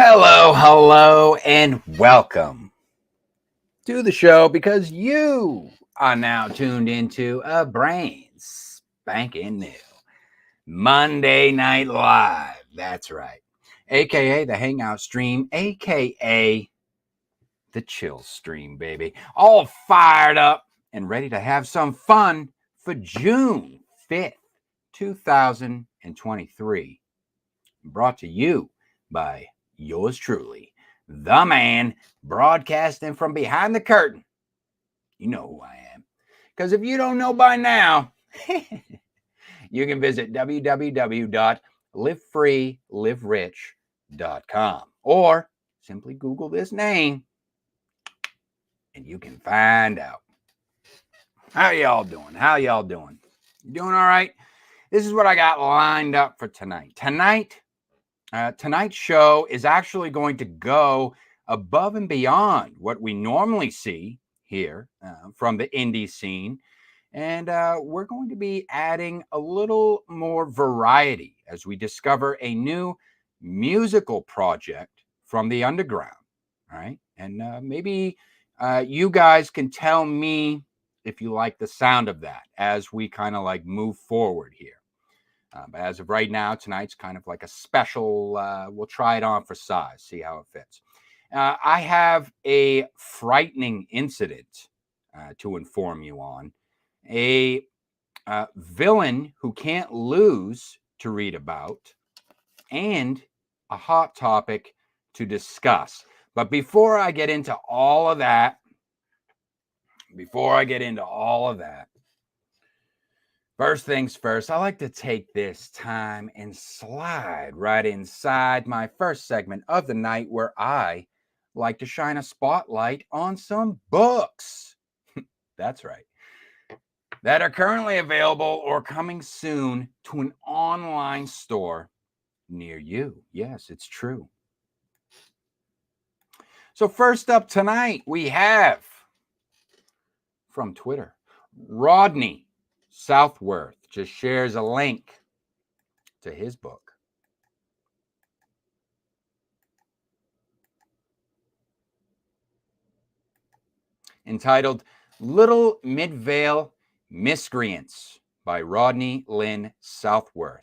Hello, and welcome to the show because you are now tuned into a brand spanking new Monday Night Live. That's right. AKA the Hangout Stream, AKA the Chill Stream, baby. All fired up and ready to have some fun for June 5th, 2023. Brought to you by yours truly, the man broadcasting from behind the curtain. You know who I am. Because if you don't know by now, you can visit www.livefreeliverich.com or simply Google this name and you can find out. How y'all doing? You doing all right? This is what I got lined up for tonight. Tonight's show is actually going to go above and beyond what we normally see here from the indie scene. And we're going to be adding a little more variety as we discover a new musical project from the underground. All right. And maybe you guys can tell me if you like the sound of that as we kind of like move forward here. But as of right now, tonight's kind of like a special. We'll try it on for size, see how it fits. I have a frightening incident to inform you on. A villain who can't lose to read about, and a hot topic to discuss. But before I get into all of that, first things first, I like to take this time and slide right inside my first segment of the night where I like to shine a spotlight on some books. That's right. That are currently available or coming soon to an online store near you. Yes, it's true. So first up tonight, we have from Twitter, Rodney Southworth just shares a link to his book. Entitled Little Midvale Miscreants by Rodney Lynn Southworth.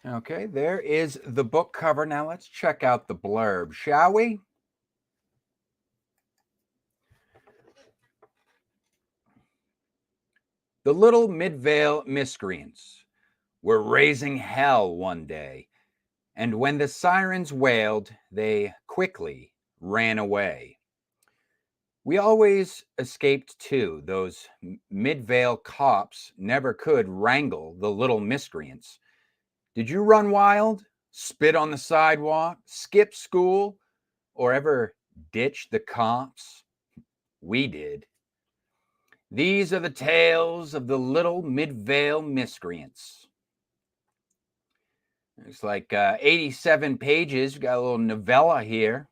Okay, there is the book cover. Now let's check out the blurb, shall we? The little Midvale Miscreants were raising hell one day, and when the sirens wailed, they quickly ran away. We always escaped too. Those Midvale cops never could wrangle the little miscreants. Did you run wild, spit on the sidewalk, skip school, or ever ditch the cops? We did. These are the tales of the little Midvale Miscreants. It's like 87 pages. We've got a little novella here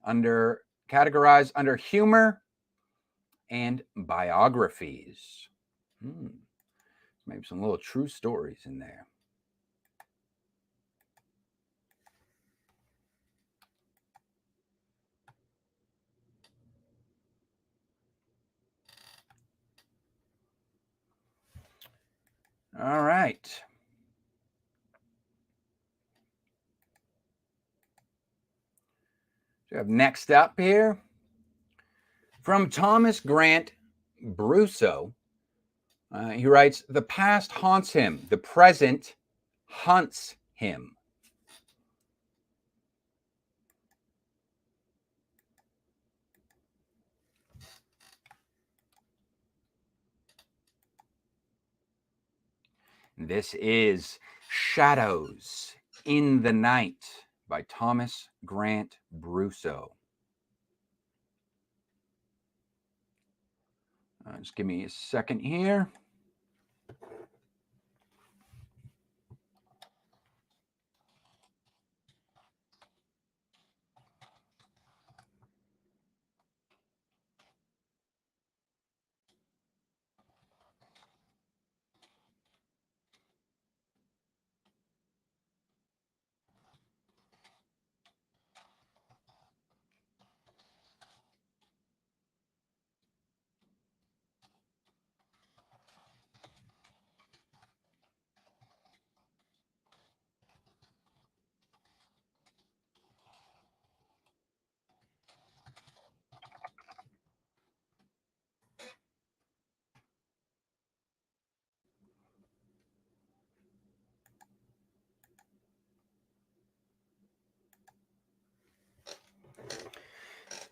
categorized under humor and biographies. Maybe some little true stories in there. All right. So we have next up here from Thomas Grant Bruso. He writes, the past haunts him. The present hunts him. This is Shadows in the Night by Thomas Grant Bruso. Just give me a second here.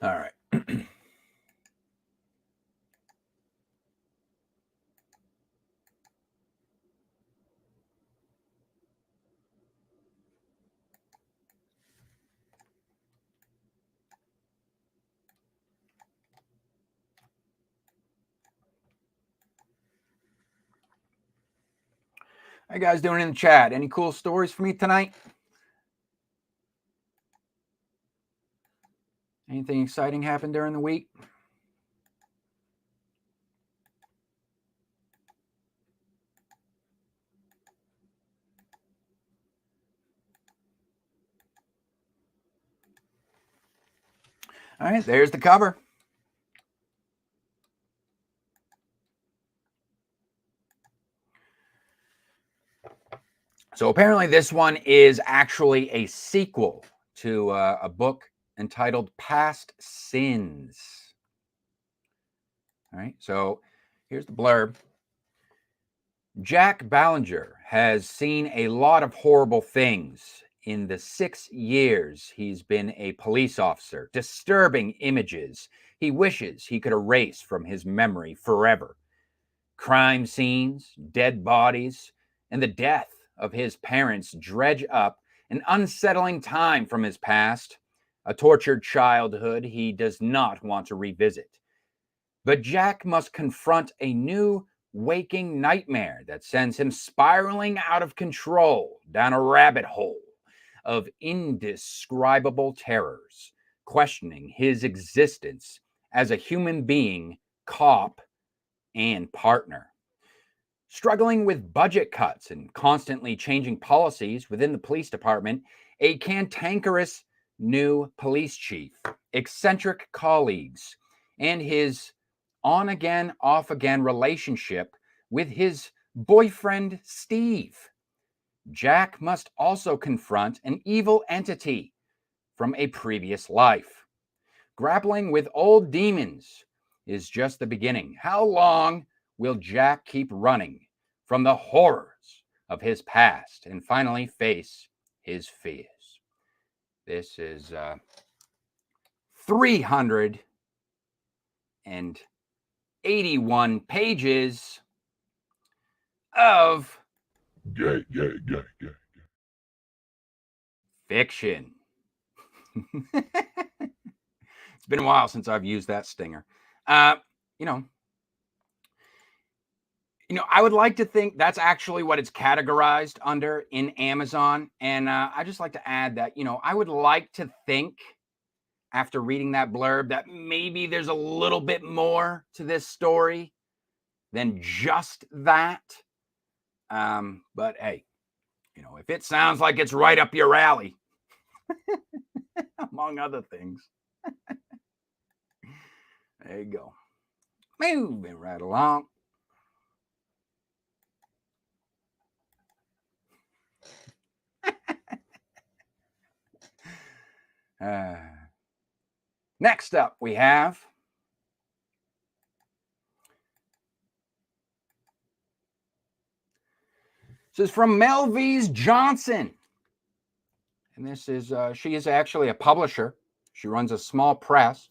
All right. How you guys doing in the chat? Any cool stories for me tonight? Anything exciting happened during the week? All right, there's the cover. So apparently this one is actually a sequel to a book entitled Past Sins. All right, so here's the blurb. Jack Ballinger has seen a lot of horrible things in the 6 years he's been a police officer, disturbing images he wishes he could erase from his memory forever. Crime scenes, dead bodies, and the death of his parents dredge up an unsettling time from his past, a tortured childhood he does not want to revisit. But Jack must confront a new waking nightmare that sends him spiraling out of control down a rabbit hole of indescribable terrors, questioning his existence as a human being, cop, and partner. Struggling with budget cuts and constantly changing policies within the police department, a cantankerous new police chief, eccentric colleagues, and his on again, off again relationship with his boyfriend, Steve. Jack must also confront an evil entity from a previous life. Grappling with old demons is just the beginning. How long will Jack keep running from the horrors of his past and finally face his fears? This is 381 pages of fiction. It's been a while since I've used that stinger. I would like to think that's actually what it's categorized under in Amazon. And I just like to add that, I would like to think after reading that blurb that maybe there's a little bit more to this story than just that. But hey, if it sounds like it's right up your alley, among other things, there you go. Moving right along. Next up, we have this is from Melvise Johnson. And this is, she is actually a publisher. She runs a small press.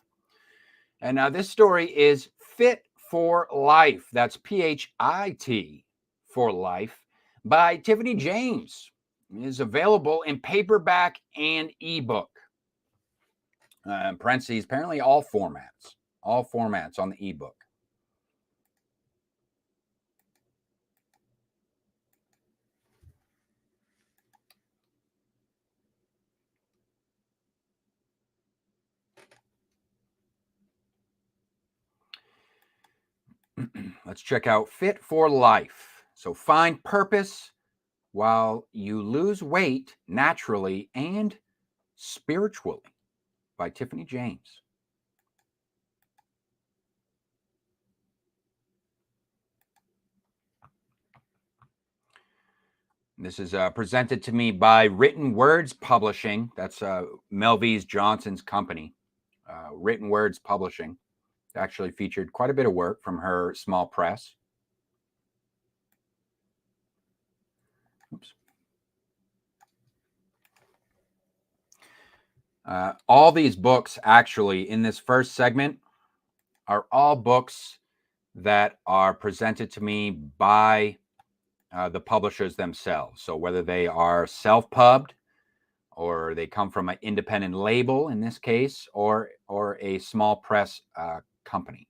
And this story is Fit for Life. That's PHIT for Life by Tiffany James. is available in paperback and ebook. Parentheses, apparently all formats on the ebook. Let's check out Fit for Life. So find purpose while you lose weight naturally and spiritually by Tiffany James. This is presented to me by Written Words Publishing. That's Melvise Johnson's company. Written Words Publishing. Actually featured quite a bit of work from her small press. Oops. All these books actually in this first segment are all books that are presented to me by the publishers themselves. So whether they are self-pubbed or they come from an independent label in this case, or a small press company.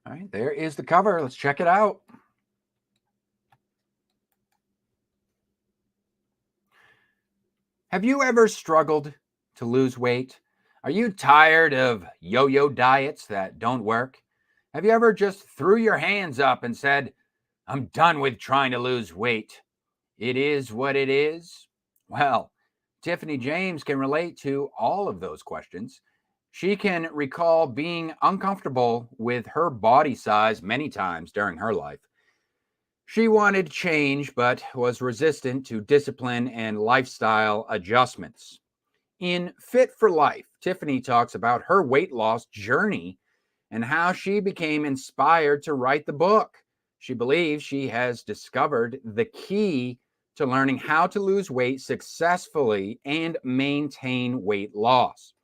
All right, there is the cover. Let's check it out. Have you ever struggled to lose weight? Are you tired of yo-yo diets that don't work? Have you ever just threw your hands up and said, I'm done with trying to lose weight? It is what it is? Well, Tiffany James can relate to all of those questions. She can recall being uncomfortable with her body size many times during her life. She wanted change, but was resistant to discipline and lifestyle adjustments. In Fit for Life, Tiffany talks about her weight loss journey and how she became inspired to write the book. She believes she has discovered the key to learning how to lose weight successfully and maintain weight loss.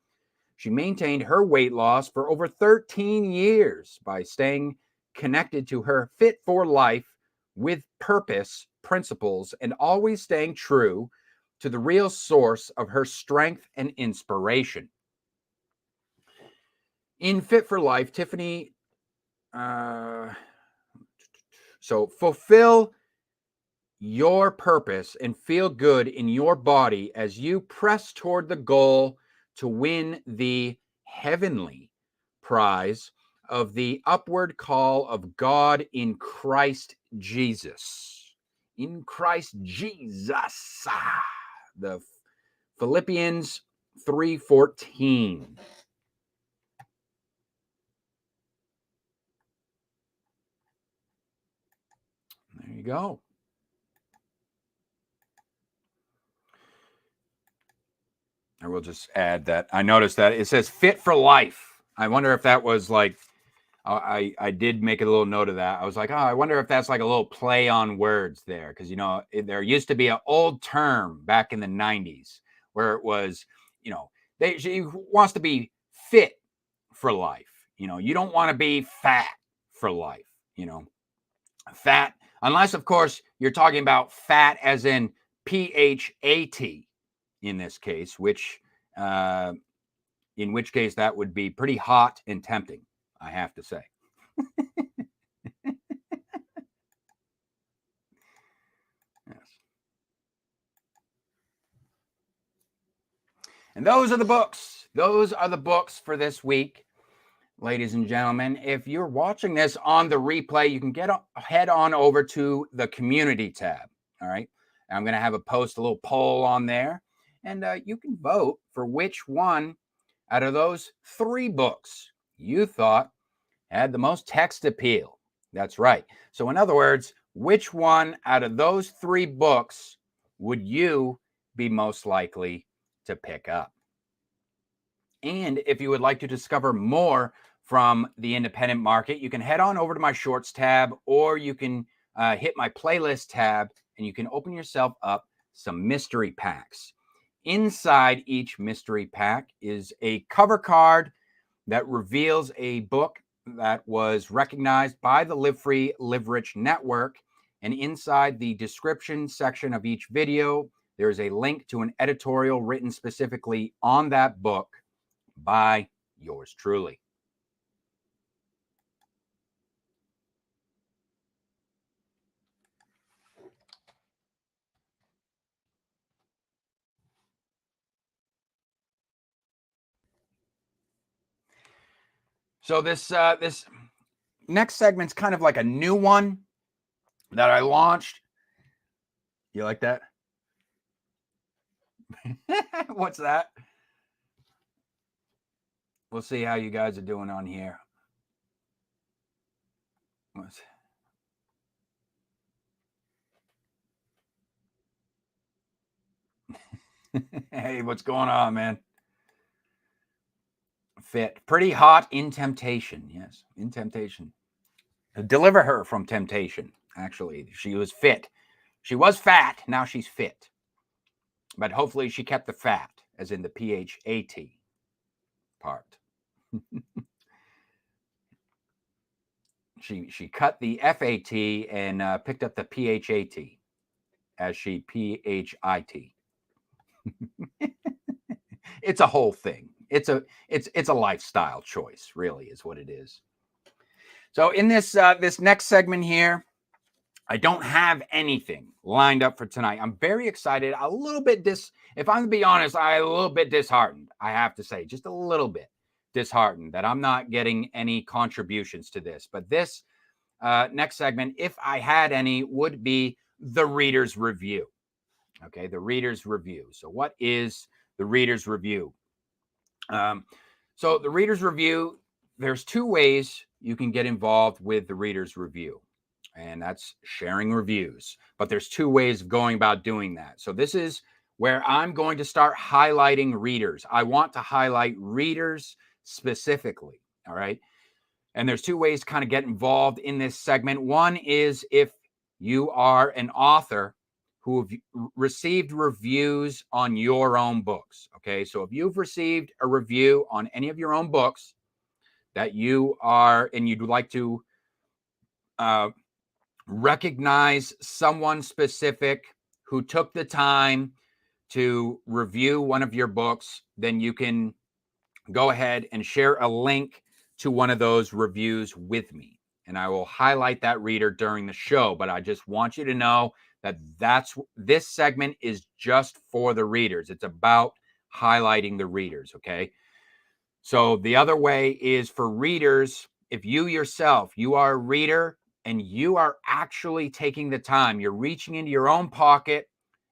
She maintained her weight loss for over 13 years by staying connected to her Fit for Life with purpose, principles, and always staying true to the real source of her strength and inspiration. In Fit for Life, Tiffany, fulfill your purpose and feel good in your body as you press toward the goal to win the heavenly prize of the upward call of God in Christ Jesus. In Christ Jesus. The Philippians 3:14. There you go. I will just add that I noticed that it says Fit for Life. I wonder if that was like, I did make a little note of that. I was like, oh, I wonder if that's like a little play on words there. Because, there used to be an old term back in the 90s where it was, she wants to be fit for life. You don't want to be fat for life, fat, unless, of course, you're talking about fat as in PHAT in this case, in which case that would be pretty hot and tempting, I have to say. Yes. And those are the books. Those are the books for this week. Ladies and gentlemen, if you're watching this on the replay, you can head on over to the community tab. All right. I'm going to have a little poll on there, and you can vote for which one out of those 3 books you thought had the most text appeal. That's right. So in other words, which one out of those 3 books would you be most likely to pick up? And if you would like to discover more from the independent market, you can head on over to my shorts tab, or you can hit my playlist tab and you can open yourself up some mystery packs. Inside each mystery pack is a cover card that reveals a book that was recognized by the Live Free, Live Rich network. And inside the description section of each video, there's a link to an editorial written specifically on that book by yours truly. So this next segment's kind of like a new one that I launched. You like that? What's that? We'll see how you guys are doing on here. Hey, what's going on, man? Fit. Pretty hot in temptation. Yes, in temptation. Deliver her from temptation. Actually, she was fit. She was fat. Now she's fit. But hopefully she kept the fat, as in the PHAT part. She cut the FAT and picked up the PHAT as she PHIT. It's a whole thing. It's a lifestyle choice, really, is what it is. So in this this next segment here, I don't have anything lined up for tonight. I'm very excited. A little bit if I'm to be honest, I'm a little bit disheartened. I have to say, just a little bit disheartened that I'm not getting any contributions to this. But this next segment, if I had any, would be the reader's review. Okay, the reader's review. So what is the reader's review? So the reader's review, there's two ways you can get involved with the reader's review, and that's sharing reviews. But there's two ways of going about doing that. So this is where I'm going to start highlighting readers. I want to highlight readers specifically, all right? And there's two ways to kind of get involved in this segment. One is if you are an author who have received reviews on your own books. Okay, so if you've received a review on any of your own books that you are, and you'd like to recognize someone specific who took the time to review one of your books, then you can go ahead and share a link to one of those reviews with me. And I will highlight that reader during the show, but I just want you to know that this segment is just for the readers. It's about highlighting the readers, okay? So the other way is for readers, if you yourself, you are a reader and you are actually taking the time, you're reaching into your own pocket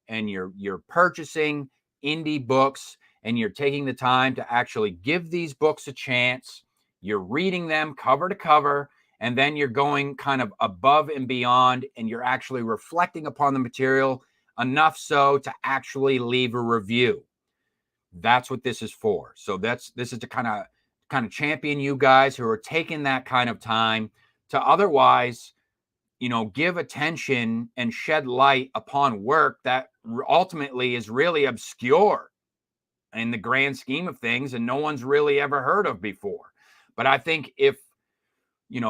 and you're purchasing indie books and you're taking the time to actually give these books a chance. You're reading them cover to cover, and then you're going kind of above and beyond, and you're actually reflecting upon the material enough so to actually leave a review. That's what this is for. So this is to kind of champion you guys who are taking that kind of time to otherwise, give attention and shed light upon work that ultimately is really obscure in the grand scheme of things and no one's really ever heard of before. But I think if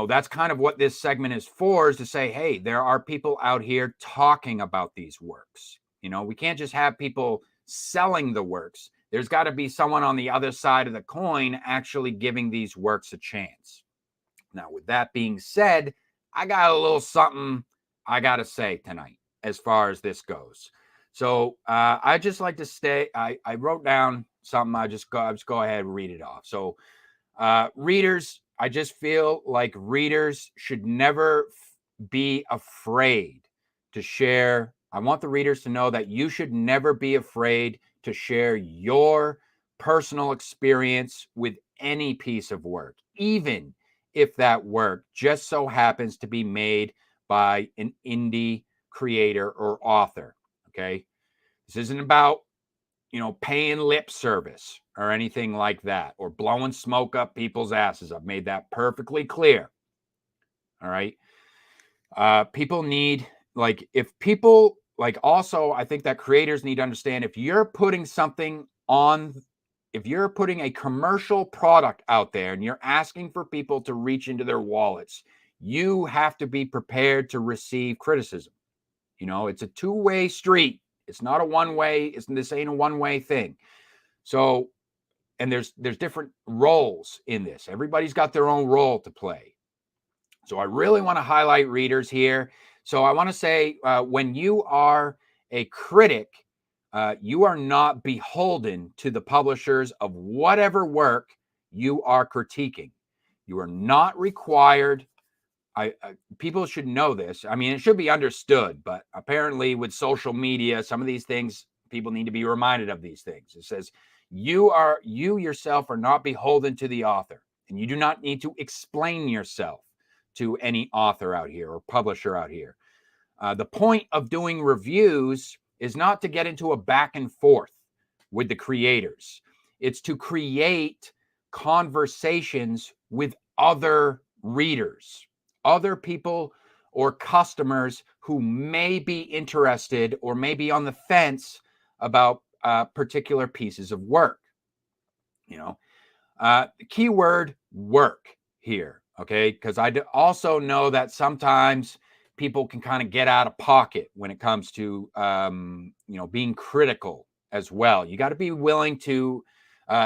that's kind of what this segment is for, is to say, hey, there are people out here talking about these works. We can't just have people selling the works. There's got to be someone on the other side of the coin actually giving these works a chance. Now, with that being said, I got a little something I got to say tonight as far as this goes. So I just like to I wrote down something. I just go ahead and read it off. So readers, I just feel like readers should never be afraid to share. I want the readers to know that you should never be afraid to share your personal experience with any piece of work, even if that work just so happens to be made by an indie creator or author. Okay. This isn't about, paying lip service or anything like that, or blowing smoke up people's asses. I've made that perfectly clear. All right. People need, if people like also, I think that creators need to understand if you're putting something on, if you're putting a commercial product out there and you're asking for people to reach into their wallets, you have to be prepared to receive criticism. You know, it's a two-way street. It's not a one-way. This ain't a one-way thing. So, and there's different roles in this. Everybody's got their own role to play. So I really want to highlight readers here. So I want to say when you are a critic, you are not beholden to the publishers of whatever work you are critiquing. You are not required. People should know this. I mean, it should be understood, but apparently with social media, some of these things, people need to be reminded of these things. It says, you yourself are not beholden to the author, and you do not need to explain yourself to any author out here or publisher out here. The point of doing reviews is not to get into a back and forth with the creators. It's to create conversations with other readers, other people or customers who may be interested or may be on the fence about particular pieces of work. You know, the keyword work here, okay? Because I also know that sometimes people can kind of get out of pocket when it comes to, being critical as well. You got to be willing to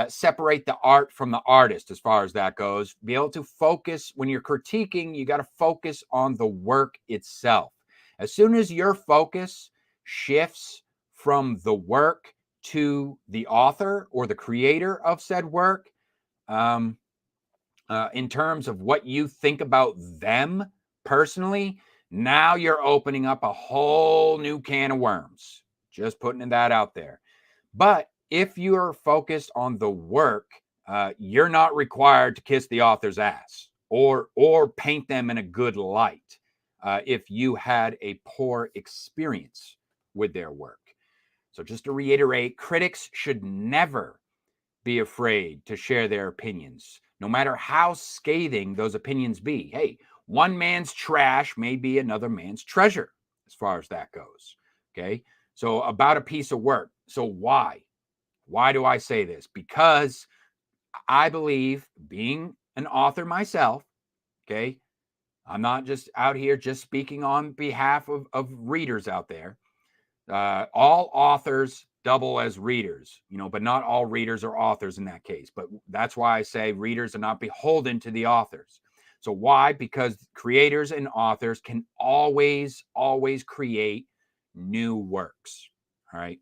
separate the art from the artist as far as that goes. Be able to focus when you're critiquing, you got to focus on the work itself. As soon as your focus shifts from the work to the author or the creator of said work, in terms of what you think about them personally, now you're opening up a whole new can of worms. Just putting that out there. But if you're focused on the work, you're not required to kiss the author's ass or paint them in a good light if you had a poor experience with their work. So just to reiterate, critics should never be afraid to share their opinions, no matter how scathing those opinions be. Hey, one man's trash may be another man's treasure, as far as that goes. Okay. So about a piece of work. So why? Why do I say this? Because I believe, being an author myself, okay, I'm not just out here just speaking on behalf of readers out there. All authors double as readers, but not all readers are authors in that case. But that's why I say readers are not beholden to the authors. So why? Because creators and authors can always create new works. All right.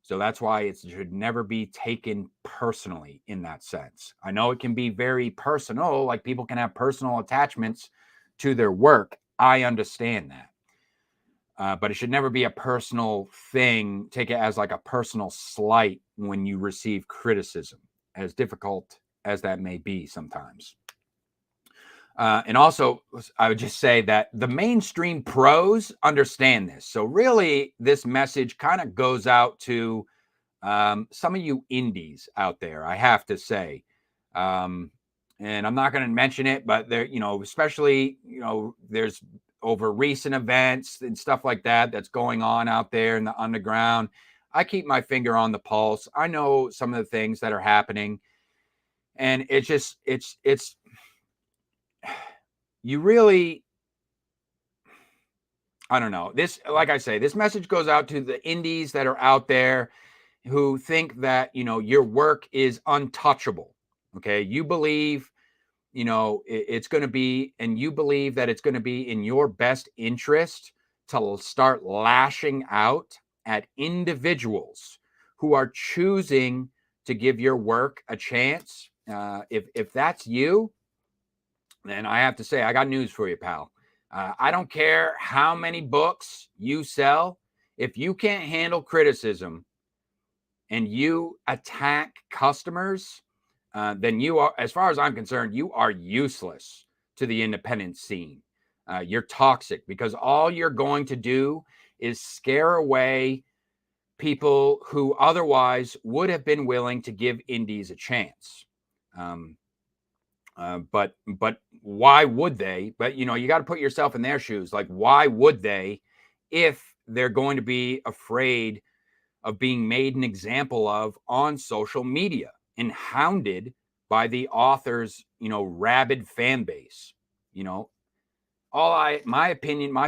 So that's why it should never be taken personally in that sense. I know it can be very personal, like people can have personal attachments to their work. I understand that. But it should never be a personal thing. Take it as like a personal slight when you receive criticism, as difficult as that may be sometimes. And also, I would just say that the mainstream pros understand this. So really, this message kind of goes out to some of you indies out there, I have to say. And I'm not going to mention it, but there, especially, there's over recent events and stuff like that that's going on out there in the underground. I keep my finger on the pulse. I know some of the things that are happening, and it's you really, I don't know. This, like I say, this message goes out to the indies that are out there who think that, your work is untouchable. Okay. You believe, it's going to be, and you believe that it's going to be in your best interest to start lashing out at individuals who are choosing to give your work a chance. If that's you, then I have to say, I got news for you, pal. I don't care how many books you sell. If you can't handle criticism and you attack customers, then you are, as far as I'm concerned, you are useless to the independent scene. You're toxic because all you're going to do is scare away people who otherwise would have been willing to give indies a chance. But why would they? But you got to put yourself in their shoes. Like, why would they if they're going to be afraid of being made an example of on social media and hounded by the author's, rabid fan base. My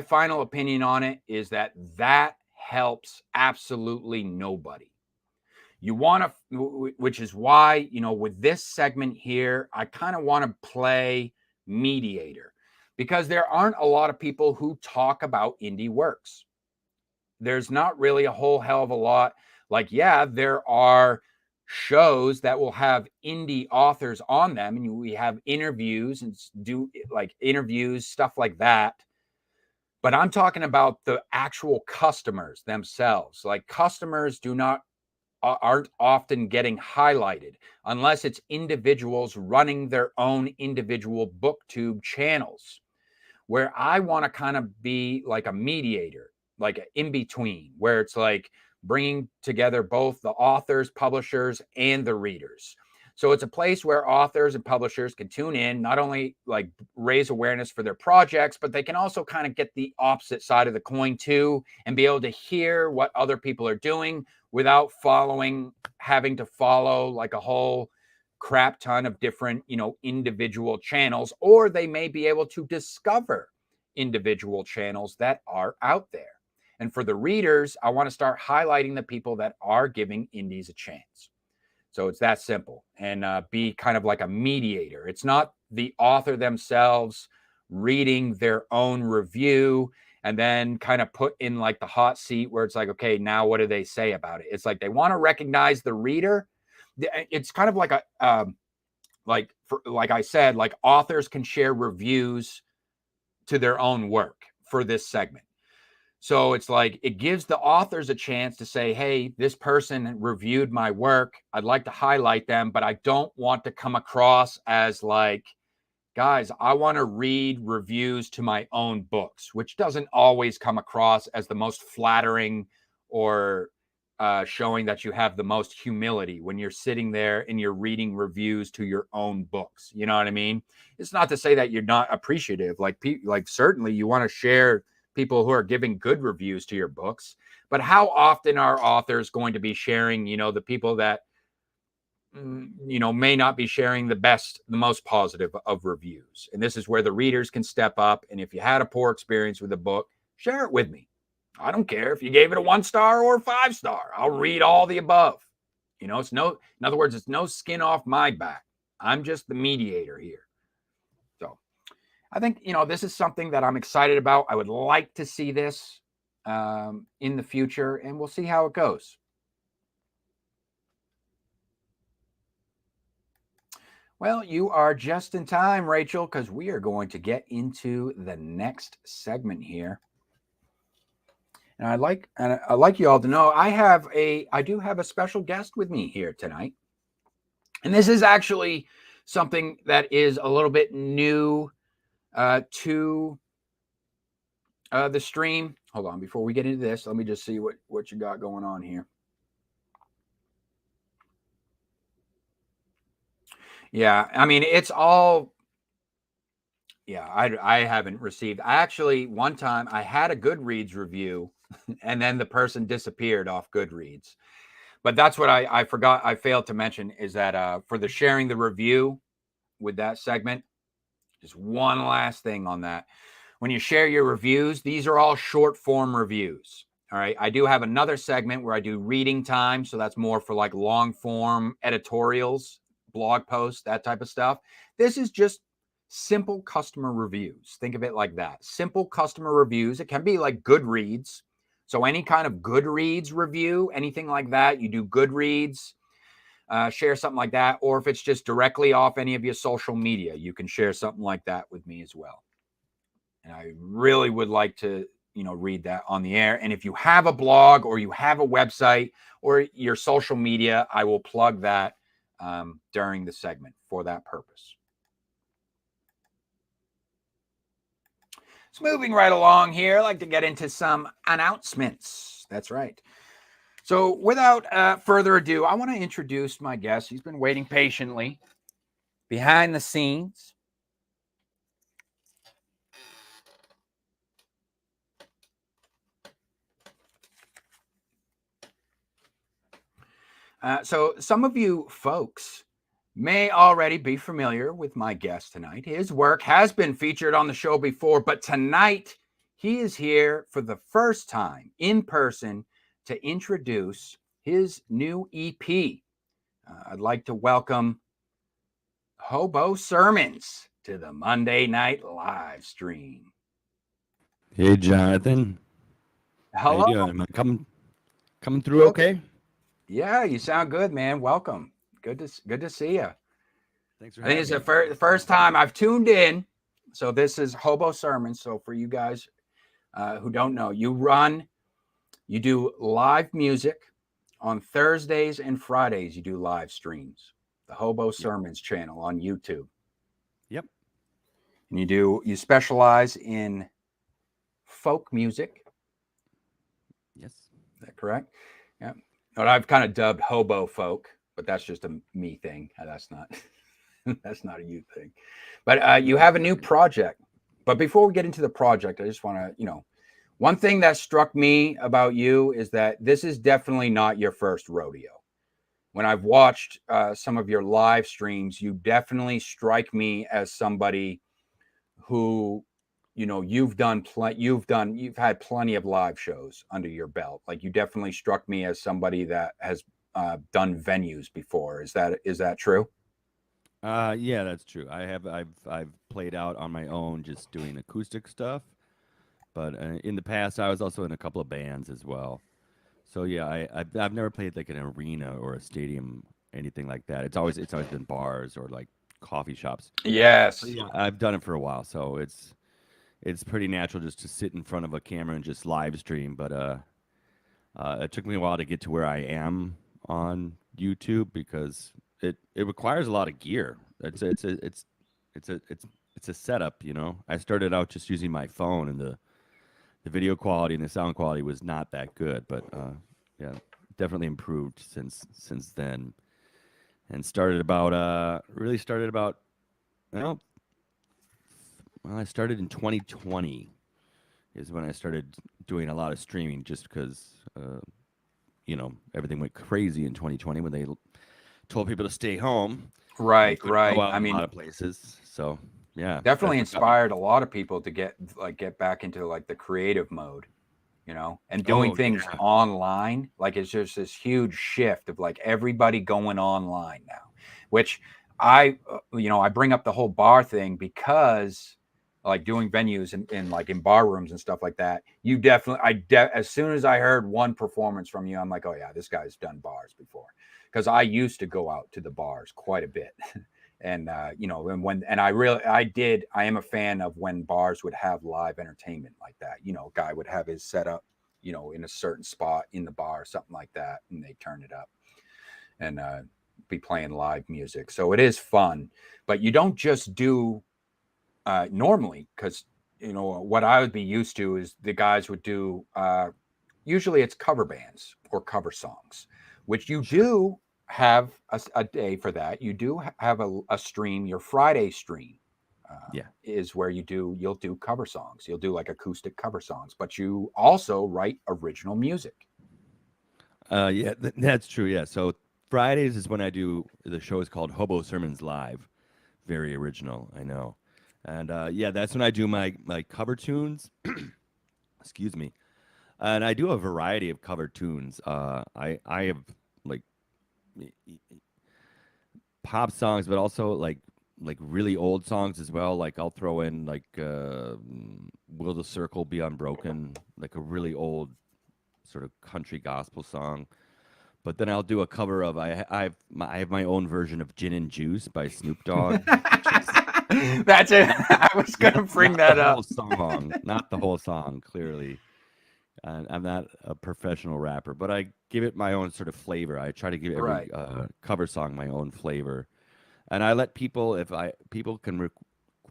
final opinion on it is that helps absolutely nobody. You want to, which is why, with this segment here, I kind of want to play mediator, because there aren't a lot of people who talk about indie works. There's not really a whole hell of a lot. Like, yeah, there are shows that will have indie authors on them, and we have interviews and do like interviews, stuff like that. But I'm talking about the actual customers themselves. Like, customers aren't often getting highlighted unless it's individuals running their own individual Booktube channels, where I want to kind of be like a mediator, like an in-between, where it's like bringing together both the authors, publishers, and the readers. So it's a place where authors and publishers can tune in, not only like raise awareness for their projects, but they can also kind of get the opposite side of the coin too, and be able to hear what other people are doing without having to follow like a whole crap ton of different, individual channels, or they may be able to discover individual channels that are out there. And for the readers, I want to start highlighting the people that are giving indies a chance. So it's that simple, and be kind of like a mediator. It's not the author themselves reading their own review and then kind of put in like the hot seat where it's like, okay, now what do they say about it? It's like they want to recognize the reader. It's kind of like like I said, like authors can share reviews to their own work for this segment. So it's like it gives the authors a chance to say, hey, this person reviewed my work. I'd like to highlight them, but I don't want to come across as like, guys, I want to read reviews to my own books, which doesn't always come across as the most flattering or showing that you have the most humility when you're sitting there and you're reading reviews to your own books. You know what I mean? It's not to say that you're not appreciative. Like certainly you want to share people who are giving good reviews to your books, but how often are authors going to be sharing, the people that, may not be sharing the most positive of reviews? And this is where the readers can step up. And if you had a poor experience with a book, share it with me. I don't care if you gave it a 1-star or a 5-star. I'll read all the above. In other words, it's no skin off my back. I'm just the mediator here. So I think, this is something that I'm excited about. I would like to see this in the future, and we'll see how it goes. Well, you are just in time, Rachel, because we are going to get into the next segment here. And I'd like you all to know I do have a special guest with me here tonight. And this is actually something that is a little bit new to the stream. Hold on, before we get into this, let me just see what you got going on here. Yeah, I mean, it's all. Yeah, I haven't received. One time I had a Goodreads review, and then the person disappeared off Goodreads. But that's what I forgot. I failed to mention is that for the sharing the review with that segment, just one last thing on that. When you share your reviews, these are all short form reviews. All right. I do have another segment where I do reading time. So that's more for like long form editorials, blog posts, that type of stuff. This is just simple customer reviews. Think of it like that. Simple customer reviews. It can be like Goodreads. So any kind of Goodreads review, anything like that, you do Goodreads, share something like that. Or if it's just directly off any of your social media, you can share something like that with me as well. And I really would like to, read that on the air. And if you have a blog or you have a website or your social media, I will plug that during the segment for that purpose. So moving right along here, I'd like to get into some announcements. That's right. So without further ado, I want to introduce my guest. He's been waiting patiently behind the scenes. So some of you folks may already be familiar with my guest tonight. His work has been featured on the show before, but tonight he is here for the first time in person to introduce his new EP. I'd like to welcome Hobo Sermons to the Monday Night Live stream. Hey, Jonathan. How Hello. you doing? Am I coming through okay? Yeah, you sound good, man. Welcome. Good to see you. Thanks for I think having it's me. the first time I've tuned in. So this is Hobo Sermons. So for you guys who don't know, you do live music on Thursdays and Fridays. You do live streams. The Hobo Sermons channel on YouTube. Yep. And you specialize in folk music. Yes. Is that correct? Yeah. What I've kind of dubbed hobo folk, but that's just a me thing. That's not that's not a you thing. But you have a new project. But before we get into the project, I just want to, one thing that struck me about you is that this is definitely not your first rodeo. When I've watched some of your live streams, you definitely strike me as somebody who, you've had plenty of live shows under your belt. Like, you definitely struck me as somebody that has done venues before. Is that true? Yeah, that's true. I've played out on my own, just doing acoustic stuff. But in the past, I was also in a couple of bands as well. So yeah, I've never played like an arena or a stadium, anything like that. It's always been bars or like coffee shops. Yes. Yeah, I've done it for a while, so it's pretty natural just to sit in front of a camera and just live stream. But it took me a while to get to where I am on YouTube because it requires a lot of gear. It's a setup, you know. I started out just using my phone, and the video quality and the sound quality was not that good, but yeah, definitely improved since then. And really started about well, I started in 2020 is when I started doing a lot of streaming, just because everything went crazy in 2020 when they told people to stay home. And Right, couldn't go right. out I in a mean, lot of places. So yeah, definitely that's what got me. inspired a lot of people to get back into like the creative mode, and doing Oh things yeah, online. Like, it's just this huge shift of like everybody going online now, which I bring up the whole bar thing because like doing venues and like in bar rooms and stuff like that, you definitely, as soon as I heard one performance from you, I'm like, oh yeah, this guy's done bars before. Because I used to go out to the bars quite a bit. And I am a fan of when bars would have live entertainment like that. Guy would have his setup, in a certain spot in the bar, something like that, and they turn it up and be playing live music. So it is fun, but you don't just do normally, because what I would be used to is the guys would do. Usually, it's cover bands or cover songs, which you sure. do have a day for that. You do have a stream. Your Friday stream Yeah. is where you'll do cover songs. You'll do like acoustic cover songs, but you also write original music. Yeah, that's true. Yeah. So Fridays is when I do the show is called Hobo Sermons Live. Very original, I know. And yeah, that's when I do my cover tunes. Excuse me. And I do a variety of cover tunes. I have like pop songs, but also like really old songs as well. Like I'll throw in like "Will the Circle Be Unbroken," like a really old sort of country gospel song. But then I'll do a cover of I have my own version of "Gin and Juice" by Snoop Dogg, which is That's it. not I was gonna bring not the that up. whole song, not the whole song. Clearly, I'm not a professional rapper, but I give it my own sort of flavor. I try to give every Right. cover song my own flavor, and I let people can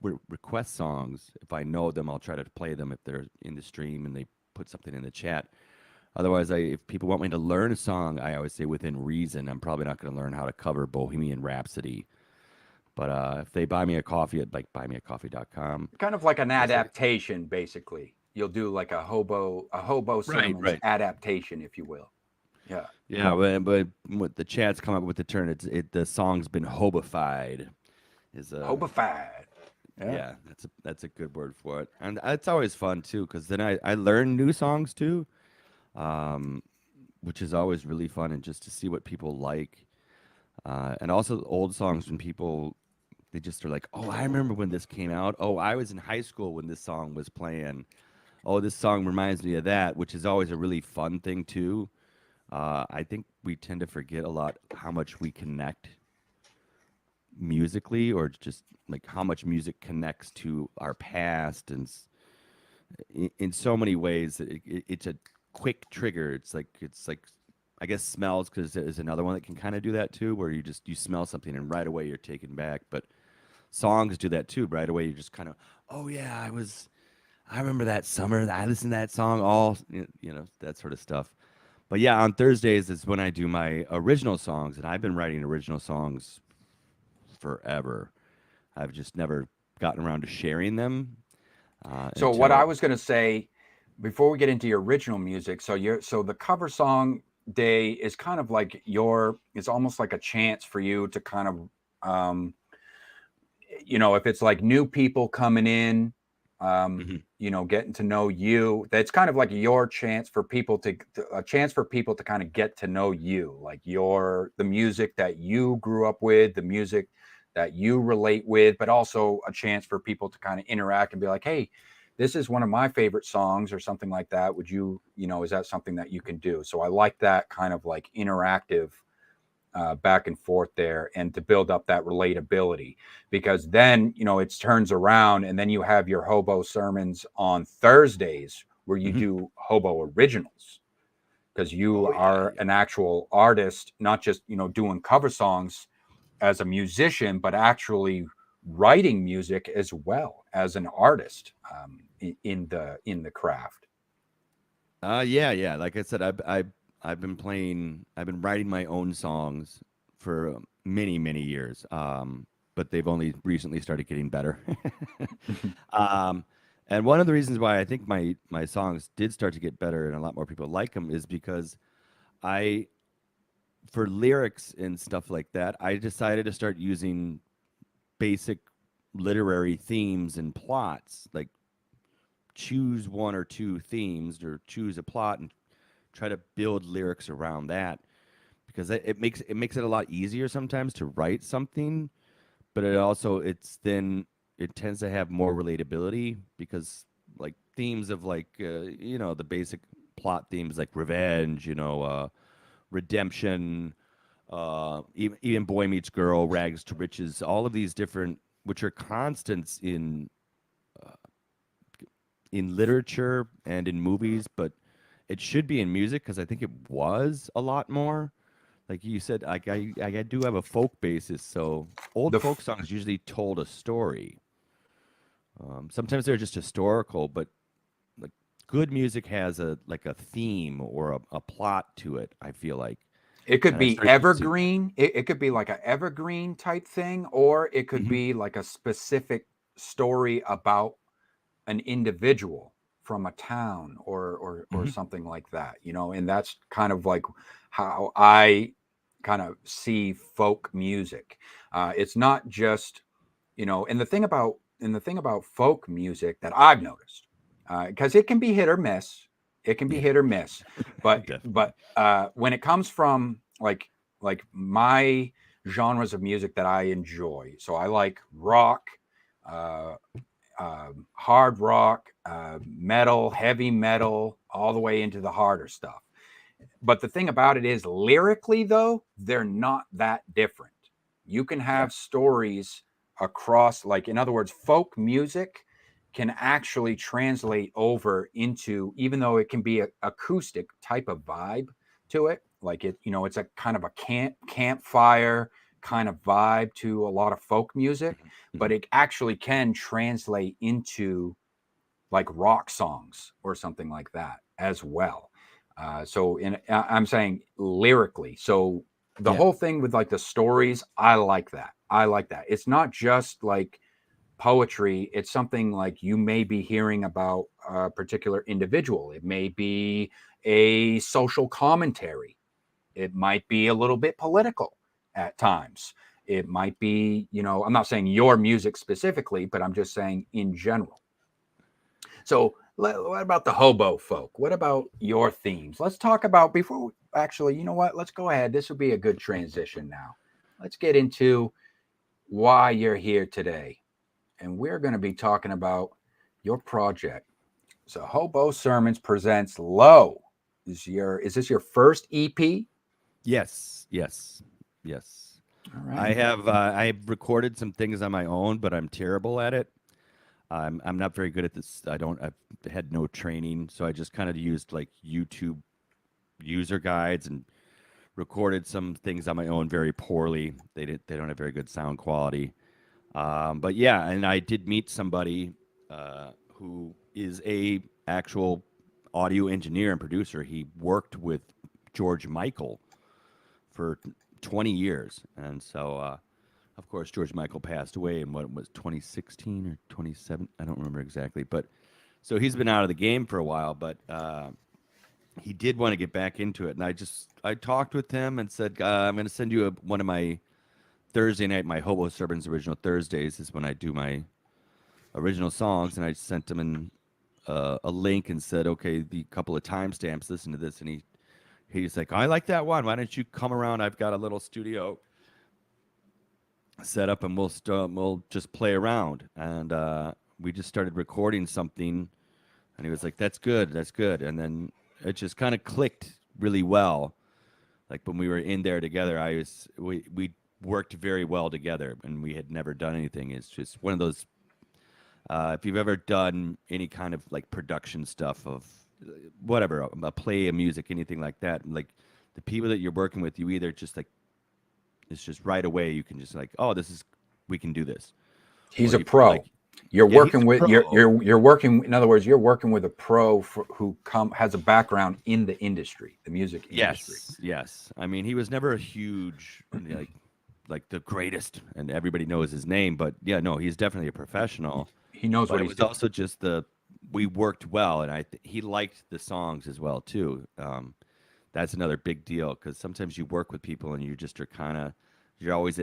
request songs. If I know them, I'll try to play them if they're in the stream and they put something in the chat. Otherwise, if people want me to learn a song, I always say within reason. I'm probably not going to learn how to cover Bohemian Rhapsody. But if they buy me a coffee at like buymeacoffee.com, Kind of like an I say, adaptation, basically. You'll do like a hobo right, sermons right. adaptation, if you will. Yeah. Yeah, but what the chat's come up with the term, the song's been hobified. Is a Hobified. Yeah. Yeah, that's a good word for it, and it's always fun too, because then I learn new songs too, um, which is always really fun, and just to see what people like, and also old songs when people they just are like, oh, I remember when this came out. Oh, I was in high school when this song was playing. Oh, this song reminds me of that, which is always a really fun thing too. I think we tend to forget a lot how much we connect musically, or just like how much music connects to our past, and in so many ways that it's a quick trigger. It's like I guess smells, because there's another one that can kind of do that too, where you smell something and right away you're taken back. But songs do that too. Right away you're just kind of, oh yeah, I remember that summer. I listened to that song, all that sort of stuff. But yeah, on Thursdays is when I do my original songs, and I've been writing original songs forever. I've just never gotten around to sharing them So what I until. was going to say before we get into your original music, so the cover song day is kind of like it's almost like a chance for you to kind of if it's like new people coming in, Mhm. getting to know you, that's kind of like your chance for people a chance for people to kind of get to know you, like the music that you grew up with, the music that you relate with, but also a chance for people to kind of interact and be like, hey, this is one of my favorite songs or something like that. Would is that something that you can do? So I like that kind of like interactive back and forth there, and to build up that relatability, because then it turns around and then you have your hobo sermons on Thursdays where you Mhm. do hobo originals, because you Oh yeah, are yeah. an actual artist, not just doing cover songs as a musician, but actually writing music as well as an artist, in the craft. Yeah, yeah. Like I said, I've been writing my own songs for many, many years. But they've only recently started getting better. um, and one of the reasons why I think my songs did start to get better and a lot more people like them is because I, for lyrics and stuff like that, I decided to start using basic literary themes and plots, like choose one or two themes or choose a plot and try to build lyrics around that, because it makes it a lot easier sometimes to write something, but it tends to have more relatability, because like themes of like the basic plot themes like revenge, redemption, even boy meets girl, rags to riches, all of these different, which are constants in literature and in movies, but it should be in music, because I think it was a lot more. Like you said, I do have a folk basis, so old the folk songs usually told a story. Sometimes they're just historical, but like good music has a theme or a plot to it, I feel like. It could And I be started using. evergreen. It could be like an evergreen type thing, or it could Mhm. be like a specific story about an individual from a town, or Mhm. something like that. And that's kind of like how I kind of see folk music. It's not just and the thing about folk music that I've noticed, because it can be hit or miss. It can be Yeah, hit or miss, but definitely. but when it comes from like my genres of music that I enjoy, so I like rock, uh, hard rock, metal, heavy metal, all the way into the harder stuff. But the thing about it is, lyrically, though, they're not that different. You can Yeah. have stories across, like, in other words, folk music can actually translate over into, even though it can be a acoustic type of vibe to it, like it's a kind of a campfire kind of vibe to a lot of folk music, Mhm. but Mhm. it actually can translate into like rock songs or something like that as well. I'm saying lyrically. So the Yeah. whole thing with like the stories, I like that. I like that. It's not just like poetry. It's something like you may be hearing about a particular individual. It may be a social commentary. It might be a little bit political at times. It might be, I'm not saying your music specifically, but I'm just saying in general. So what about the hobo folk? What about your themes? Let's talk about actually, you know what? Let's go ahead. This will be a good transition now. Let's get into why you're here today. And we're going to be talking about your project. So Hobo Sermons presents Low. Is this your first EP? Yes. All right. I've recorded some things on my own, but I'm terrible at it. I'm not very good at this. I've had no training, so I just kind of used like YouTube user guides and recorded some things on my own very poorly. They don't have very good sound quality. But yeah, and I did meet somebody who is a actual audio engineer and producer. He worked with George Michael for 20 years, and so of course George Michael passed away in what was 2016 or 27. I don't remember exactly, but so he's been out of the game for a while, but he did want to get back into it, and I talked with him and said, I'm going to send you one of my Thursday night, my Hobo Sermons original Thursdays is when I do my original songs, and I sent him a link and said, okay, the couple of timestamps, listen to this, and he's like, I like that one. Why don't you come around? I've got a little studio set up, and we'll just play around. And we just started recording something, and he was like, that's good. And then it just kind of clicked really well. Like when we were in there together, we worked very well together, and we had never done anything. It's just one of those, if you've ever done any kind of like production stuff of whatever, a play of music, anything like that, like the people that you're working with, you either just like, it's just right away, you can just like, oh, we can do this. He's a pro. Like, you're working with you're working. In other words, you're working with a pro who has a background in the industry, the music industry. Yes. I mean, he was never a huge like the greatest, and everybody knows his name. But yeah, no, he's definitely a professional. He knows what he's doing. Also just we worked well, and he liked the songs as well too. That's another big deal, because sometimes you work with people and you just are you're always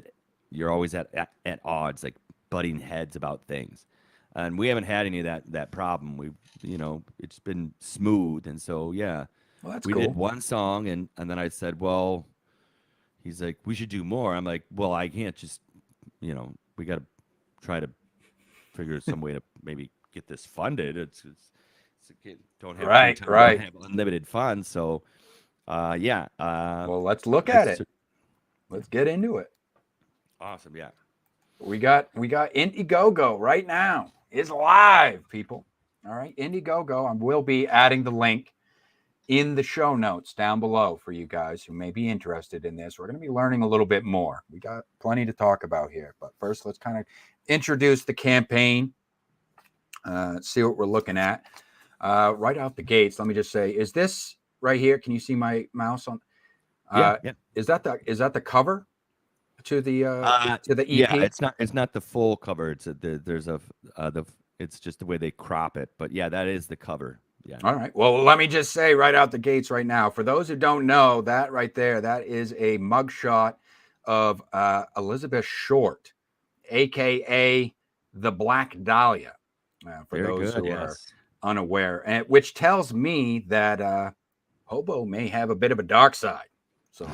at odds, like butting heads about things. And we haven't had any of that problem. It's been smooth. And so, yeah, well, that's we cool. did one song, and then I said, well, he's like, we should do more. I'm like, well, I can't just, we got to try to figure some way to maybe get this funded. Don't have don't have unlimited funds. So, yeah. Well, let's look at it. Let's get into it. Awesome. Yeah. We got Indiegogo right now. It's live, people. All right. Indiegogo. I will be adding the link in the show notes down below for you guys who may be interested in this. We're going to be learning a little bit more. We got plenty to talk about here. But first, let's kind of introduce the campaign. See what we're looking at. Right out the gates, let me just say, is this right here? Can you see my mouse on? Yeah. Is that the cover to the EP? Yeah, it's not the full cover. It's just the way they crop it. But yeah, that is the cover. Yeah. All right. Well, let me just say right out the gates right now, for those who don't know, that right there, that is a mugshot of Elizabeth Short, aka the Black Dahlia. For Very those good, who are unaware, and which tells me that Hobo may have a bit of a dark side. So,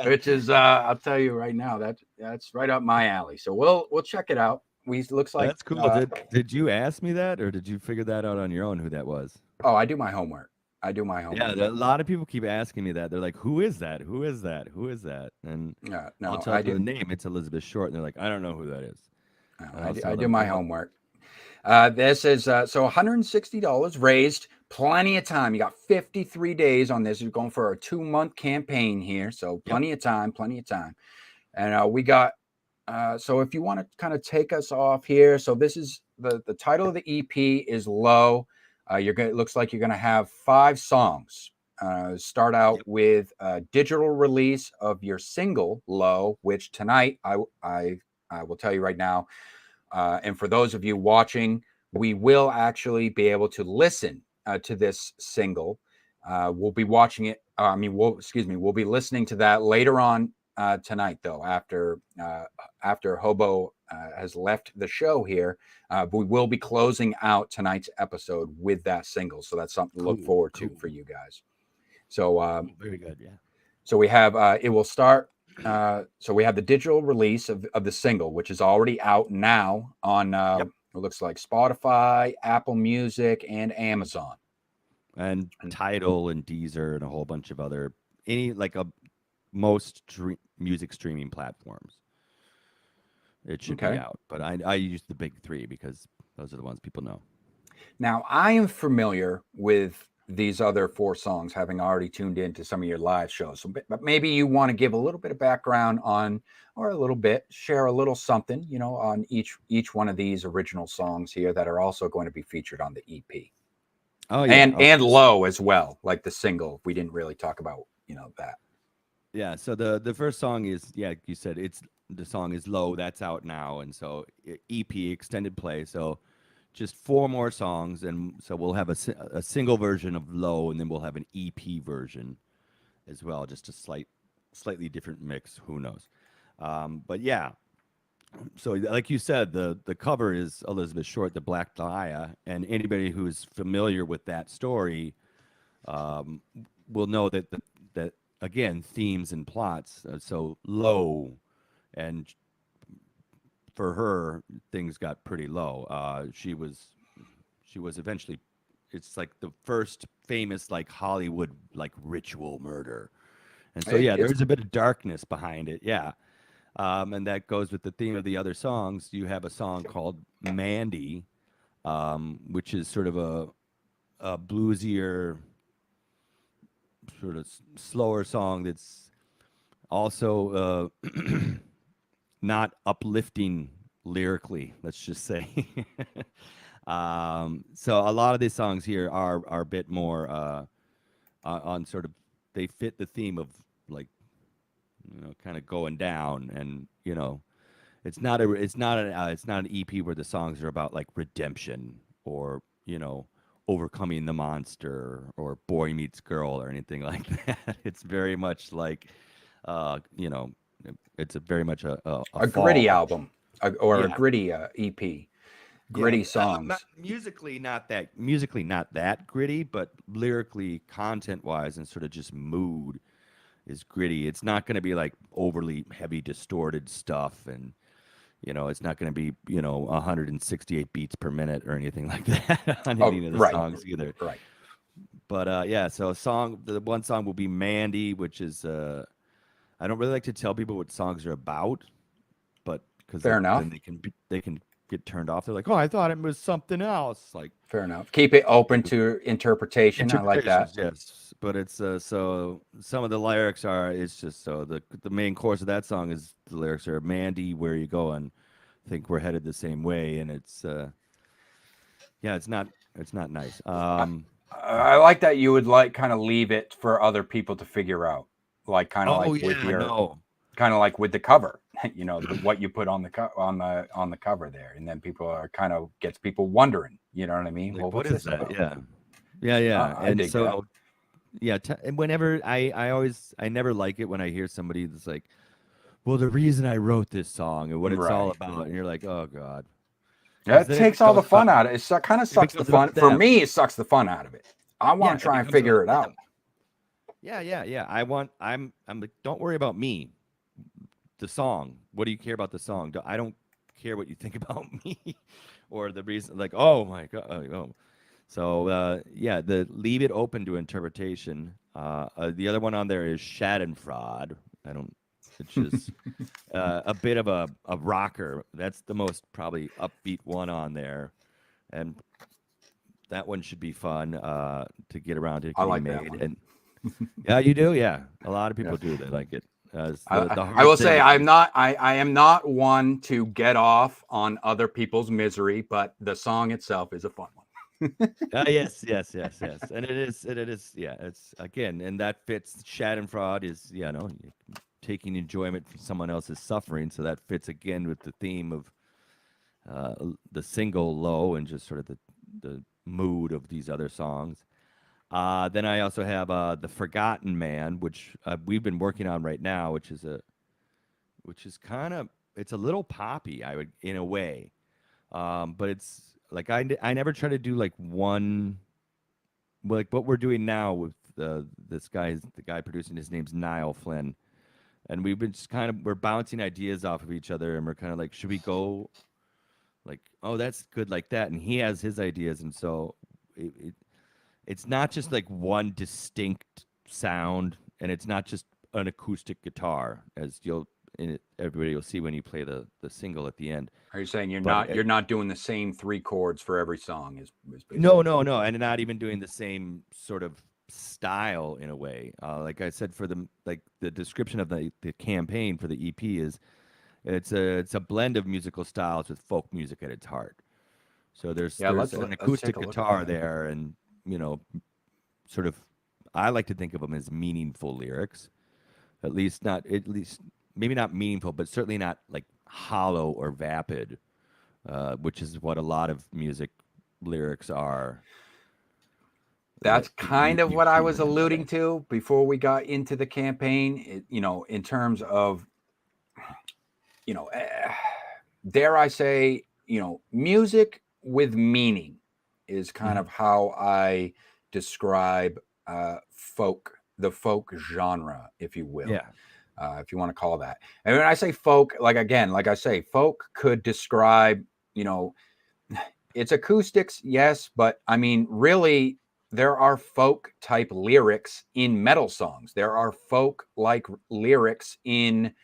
which is, I'll tell you right now, that's right up my alley. So we'll check it out. Looks like that's cool. Did you ask me that, or did you figure that out on your own? Who that was? Oh, I do my homework. Yeah, a lot of people keep asking me that. They're like, "Who is that? Who is that? Who is that?" And no, I'll tell them the name. It's Elizabeth Short, and they're like, "I don't know who that is." I do my homework. This is so $160 raised. Plenty of time. You got 53 days on this. You're going for a 2-month campaign here, so plenty of time. And we got. So if you want to kind of take us off here, so this is the title of the EP is Low. It looks like you're gonna have 5 songs. Start out with a digital release of your single Low, which tonight I will tell you right now. And for those of you watching, we will actually be able to listen to this single We'll be watching it. We'll be listening to that later on tonight, though. After Hobo has left the show here, we will be closing out tonight's episode with that single. So that's something to look forward to for you guys. So very good, yeah. So we have it will start. So we have the digital release of the single, which is already out now on it looks like Spotify, Apple Music, and Amazon, and Tidal and Deezer and a whole bunch of other most music streaming platforms. It should be out, but I use the big three because those are the ones people know. Now, I am familiar with these other 4 songs, having already tuned into some of your live shows. So, but maybe you want to give a little bit of background on, or a little bit, share a little something, on each one of these original songs here that are also going to be featured on the EP. Oh yeah, and Low as well, like the single. We didn't really talk about, that. Yeah. So the first song is, you said the song is Low. That's out now, and so EP, extended play. So just 4 more songs, and so we'll have a single version of Low, and then we'll have an EP version as well, just a slightly different mix. Who knows? But yeah, so like you said, the cover is Elizabeth Short, the Black Dahlia, and anybody who's familiar with that story will know that that again, themes and plots. So Low, and for her, things got pretty low. She was eventually, it's like the first famous like Hollywood like ritual murder, and so there's a bit of darkness behind it. Yeah, and that goes with the theme of the other songs. You have a song called Mandy, which is sort of a bluesier, sort of slower song that's also not uplifting lyrically, let's just say. So a lot of these songs here are a bit more on sort of, they fit the theme of like, kind of going down, and it's not an EP where the songs are about like redemption or overcoming the monster or boy meets girl or anything like that. It's very much like it's very much a gritty album, or a gritty EP, gritty songs. Musically not that gritty, but lyrically, content wise, and sort of just mood is gritty. It's not going to be like overly heavy distorted stuff, and it's not going to be 168 beats per minute or anything like that on any of the songs either. Right. But so the one song will be Mandy, which is I don't really like to tell people what songs are about, but because fair enough, then they can get turned off. They're like, oh, I thought it was something else. Like, fair enough. Keep it open to interpretation. I like that. Yes, but it's so some of the lyrics are. It's just so the main chorus of that song is, the lyrics are, Mandy, where you going? Think we're headed the same way, and it's it's not nice. I like that you would like kind of leave it for other people to figure out, like kind of with your kind of like with the cover, what you put on the cover there, and then people are kind of gets people wondering, you know what I mean? Like, well, what is that about? Yeah. And so and whenever I never like it when I hear somebody that's like, well, the reason I wrote this song and what it's all about, and you're like, oh god, that takes all the fun out of it. It kind of sucks the fun for me. It sucks the fun out of it. I want to try and figure it out. Yeah. I'm like, don't worry about me. The song. What do you care about the song? I don't care what you think about me, or the reason. Like, oh my god. Oh. So leave it open to interpretation. The other one on there is Schadenfreude. It's just a bit of a rocker. That's the most probably upbeat one on there, and that one should be fun to get around to. I like that one. And yeah, you do. Yeah, a lot of people do. They like it. I will say I am not one to get off on other people's misery, but the song itself is a fun one. Yes, and it is. Yeah, it's again, and that fits. Schadenfreude is taking enjoyment from someone else's suffering, so that fits again with the theme of the single Low, and just sort of the mood of these other songs. Then I also have The Forgotten Man, which we've been working on right now, which is kind of, it's a little poppy, I would, in a way. But it's like I never try to do like one, like what we're doing now with this guy, the guy producing, his name's Niall Flynn, and we've been just kind of, we're bouncing ideas off of each other, and we're kind of like, should we go like, oh, that's good like that, and he has his ideas, and so it's not just like one distinct sound, and it's not just an acoustic guitar, as everybody will see when you play the single at the end. Are you saying But you're not doing the same three chords for every song? Is no, basically no, no, and not even doing the same sort of style in a way. Like I said, for the description of the campaign for the EP is it's a blend of musical styles with folk music at its heart. So yeah. there's an Let's take acoustic a look at guitar that. there, and you know, sort of, I like to think of them as meaningful lyrics. At least maybe not meaningful, but certainly not like hollow or vapid, which is what a lot of music lyrics are that That's kind of you what I hear was today. alluding to before we got into the campaign. In terms of, you know, eh, dare I say, music with meaning is kind Mhm. of how I describe the folk genre, if you will, Yeah. if you want to call that. And when I say folk, like again, like I say, folk could describe, you know, it's acoustics, yes, but I mean, really, there are folk type lyrics in metal songs. There are folk like lyrics in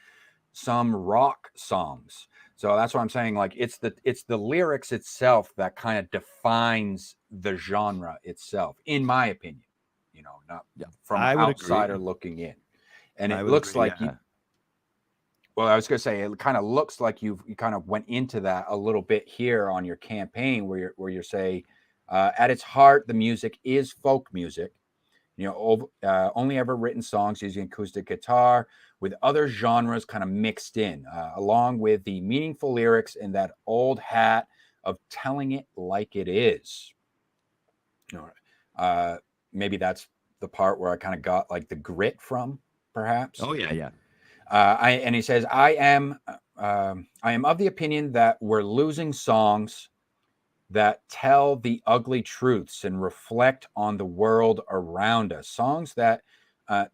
some rock songs. So that's what I'm saying. Like it's the lyrics itself that kind of defines the genre itself, in my opinion. Not Yeah. from an I would outsider agree. looking in. And I it would looks agree. like Yeah. well, I was going to say it kind of looks like you kind of went into that a little bit here on your campaign, where you say, at its heart, the music is folk music. Only ever written songs using acoustic guitar with other genres kind of mixed in, along with the meaningful lyrics and that old hat of telling it like it is. You know, uh, Maybe that's the part where I kind of got like the grit from, perhaps. Oh yeah, yeah. And he says, I am of the opinion that we're losing songs that tell the ugly truths and reflect on the world around us. Songs that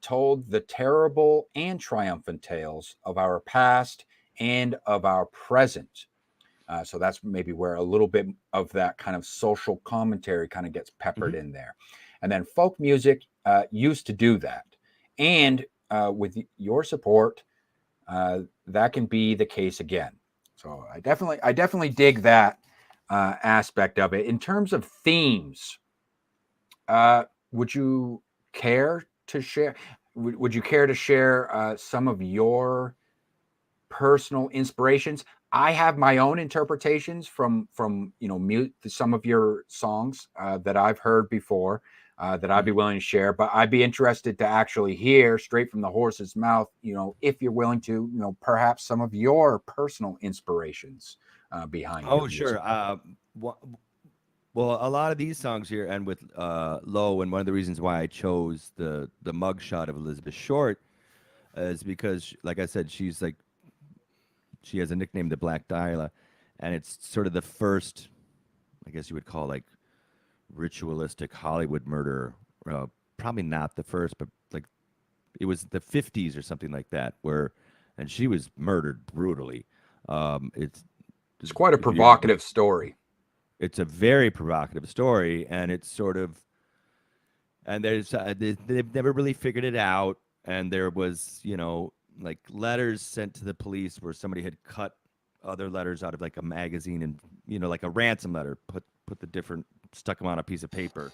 told the terrible and triumphant tales of our past and of our present. So that's maybe where a little bit of that kind of social commentary kind of gets peppered Hmm. in there. And then folk music used to do that. And with your support, that can be the case again. So I definitely dig that aspect of it. In terms of themes, would you care to share? Would you care to share some of your personal inspirations? I have my own interpretations from some of your songs that I've heard before, that I'd be Hmm. willing to share. But I'd be interested to actually hear straight from the horse's mouth. If you're willing to, perhaps some of your personal inspirations behind your Oh music. sure. Well, a lot of these songs here end with low, and one of the reasons why I chose the mugshot of Elizabeth Short is because, like I said, she has a nickname, the Black Dahlia, and it's sort of the first, I guess you would call, like, ritualistic Hollywood murder. Probably not the first, but like it was the 50s or something like that, and she was murdered brutally. It's It's quite a if you provocative story. It's a very provocative story, and it's sort of, and they've never really figured it out. And there was, like letters sent to the police where somebody had cut other letters out of like a magazine, and like a ransom letter, put the different, stuck them on a piece of paper,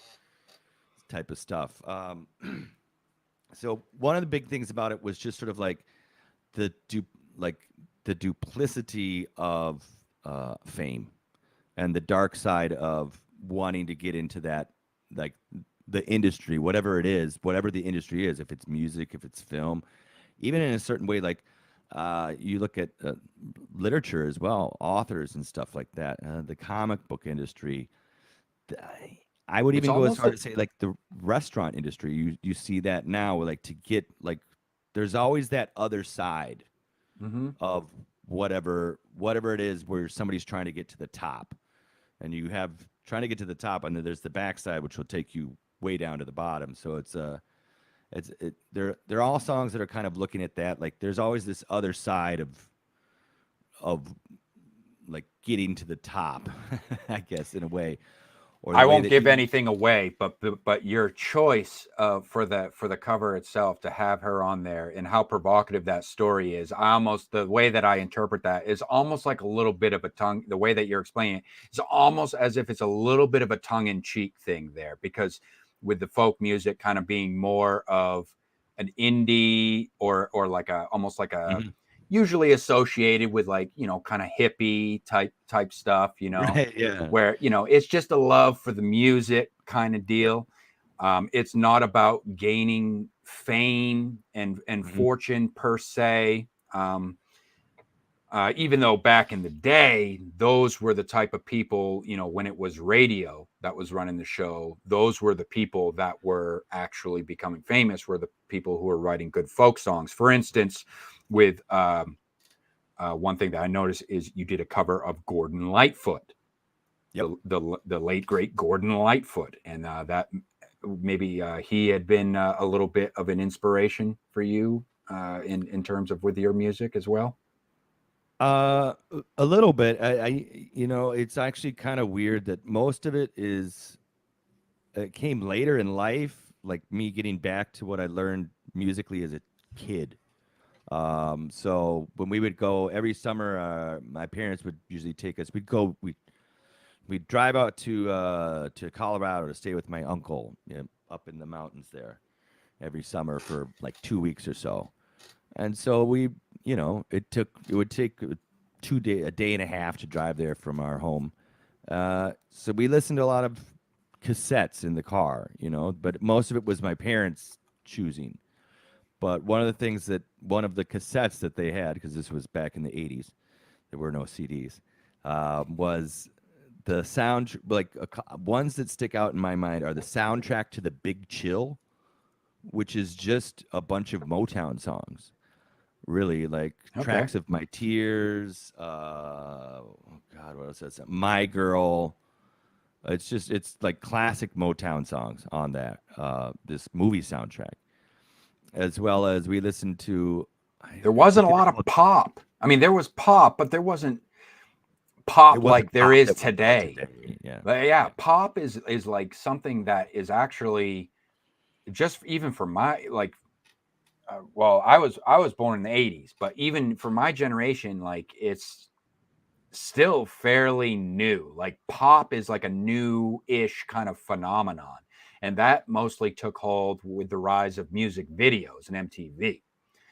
type of stuff. So one of the big things about it was just sort of like the du- like the duplicity of fame, and the dark side of wanting to get into that, like, the industry, whatever it is, whatever the industry is, if it's music, if it's film, even in a certain way, like, you look at literature as well, authors and stuff like that, the comic book industry. I would It's even go as almost far like to say like the restaurant industry. You see that now, like to get like there's always that other side hmm of whatever it is where somebody's trying to get to the top, and you have trying to get to the top, and then there's the backside which will take you way down to the bottom. So they're all songs that are kind of looking at that. Like there's always this other side of like getting to the top, I guess in a way, or the I way won't that give you. anything away, but your choice for the cover itself to have her on there and how provocative that story is, I almost the way that I interpret that is almost like a little bit of a tongue. The way that you're explaining it is almost as if it's a little bit of a tongue in cheek thing there, because with the folk music kind of being more of an indie or like a almost like a Mhm. usually associated with like kind of hippie type stuff, Right, yeah. where it's just a love for the music kind of Yep. deal. It's not about gaining fame and Mhm. fortune per se. Even though back in the day, those were the type of people, when it was radio that was running the show, those were the people that were actually becoming famous, were the people who were writing good folk songs. For instance, with one thing that I noticed is you did a cover of Gordon Lightfoot, Yep. the late great Gordon Lightfoot, and that maybe he had been a little bit of an inspiration for you in terms of with your music as well. A little bit. It's actually kind of weird that most of it is it came later in life, like me getting back to what I learned musically as a kid. So when we would go every summer, my parents would usually take us. We'd drive out to Colorado to stay with my uncle, up in the mountains there every summer for like 2 weeks or so. And so it would take a day and a half to drive there from our home. So we listened to a lot of cassettes in the car, but most of it was my parents choosing. But one of the cassettes that they had, because this was back in the 80s, there were no CDs, was the sound, like ones that stick out in my mind are the soundtrack to The Big Chill, which is just a bunch of Motown songs. Really, like Okay. Tracks of My Tears. Oh God, what else is that? My Girl. It's like classic Motown songs on that this movie soundtrack, as well as we listened to. There I wasn't a forget lot what of pop. I mean, there was pop, but there wasn't it pop wasn't like there pop is that we know today. today. Yeah, But yeah, yeah. pop is like something that is actually just even for my like well, I was born in the 80s, but even for my generation, like it's still fairly new. Like pop is like a new-ish kind of phenomenon. And that mostly took hold with the rise of music videos and MTV.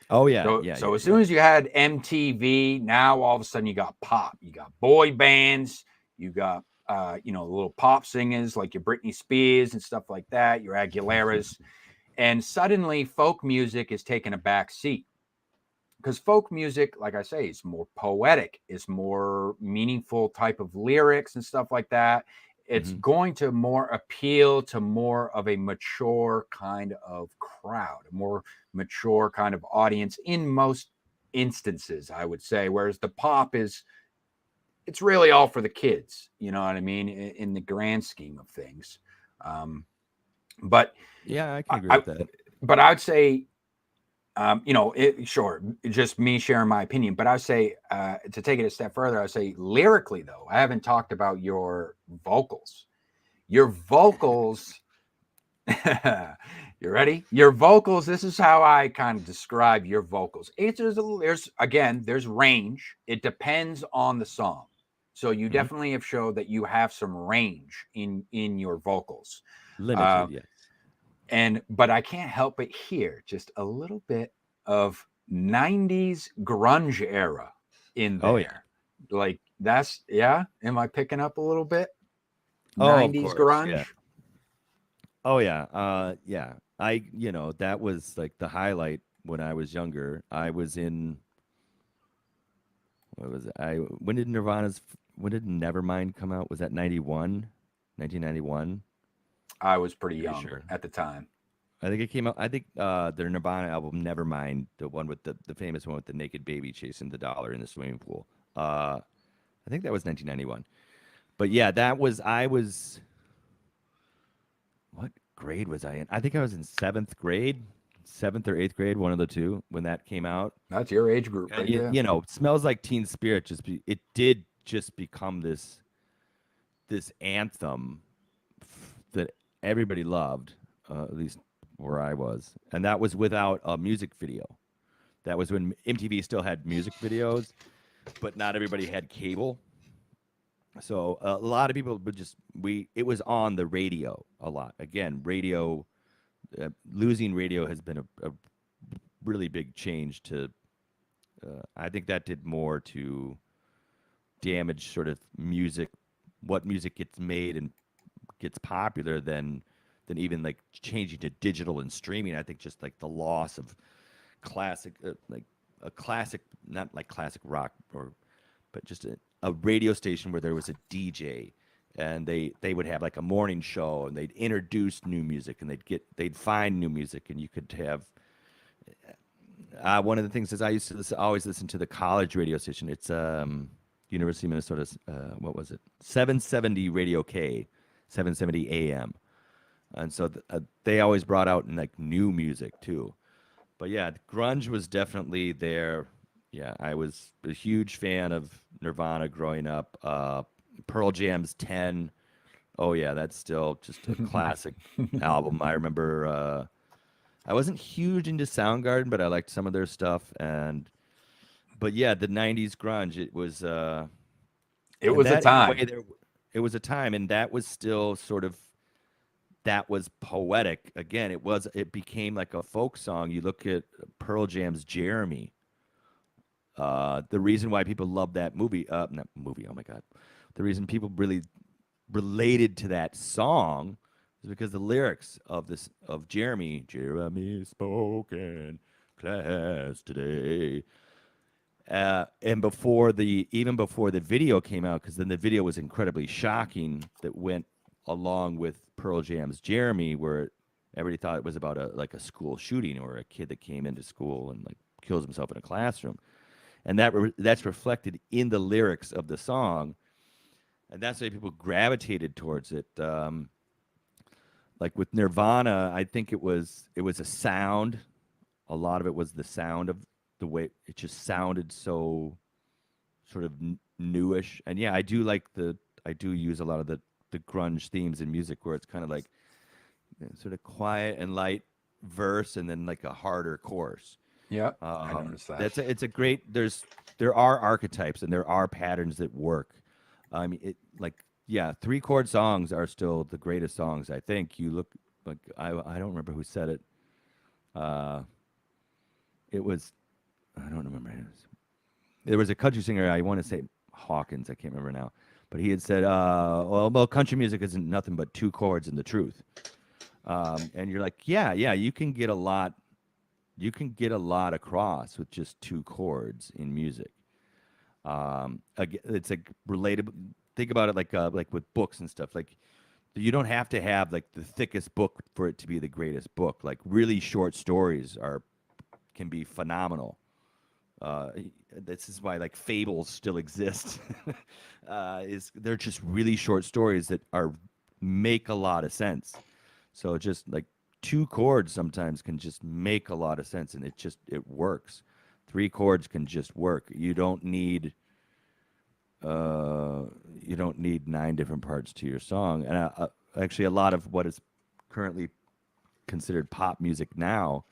Oh yeah, So yeah, so yeah, as yeah. soon as you had MTV, now all of a sudden you got pop, you got boy bands, you got little pop singers like your Britney Spears and stuff like that, your Aguileras, and suddenly folk music is taking a back seat because folk music, like I say, is more poetic, is more meaningful type of lyrics and stuff like that. It's Hmm. going to more appeal to more of a mature kind of crowd, a more mature kind of audience in most instances, I would say. Whereas the pop it's really all for the kids, you know what I mean, in the grand scheme of things. Um, but Yeah, I can I, agree I with that. but I'd say sure, just me sharing my opinion, but I say to take it a step further, I say lyrically though, I haven't talked about your vocals. Your vocals, you ready? Your vocals. This is how I kind of describe your vocals. There's again, there's range. It depends on the song. So you Hmm. definitely have showed that you have some range in your vocals. Uh, Limited, yes. but I can't help but hear just a little bit of 90s grunge era in Oh yeah. there. Like that's yeah, am I picking up a little bit? Oh, of 90s course. grunge? Yeah. Oh yeah. Yeah. That was like the highlight when I was younger. I was in what was it? When did Nevermind come out? Was that 91? 1991? I was pretty Pretty young sure. at the time. I think it came out. I think their Nirvana album, Nevermind, the one with the famous one with the naked baby chasing the dollar in the swimming pool. I think that was 1991. But yeah, that was I was. What grade was I in? I think I was in seventh grade, seventh or eighth grade, one of the two, when that came out. That's your age group And right there. you know, Smells Like Teen Spirit it did just become this anthem that everybody loved, at least where I was, and that was without a music video. That was when MTV still had music videos, but not everybody had cable. So a lot of people would just it was on the radio a lot. Again, radio losing radio has been a really big change to. I think that did more to damage sort of music, what music gets made and gets popular than even like changing to digital and streaming. I think just like the loss of classic, like a classic, not like classic rock but just a radio station where there was a DJ and they would have like a morning show and they'd introduce new music and they'd find new music and you could have one of the things is I used to always listen to the college radio station. It's University of Minnesota's what was it? 770 Radio K, 770 AM. And so they always brought out like new music too. But yeah, grunge was definitely there. Yeah, I was a huge fan of Nirvana growing up. Pearl Jam's 10. Oh yeah, that's still just a classic album. I remember I wasn't huge into Soundgarden, but I liked some of their stuff. But yeah, the 90s grunge, it was It and was a that in a way time. it was a time, and that was still sort of that was poetic. Again, it became like a folk song. You look at Pearl Jam's Jeremy. The reason why people love that movie, not movie, oh my God. The reason people really related to that song is because the lyrics of Jeremy spoke in class today. And even before the video came out, because then the video was incredibly shocking that went along with Pearl Jam's Jeremy, where everybody thought it was about a school shooting or a kid that came into school and like kills himself in a classroom, and that's reflected in the lyrics of the song, and that's why people gravitated towards it. Like with Nirvana, I think it was a sound. A lot of it was the sound of the way it just sounded so sort of newish. And yeah, I do use a lot of the grunge themes in music where it's kind of like sort of quiet and light verse and then like a harder chorus. Yep, I noticed that. It's a great. There are archetypes and there are patterns that work. I mean, yeah, 3-chord songs are still the greatest songs. I think you look like I don't remember who said it. It was I don't remember. There was a country singer. I want to say Hawkins. I can't remember now, but he had said, well, country music isn't nothing but 2 chords and the truth." And you're like, yeah, you can get a lot. You can get a lot across with just 2 chords in music. Again, it's like relatable. Think about it like with books and stuff. Like you don't have to have like the thickest book for it to be the greatest book. Like really short stories can be phenomenal. This is why like fables still exist. They're just really short stories that make a lot of sense. So just like 2 chords sometimes can just make a lot of sense, and it works. 3 chords can just work. You don't need 9 different parts to your song. And actually, a lot of what is currently considered pop music now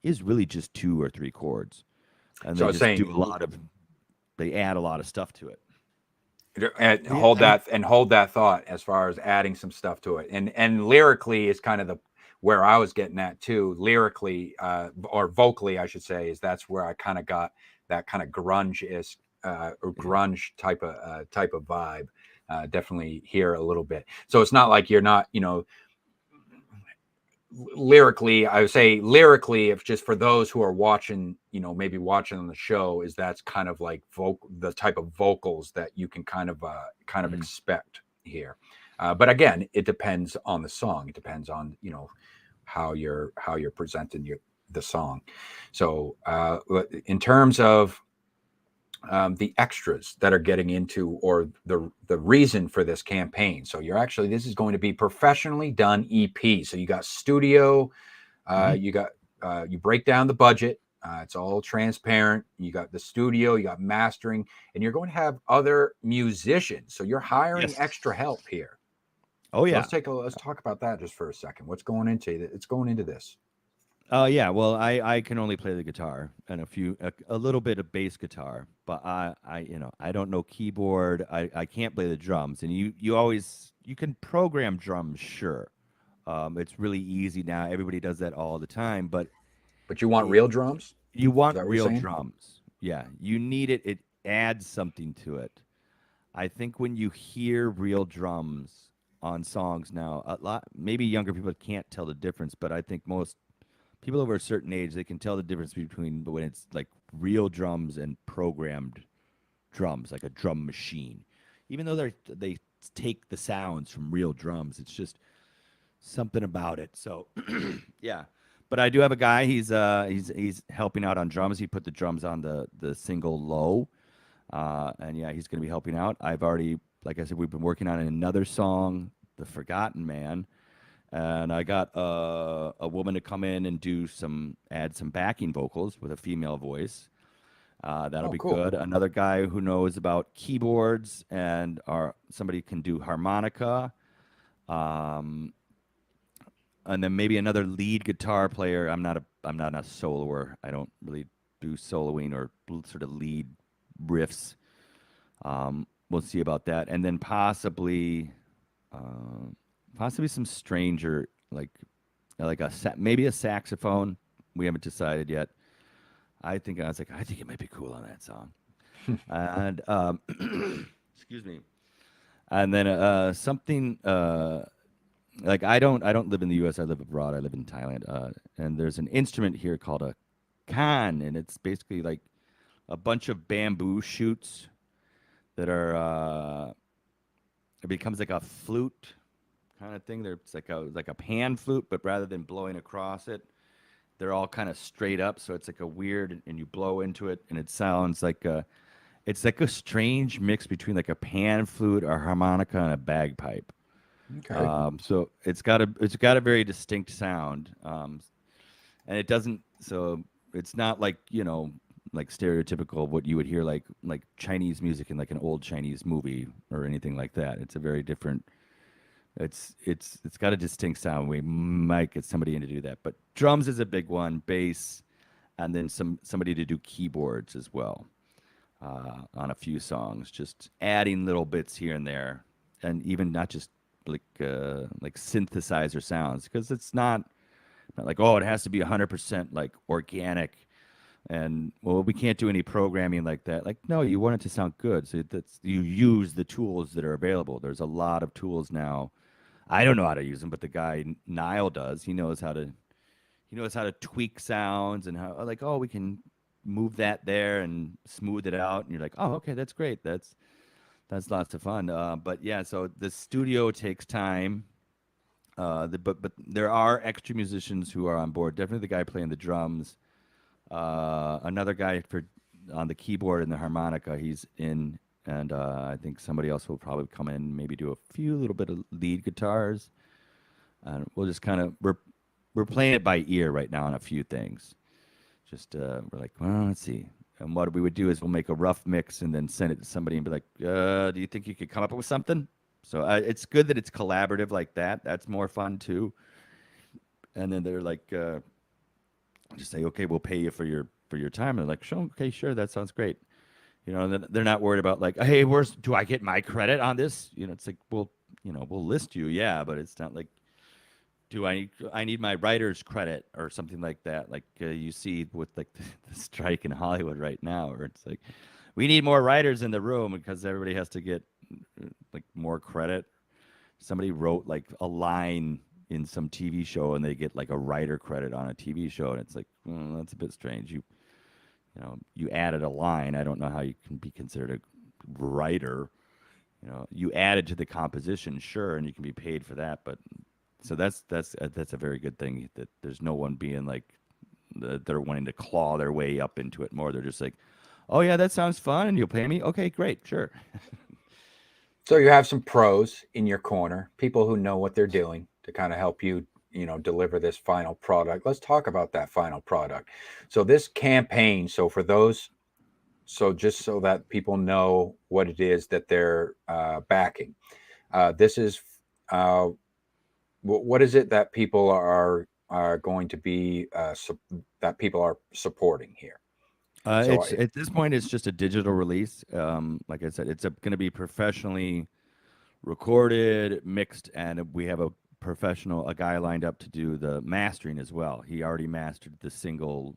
is really just 2 or 3 chords, and So I they was just saying, they add a lot of stuff to it. and Yeah, hold I mean, that thought as far as adding some stuff to it, and lyrically is kind of the where I was getting at too. Lyrically, or vocally, I should say, is that's where I kind of got that kind of grunge is or yeah. grunge type of vibe. Definitely here a little bit. So it's not like you're not, lyrically, I would say lyrically, if just for those who are watching, maybe watching on the show, is that's kind of like the type of vocals that you can kind of Mm. expect here. But again, it depends on the song. It depends on how you're presenting the song. So in terms of the extras that are getting into, or the reason for this campaign. So this is going to be professionally done EP. So you got studio, you got you break down the budget. It's all transparent. You got the studio, you got mastering, and you're going to have other musicians. So you're hiring Yes. extra help here. Oh yeah. Let's talk about that just for a second. What's going into it? It's going into this. Yeah. Well, I can only play the guitar and a little bit of bass guitar, but I don't know keyboard. I can't play the drums, and you can program drums, sure. It's really easy now. Everybody does that all the time, but But you want it, real drums? you Is want that what you're real saying? drums. Yeah, you need it. It adds something to it. I think when you hear real drums on songs now, a lot maybe younger people can't tell the difference, but I think most people over a certain age they can tell the difference between when it's like real drums and programmed drums, like a drum machine. Even though they take the sounds from real drums, it's just something about it. So yeah. But I do have a guy. He's helping out on drums. He put the drums on the single low, and yeah, he's going to be helping out. I've already, like I said, we've been working on another song, "The Forgotten Man," and I got a woman to come in and add some backing vocals with a female voice. That'll Oh, be cool. good. Another guy who knows about keyboards and somebody can do harmonica. Um, and then maybe another lead guitar player. I'm not a soloer. I don't really do soloing or sort of lead riffs. We'll see about that, and then possibly some stranger maybe a saxophone. We haven't decided yet. I think it might be cool on that song, and excuse me, and then something. Like I don't live in the U.S. I live abroad. I live in Thailand, and there's an instrument here called a kan, and it's basically like a bunch of bamboo shoots that are. It becomes like a flute kind of thing. It's like a pan flute, but rather than blowing across it, they're all kind of straight up. So it's like a weird, and you blow into it, and it sounds like it's like a strange mix between like a pan flute, a harmonica, and a bagpipe. Okay. So it's got a very distinct sound, and it doesn't. So it's not like like stereotypical what you would hear like Chinese music in like an old Chinese movie or anything like that. It's a very different. It's got a distinct sound. We might get somebody in to do that, but drums is a big one, bass, and then somebody to do keyboards as well on a few songs, just adding little bits here and there, and even not just like synthesizer sounds, because it's not like, oh, it has to be 100% like organic, and well, we can't do any programming like that. Like, no, you want it to sound good, so you use the tools that are available. There's a lot of tools now. I don't know how to use them, but the guy Niall does. He knows how to tweak sounds, and how, like, oh, we can move that there and smooth it out, and you're like, oh, okay, that's great. That's lots of fun. But yeah, so the studio takes time. But there are extra musicians who are on board. Definitely the guy playing the drums. Another guy on the keyboard and the harmonica. He's in, and I think somebody else will probably come in, maybe do a few little bit of lead guitars. And we'll just kind of we're playing it by ear right now on a few things. Just we're like, well, let's see. And what we would do is we'll make a rough mix and then send it to somebody and be like, do you think you could come up with something? So it's good that it's collaborative like that. That's more fun too. And then they're like, just say, okay, we'll pay you for your time. And they're like, sure, okay, sure, that sounds great. They're not worried about like, hey, do I get my credit on this? It's like, well, we'll list you, yeah, but it's not like, do I need my writer's credit or something like that? Like you see with like the strike in Hollywood right now, where it's like, we need more writers in the room because everybody has to get like more credit. Somebody wrote like a line in some TV show and they get like a writer credit on a TV show, and it's like, that's a bit strange. You added a line. I don't know how you can be considered a writer. you added to the composition, sure, and you can be paid for that. But so that's a very good thing that there's no one being like they're wanting to claw their way up into it more. They're just like, oh yeah, that sounds fun, and you'll pay me. Okay, great, sure. So you have some pros in your corner, people who know what they're doing to kind of help you, deliver this final product. Let's talk about that final product. So this campaign, so just so that people know what it is that they're backing, this is uh, what is it that people are going to be that people are supporting here? So It's at this point, it's just a digital release. Like I said, it's going to be professionally recorded, mixed, and we have a guy lined up to do the mastering as well. He already mastered the single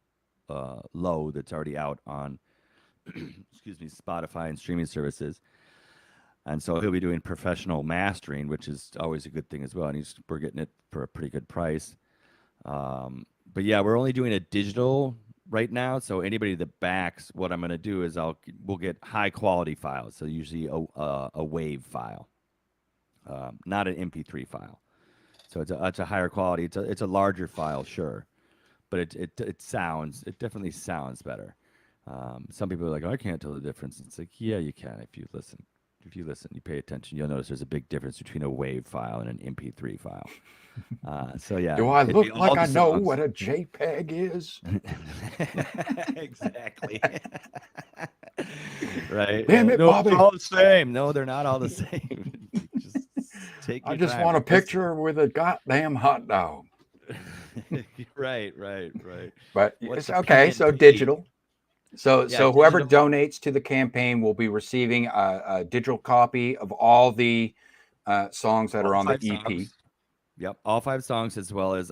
low that's already out on excuse me, Spotify and streaming services. And so he'll be doing professional mastering, which is always a good thing as well. And we're getting it for a pretty good price. But yeah, we're only doing a digital right now. So anybody that backs, what I'm going to do is we'll get high quality files. So usually a WAV file, not an MP3 file. So it's a higher quality. It's a larger file, sure, but it definitely sounds better. Some people are like, oh, I can't tell the difference. It's like, yeah, you can if you listen. If you listen, you pay attention, you'll notice there's a big difference between a WAV file and an MP3 file. So yeah. do I look like I know what a JPEG is? Exactly. Right. Damn it, no, Bobby. they're all the same. No, they're not all the same. Just take your I just time. want a picture with a goddamn hot dog. Right. But What's it's the okay. P So and P? digital. So Yeah, whoever digital. donates to the campaign will be receiving a digital copy of all the songs that are All on the five EP. songs. Yep, all five songs, as well as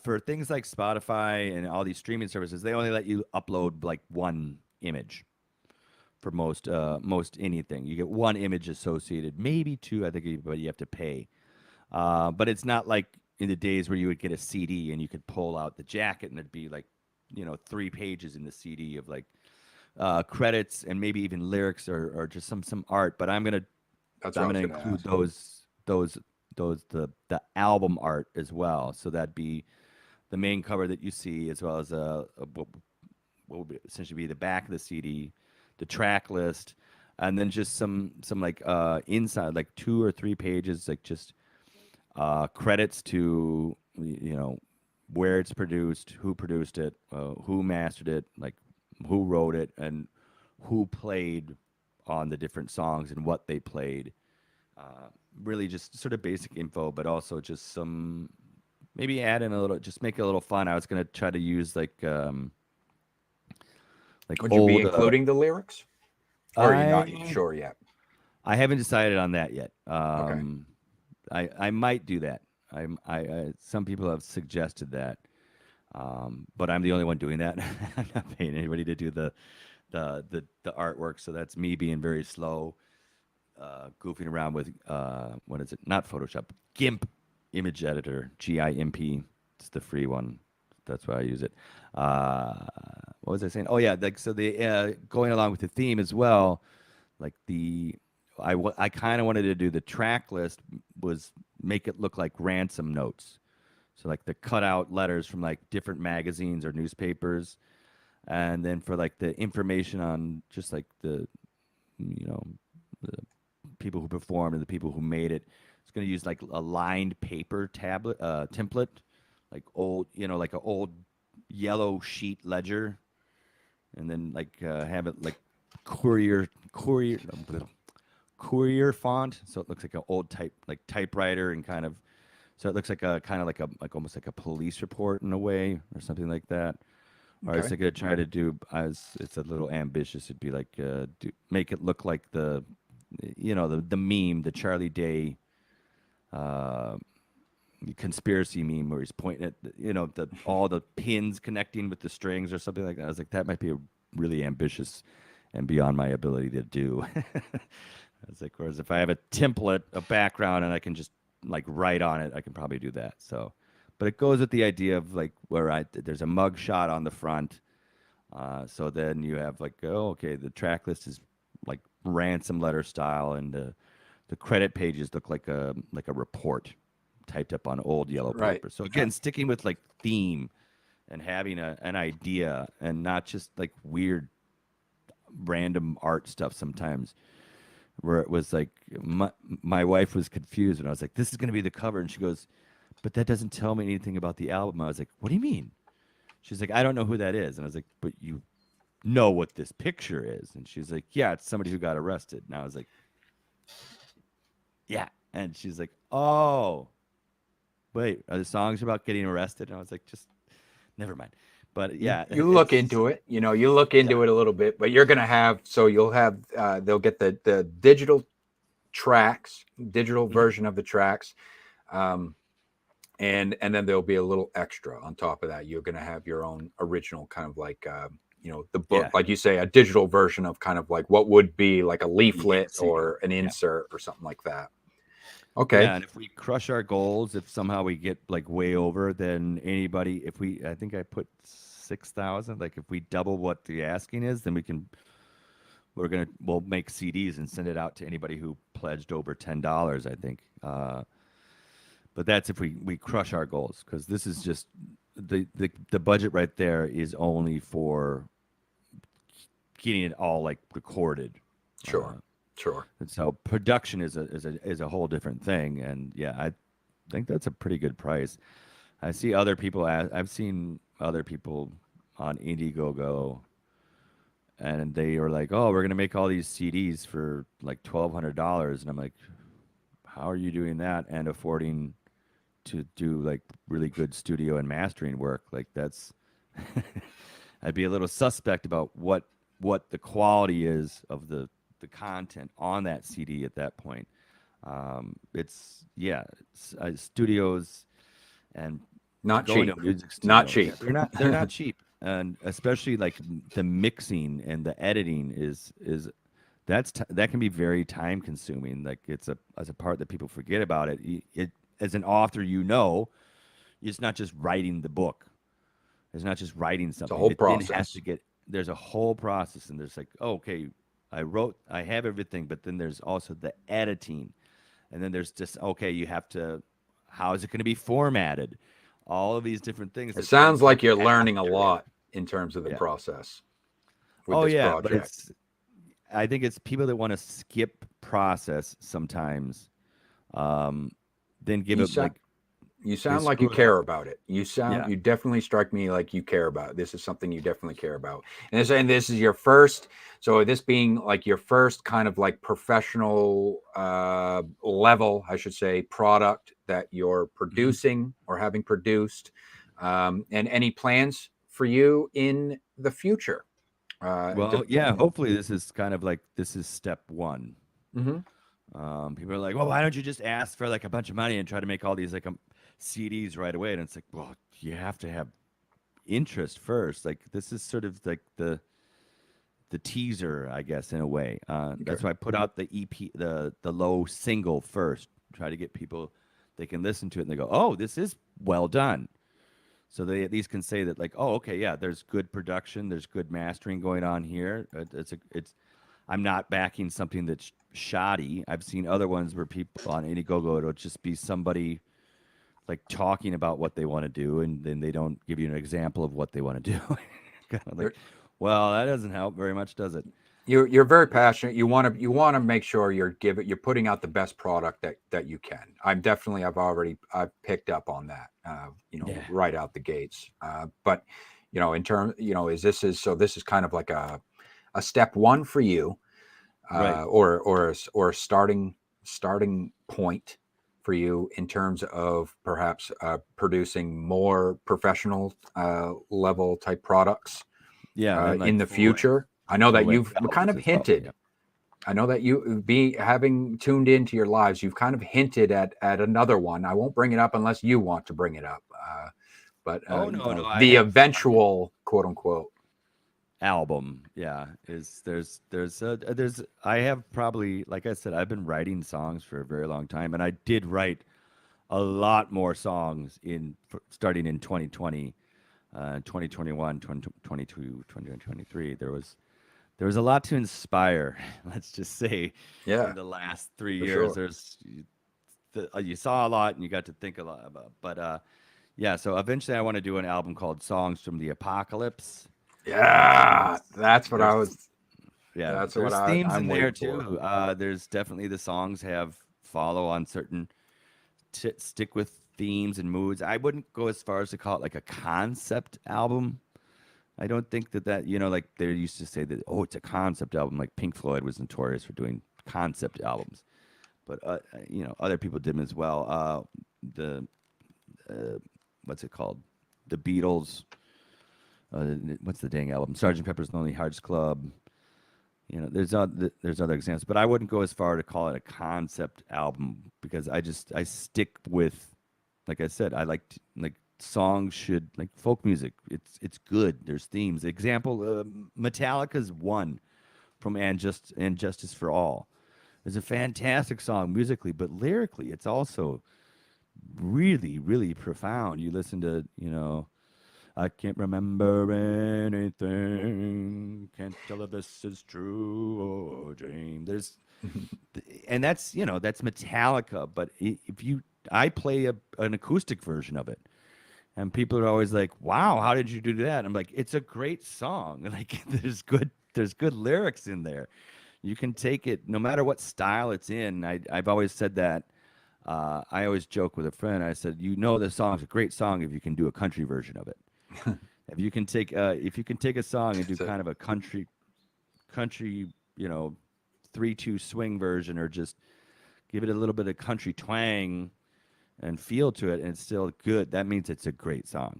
for things like Spotify and all these streaming services, they only let you upload like one image for most anything. You get one image associated, maybe two, I think, but you have to pay. But it's not like in the days where you would get a CD and you could pull out the jacket and it'd be like, 3 pages in the CD of like credits and maybe even lyrics or just some art. But I'm gonna That's what I'm I was gonna going to include ask. the album art as well. So that'd be the main cover that you see, as well as what would essentially be the back of the CD, the track list, and then just some like inside, like 2 or 3 pages, like just credits to where it's produced, who produced it, who mastered it, like who wrote it, and who played on the different songs and what they played. Really just sort of basic info, but also just some maybe add in a little, just make it a little fun. I was gonna try to use like Would you be old. including the lyrics? Or are you not I sure yet? I haven't decided on that yet. Okay. I might do that. I some people have suggested that, but I'm the only one doing that. I'm not paying anybody to do the artwork, so that's me being very slow, goofing around with what is it? Not Photoshop, GIMP image editor, GIMP. It's the free one. That's why I use it. What was I saying? Oh yeah, like so the going along with the theme as well. Like I kind of wanted to do the track list was make it look like ransom notes. So like the cutout letters from like different magazines or newspapers, and then for like the information on just like you know the people who performed and the people who made it. It's going to use like a lined paper template, like old, like an old yellow sheet ledger, and then like have it like courier font, so it looks like an old typewriter, and kind of so it looks like a kind of like almost like a police report in a way or something like that. Or I was Okay. gonna try to do, as it's a little ambitious. It'd be like make it look like the meme, the Charlie Day uh, conspiracy meme where he's pointing at all the pins connecting with the strings or something like that. I was like, that might be a really ambitious and beyond my ability to do. I was like, whereas if I have a template, a background, and I can just like write on it, I can probably do that. So, but it goes with the idea of like where there's a mug shot on the front. So then you have like, oh, okay, the track list is like ransom letter style, and the credit pages look like a report typed up on old yellow Right. paper. So again, sticking with like theme and having an idea, and not just like weird random art stuff sometimes, where it was like my wife was confused, and I was like, this is going to be the cover, and she goes, but that doesn't tell me anything about the album. I was like, what do you mean? She's like, I don't know who that is. And I was like, but you know what this picture is? And she's like, yeah, it's somebody who got arrested. And I was like, yeah. And she's like, oh, wait, are the songs about getting arrested? And I was like, just never mind. But yeah, You look into it, you look yeah. into it a little bit, but you're going to have, so you'll have, they'll get the digital tracks, digital version of the tracks. And then there'll be a little extra on top of that. You're going to have your own original kind of like, the book, Yeah. like you say, a digital version of kind of like what would be like a leaflet CD. or an insert or something like that. Okay. Yeah, and if we crush our goals, if somehow we get like way over, then anybody, I think I put 6,000. Like if we double what the asking is, then we'll make CDs and send it out to anybody who pledged over $10. I think. But that's if we crush our goals, because this is just the budget right there is only for getting it all like recorded. Sure. And so production is a whole different thing, and yeah, I think that's a pretty good price. I've seen other people on Indiegogo, and they were like, "Oh, we're gonna make all these CDs for like $1,200," and I'm like, "How are you doing that and affording to do like really good studio and mastering work?" Like that's, I'd be a little suspect about what the quality is of the content on that CD at that point. Studios and Not going cheap. to a music studio, Not cheap. they're not cheap, and especially like the mixing and the editing is that can be very time consuming. Like it's a part that people forget about it. It as an author, it's not just writing the book. It's not just writing something. It's a whole It then has process. to get, there's a whole process, and there's like, oh, okay, I have everything, but then there's also the editing, and then there's just, okay, you have to, how is it going to be formatted? All of these different things. It sounds like you're after. learning a lot in terms of the Yeah. process with Oh this yeah, but project. I think it's people that want to skip process sometimes, then give You it like sound like you screw it up. care about it. Yeah. You definitely strike me like you care about it. This is something you definitely care about. And this is your first, so this being like your first kind of like professional level, I should say, product that you're producing or having produced, and any plans for you in the future? Well, yeah, hopefully this is step one. Mhm. People are like, well, why don't you just ask for like a bunch of money and try to make all these like CDs right away? And it's like, well, you have to have interest first. Like this is sort of like the teaser, I guess, in a way. That's why I put out the EP, the low single first. Try to get people, they can listen to it and they go, oh, this is well done. So they at least can say that, like, oh, okay, yeah, there's good production, there's good mastering going on here. I'm not backing something that's shoddy. I've seen other ones where people on Indiegogo, it'll just be somebody like talking about what they want to do, and then they don't give you an example of what they want to do. Kind of like, well, that doesn't help very much, does it? You're very passionate. You want to make sure you're putting out the best product that you can. I've picked up on that. Right out the gates. But in terms, this is kind of like a step one for you, Right. or a starting point for you in terms of perhaps producing more professional level type products Yeah. And like in the future. I know that you've kind of hinted. Yeah. I know that having tuned into your lives, you've kind of hinted at another one. I won't bring it up unless you want to bring it up. But No, the eventual quote unquote album, yeah, is there's I have probably, like I said, I've been writing songs for a very long time, and I did write a lot more songs starting in 2020, 2021, 2022, 2023. there was a lot to inspire. Let's just say, Yeah, in the last 3 for years, sure. there's you saw a lot and you got to think a lot about. But yeah, so eventually I want to do an album called Songs from the Apocalypse. Yeah, that's what I There's was. yeah, That's what there's themes I'm in there waiting for. too. There's definitely the songs have follow on certain stick with themes and moods. I wouldn't go as far as to call it like a concept album. I don't think that like they used to say that, oh, it's a concept album. Like Pink Floyd was notorious for doing concept albums, but other people did them as well. The what's it called? The Beatles. What's the dang album? Sergeant Pepper's Lonely Hearts Club. There's other examples, but I wouldn't go as far to call it a concept album because I stick with, like I said, I like songs should like folk music. It's good. There's themes. Example, Metallica's One from And Justice for All. It's a fantastic song musically, but lyrically, it's also really, really profound. You listen to, I can't remember anything. Can't tell if this is true or dream. And that's Metallica. But I play an acoustic version of it, and people are always like, "Wow, how did you do that?" I'm like, "It's a great song. Like, there's good lyrics in there. You can take it no matter what style it's in." I've always said that. I always joke with a friend. I said, the song's a great song if you can do a country version of it. If you can take a song and do So, kind of a country, 3/2 swing version, or just give it a little bit of country twang and feel to it, and it's still good, that means it's a great song.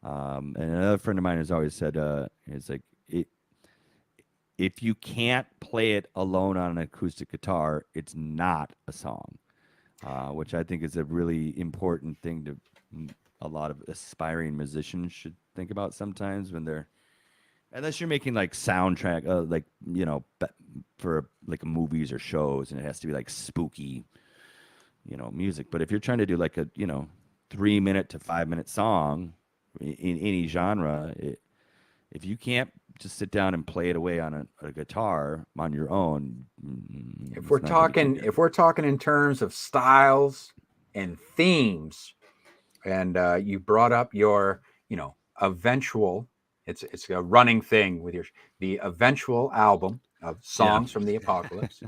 And another friend of mine has always said, it's like if you can't play it alone on an acoustic guitar, it's not a song, which I think is a really important thing to a lot of aspiring musicians should think about sometimes when they're, unless you're making like soundtrack, for like movies or shows, and it has to be like spooky, music. But if you're trying to do like a 3-minute to 5-minute song in any genre, if you can't just sit down and play it away on a guitar on your own, if we're talking in terms of styles and themes, and you brought up your, eventual. It's a running thing with the eventual album of yeah, Songs from the Apocalypse.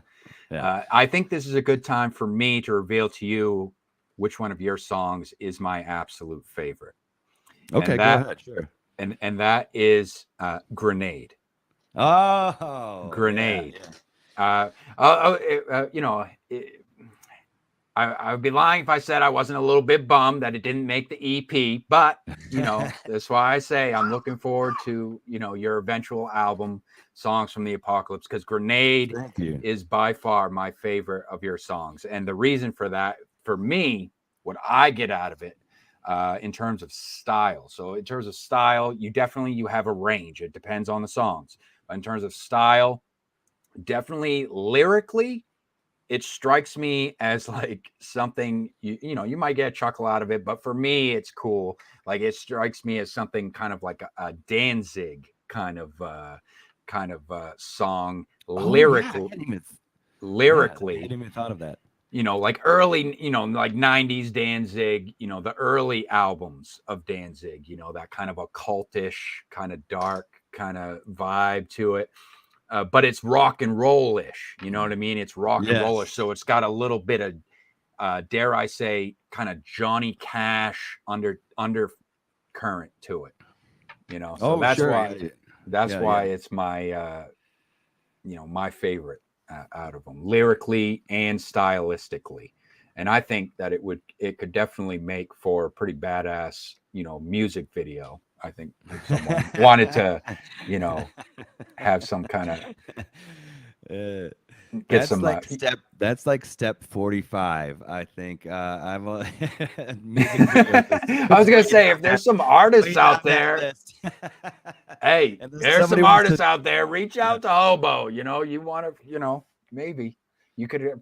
yeah. I think this is a good time for me to reveal to you which one of your songs is my absolute favorite, and Okay, go ahead. Sure. that is Grenade. Oh, yeah, Grenade. yeah. Uh, uh, uh, you know, I would be lying if I said I wasn't a little bit bummed that it didn't make the EP, but that's why I say I'm looking forward to your eventual album, Songs from the Apocalypse, because Grenade Thank you. is by far my favorite of your songs, and the reason for that, for me, what I get out of it, in terms of style. So in terms of style, you have a range. It depends on the songs, but in terms of style, definitely lyrically it strikes me as like something you might get a chuckle out of it, but for me it's cool. Like it strikes me as something kind of like a Danzig kind of song Oh yeah, I hadn't lyrically, even thought of that. like early, like 90s Danzig, the early albums of Danzig, that kind of occultish, kind of dark kind of vibe to it. But it's rock and roll-ish, you know what I mean? It's rock and rollish, Yes. so it's got a little bit of, dare I say, kind of Johnny Cash undercurrent to it, So Oh, sure. that's Yeah, why yeah. it's my, my favorite out of them, lyrically and stylistically. And I think that it could definitely make for a pretty badass, music video. I think if someone wanted to, have some kind of Uh, get some. that's like step 45, I think. I'm a music video. I was It's gonna way say, down if there's some artists out that there, list. hey, And if there's somebody some wants to, artists out there. Reach yeah. out to Hobo. You want to, maybe you could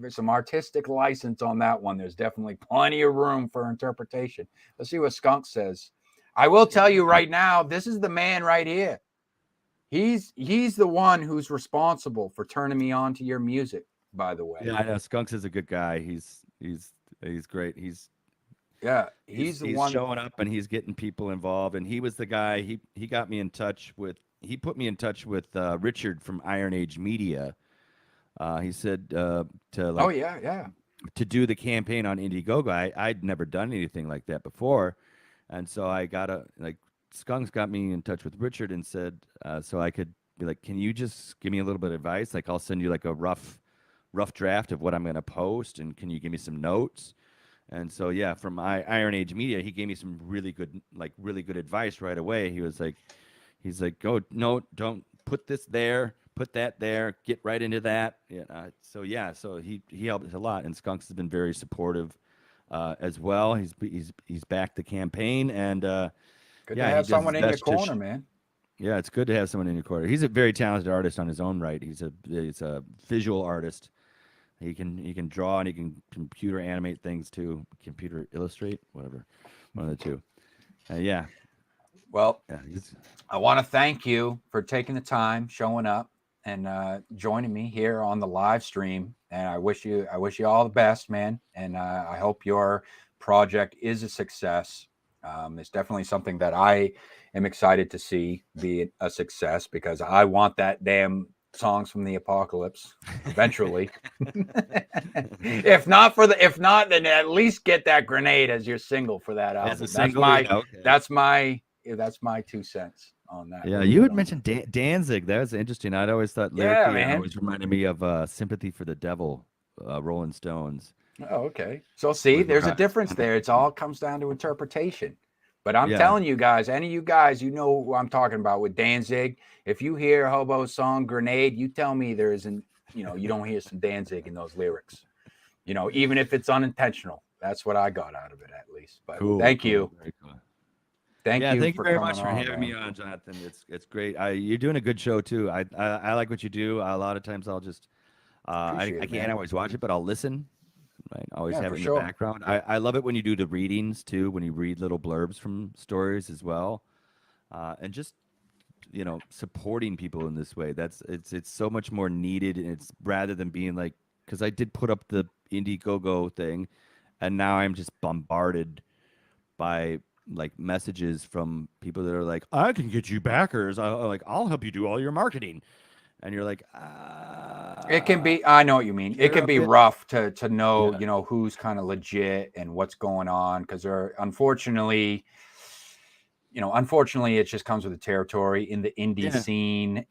some artistic license on that one. There's definitely plenty of room for interpretation. Let's see what Skunk says. I will tell you right now, this is the man right here. He's the one who's responsible for turning me on to your music, by the way. Yeah, I know. Skunks is a good guy. He's great. Yeah, he's the He's one. showing up and he's getting people involved. And he was the guy. He got me in touch with. He put me in touch with Richard from Iron Age Media. He said to Oh like yeah, yeah. to do the campaign on Indiegogo. I'd never done anything like that before, and so I got Skunks got me in touch with Richard and said so I could be like, can you just give me a little bit of advice? Like I'll send you like a rough draft of what I'm gonna post, and can you give me some notes? And so yeah, from Iron Age Media, he gave me some really good advice right away. He's like, go no, don't put this there, put that there, get right into that. So he helped a lot, and Skunks has been very supportive as well. He's backed the campaign, and Good to yeah, he have does his someone in your best to. corner, man. Yeah, it's good to have someone in your corner. He's a very talented artist on his own right. He's a visual artist. He can draw and he can computer animate things too. Computer illustrate, whatever, one of the two. Yeah, Well, yeah. I want to thank you for taking the time, showing up, and joining me here on the live stream. And I wish you all the best, man. And I hope your project is a success. It's definitely something that I am excited to see be a success, because I want that damn Songs from the Apocalypse eventually. If not, then at least get that Grenade as your single for that album. As a single, okay. That's my 2 cents on that. Yeah, you had mentioned Danzig. That was interesting. I'd always thought lyrically, it always reminded me of "Sympathy for the Devil," Rolling Stones. Oh, okay. So see, there's a difference there. It all comes down to interpretation. But I'm telling you guys, any of you guys, you know who I'm talking about with Danzig. If you hear Hobo's song Grenade, you tell me there isn't, you don't hear some Danzig in those lyrics. Even if it's unintentional. That's what I got out of it, at least. But thank you. Very cool. Thank you very much for having me on, Jonathan. It's great. You're doing a good show too. I like what you do. A lot of times I'll just I can't always watch it, but I'll listen. Right, always have it in the background. I love it when you do the readings too, when you read little blurbs from stories as well, and just supporting people in this way. It's so much more needed, and it's rather than being like, because I did put up the Indiegogo thing, and now I'm just bombarded by like messages from people that are like, I can get you backers. I'll help you do all your marketing. And you're like, it can be, I know what you mean. It can be rough to know, who's kind of legit and what's going on. Because unfortunately, it just comes with the territory in the indie scene.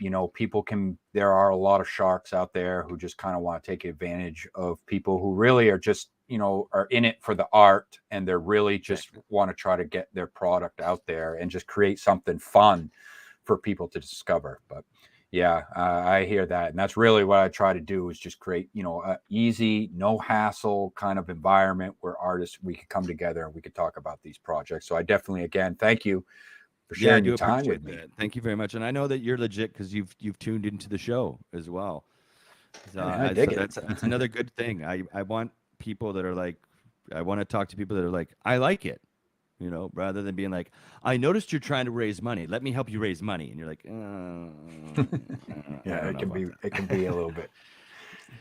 There are a lot of sharks out there who just kind of want to take advantage of people who really are just, are in it for the art, and they're really just want to try to get their product out there and just create something fun for people to discover. But yeah, I hear that. And that's really what I try to do, is just create, a easy, no hassle kind of environment where we could come together and we could talk about these projects. So I definitely, again, thank you for sharing your time with me. Thank you very much. And I know that you're legit because you've tuned into the show as well. So I dig it. That's another good thing. I want people that are like, I want to talk to people that are like, I like it. Rather than being like, I noticed you're trying to raise money. Let me help you raise money. And you're like, yeah, it can be a little bit.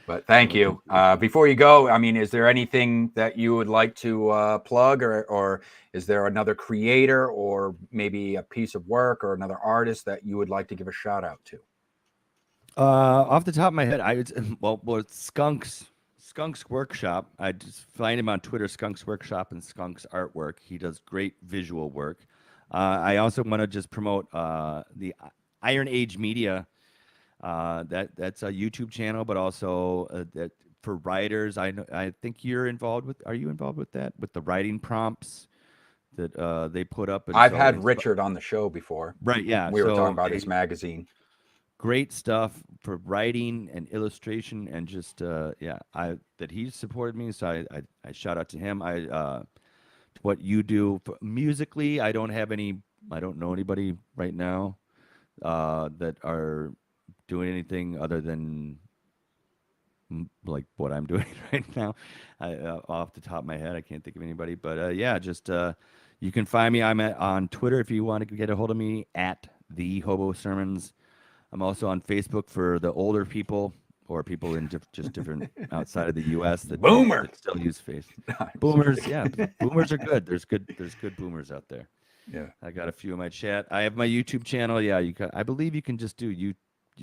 But thank you. Before you go, I mean, is there anything that you would like to plug, or is there another creator or maybe a piece of work or another artist that you would like to give a shout out to? Off the top of my head, it's Skunk's Workshop. I just find him on Twitter, Skunk's Workshop, and Skunk's Artwork. He does great visual work. I also want to just promote the Iron Age Media. That's a YouTube channel, but also that for writers. I think you're involved with. Are you involved with that? With the writing prompts that they put up. I've had Richard on the show before. Right. Yeah. We were talking about his magazine. Great stuff for writing and illustration, and just that he supported me, so I shout out to him. What you do musically, I don't know anybody right now that are doing anything other than like what I'm doing right now. Off the top of my head, I can't think of anybody, but you can find me. I'm on Twitter if you want to get a hold of me, at the Hobo Sermons. I'm also on Facebook for the older people or people in just different outside of the U.S. that still use face. Boomers, yeah, boomers are good. There's good boomers out there. Yeah, I got a few in my chat. I have my YouTube channel. Yeah, I believe you can just do you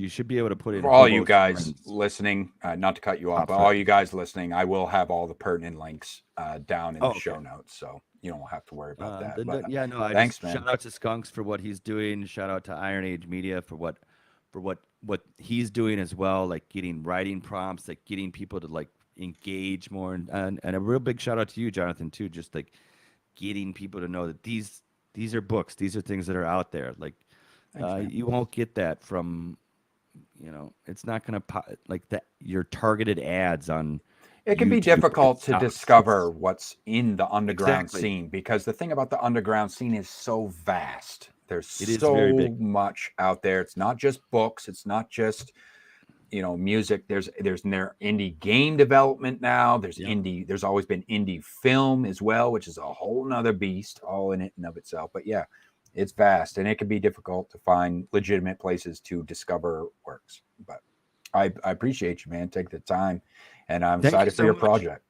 should be able to put in for all you Hobo guys Sermons. listening, not to cut you off, Top but all 30. you guys listening, I will have all the pertinent links down in the okay. show notes, so you don't have to worry about that. Then, But yeah, no, I thanks, just man. shout out to Skunks for what he's doing. Shout out to Iron Age Media for what he's doing as well, like getting writing prompts, like getting people to like engage more, and a real big shout out to you, Jonathan, too, just like getting people to know that these are books, these are things that are out there. Like Thanks, you won't get that from, it's not gonna like that your targeted ads on. it can be YouTube, difficult to TikToks. discover what's in the underground Exactly. scene, because the thing about the underground scene is so vast. There's It is very so big. much out there. It's not just books. It's not just music. There's indie game development now. There's Yep. there's always been indie film as well, which is a whole nother beast all in it and of itself. But yeah, it's vast, and it can be difficult to find legitimate places to discover works. But I appreciate you, man. Take the time, and I'm excited for your project.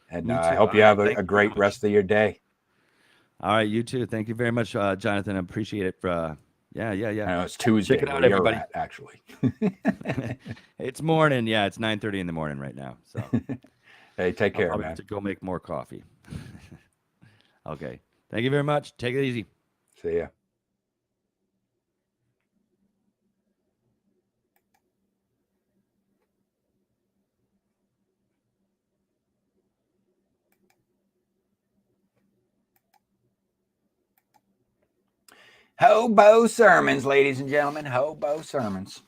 And I hope you have a great rest of your day. All right, you too. Thank you very much, Jonathan. I appreciate it. Yeah. I know it's Tuesday. Check it out, where you're everybody. at, actually. It's morning. Yeah, it's 9:30 in the morning right now. So hey, take care, I'll man. have to go make more coffee. Okay. Thank you very much. Take it easy. See ya. Hobo sermons, ladies and gentlemen. Hobo sermons.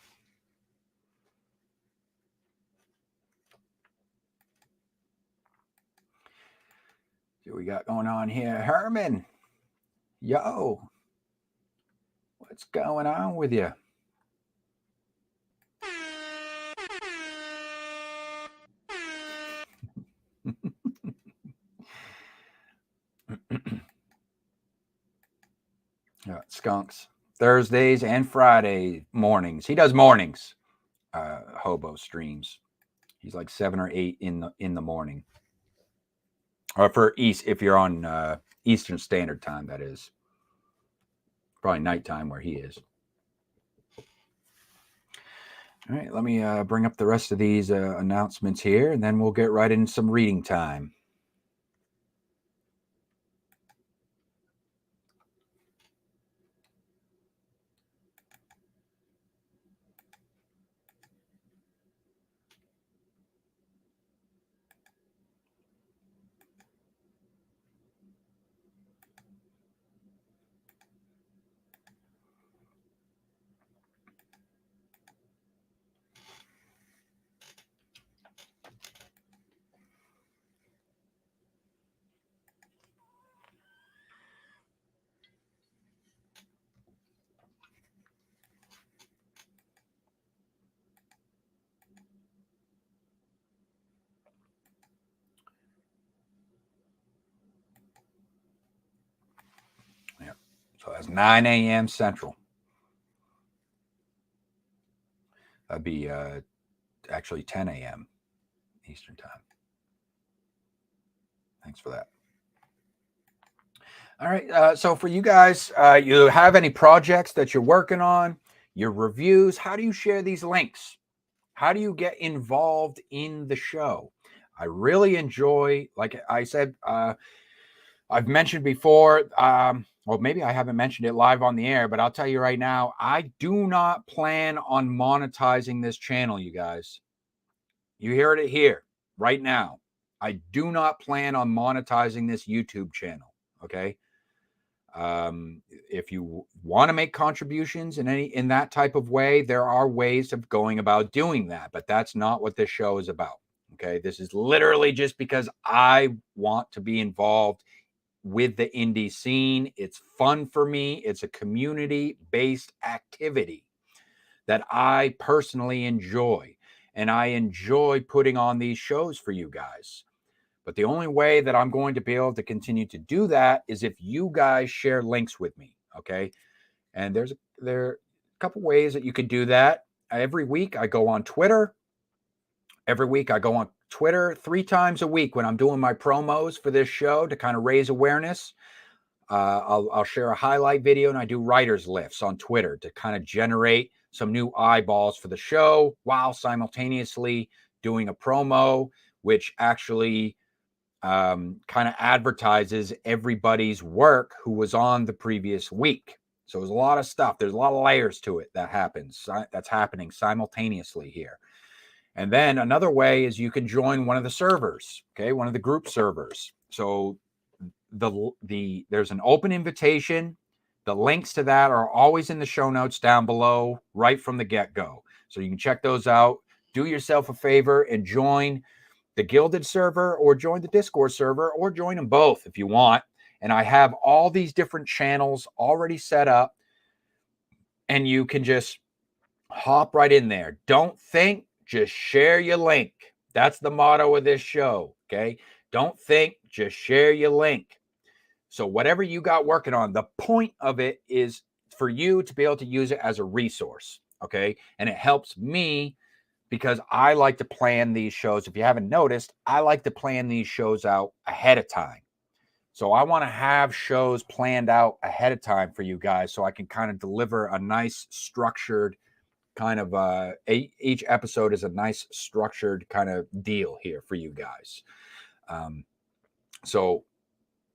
See what we got going on here. Herman. Yo. What's going on with you? Skunks. Thursdays and Friday mornings. He does mornings. Hobo streams. He's like 7 or 8 in the morning. Or for East, if you're on Eastern Standard Time, that is. Probably nighttime where he is. All right, let me bring up the rest of these announcements here, and then we'll get right into some reading time. So that's 9 a.m. Central. That'd be actually 10 a.m. Eastern Time. Thanks for that. All right. So for you guys, you have any projects that you're working on, your reviews, how do you share these links? How do you get involved in the show? I really enjoy, like I said, I've mentioned before, well, maybe I haven't mentioned it live on the air, but I'll tell you right now, I do not plan on monetizing this channel, you guys. You hear it here right now. I do not plan on monetizing this YouTube channel. Okay. If you want to make contributions in that type of way, there are ways of going about doing that, but that's not what this show is about. Okay. This is literally just because I want to be involved with the indie scene. It's fun for me. It's a community-based activity that I personally enjoy. And I enjoy putting on these shows for you guys. But the only way that I'm going to be able to continue to do that is if you guys share links with me. Okay. And couple ways that you could do that. Every week I go on Twitter. Every week I go on Twitter 3 times a week when I'm doing my promos for this show to kind of raise awareness. I'll share a highlight video, and I do writers lifts on Twitter to kind of generate some new eyeballs for the show while simultaneously doing a promo, which actually kind of advertises everybody's work who was on the previous week. So there's a lot of stuff. There's a lot of layers to it that's happening simultaneously here. And then another way is you can join one of the servers, okay, one of the group servers. So there's an open invitation. The links to that are always in the show notes down below, right from the get-go. So you can check those out. Do yourself a favor and join the Gilded server, or join the Discord server, or join them both if you want. And I have all these different channels already set up, and you can just hop right in there. Don't think, just share your link. That's the motto of this show, okay? Don't think, just share your link. So whatever you got working on, the point of it is for you to be able to use it as a resource, okay? And it helps me because I like to plan these shows. If you haven't noticed, I like to plan these shows out ahead of time. So I want to have shows planned out ahead of time for you guys so I can kind of deliver a nice structured kind of each episode is a nice structured kind of deal here for you guys. So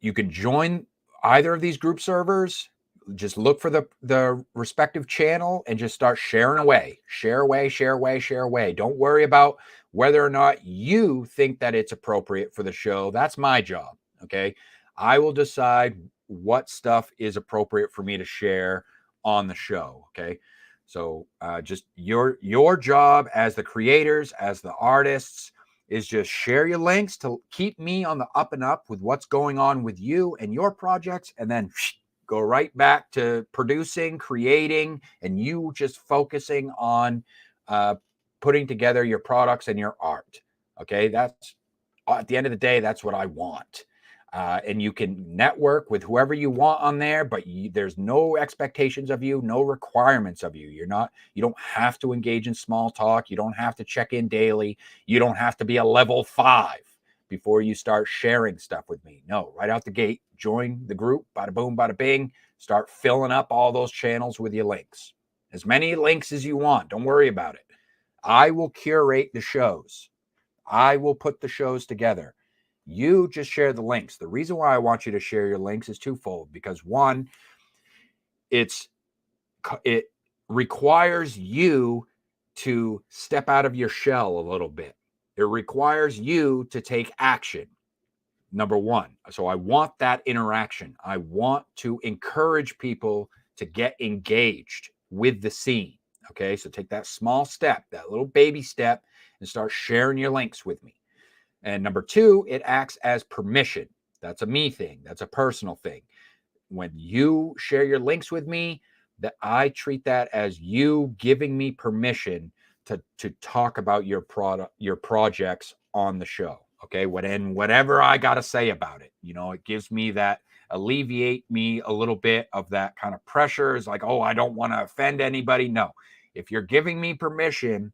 you can join either of these group servers. Just look for the respective channel and just start sharing away. Share away, share away, share away. Don't worry about whether or not you think that it's appropriate for the show. That's my job, okay? I will decide what stuff is appropriate for me to share on the show, okay? So just your job as the creators, as the artists, is just share your links to keep me on the up and up with what's going on with you and your projects, and then go right back to producing, creating, and you just focusing on putting together your products and your art. Okay, that's at the end of the day, that's what I want. And you can network with whoever you want on there, but there's no expectations of you, no requirements of you. You don't have to engage in small talk. You don't have to check in daily. You don't have to be a level 5 before you start sharing stuff with me. No, right out the gate, join the group, bada boom, bada bing, start filling up all those channels with your links. As many links as you want. Don't worry about it. I will curate the shows. I will put the shows together. You just share the links. The reason why I want you to share your links is twofold, because one, it requires you to step out of your shell a little bit. It requires you to take action. Number one. So I want that interaction. I want to encourage people to get engaged with the scene. Okay. So take that small step, that little baby step, and start sharing your links with me. And number two, it acts as permission. That's a me thing. That's a personal thing. When you share your links with me, that I treat that as you giving me permission to talk about your product, your projects on the show. Okay. Whatever I got to say about it, it gives me that, alleviate me a little bit of that kind of pressure. It's like, oh, I don't want to offend anybody. No, if you're giving me permission,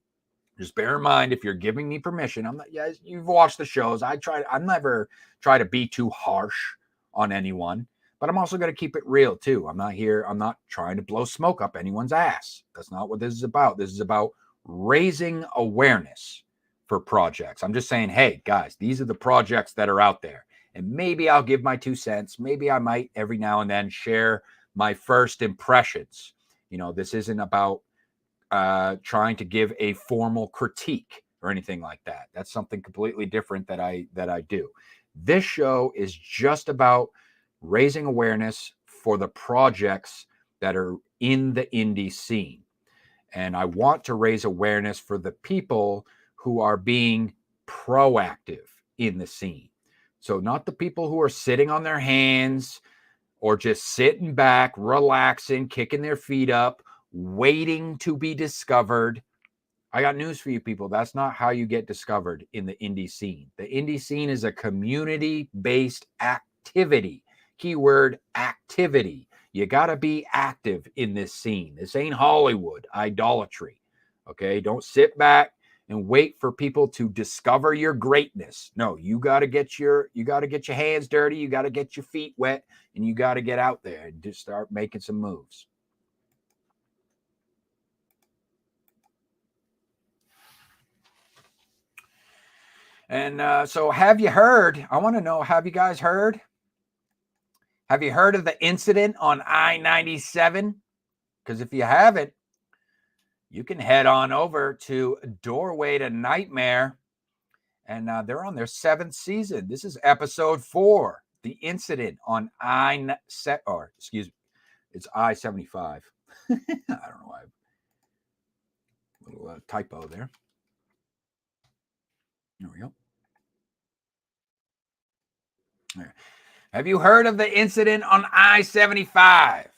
just bear in mind, if you're giving me permission, I'm not, yes, you've watched the shows. I never try to be too harsh on anyone, but I'm also going to keep it real too. I'm not trying to blow smoke up anyone's ass. That's not what this is about. This is about raising awareness for projects. I'm just saying, hey guys, these are the projects that are out there. And maybe I'll give my 2 cents. Maybe I might every now and then share my first impressions. This isn't about trying to give a formal critique or anything like that. That's something completely different that I do. This show is just about raising awareness for the projects that are in the indie scene. And I want to raise awareness for the people who are being proactive in the scene. So not the people who are sitting on their hands or just sitting back, relaxing, kicking their feet up, waiting to be discovered. I got news for you people. That's not how you get discovered in the indie scene. The indie scene is a community-based activity. Keyword activity. You got to be active in this scene. This ain't Hollywood idolatry. Okay, don't sit back and wait for people to discover your greatness. No, you got to get your hands dirty, you got to get your feet wet, and you got to get out there and just start making some moves. And so have you heard? I want to know, have you guys heard? Have you heard of the incident on I-97? Because if you haven't, you can head on over to Doorway to Nightmare. And they're on their 7th season. This is episode 4, the incident on it's I-75. I don't know why. Little typo there. There we go. There. Have you heard of the incident on I-75?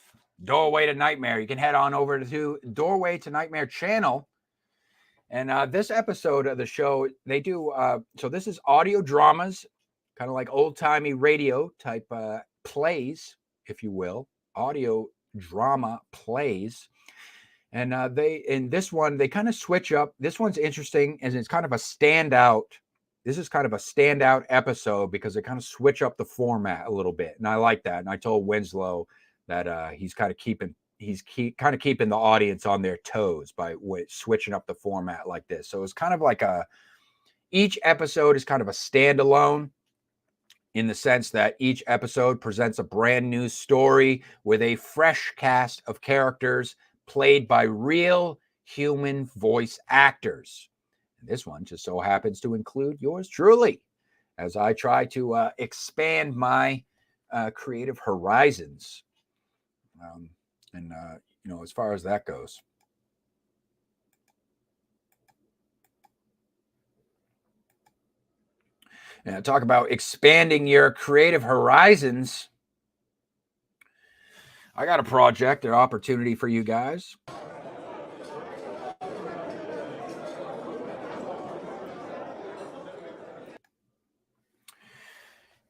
Doorway to Nightmare. You can head on over to Doorway to Nightmare channel. And this episode of the show, they do, so this is audio dramas, kind of like old-timey radio type plays, if you will, audio drama plays. And in this one, they kind of switch up. This one's interesting, and it's kind of a standout. This is kind of a standout episode because they kind of switch up the format a little bit. And I like that. And I told Winslow that he's kind of keeping the audience on their toes by switching up the format like this. So it's kind of like each episode is kind of a standalone in the sense that each episode presents a brand new story with a fresh cast of characters played by real human voice actors. And this one just so happens to include yours truly as I try to expand my creative horizons. As far as that goes. And talk about expanding your creative horizons. I got a project, an opportunity for you guys.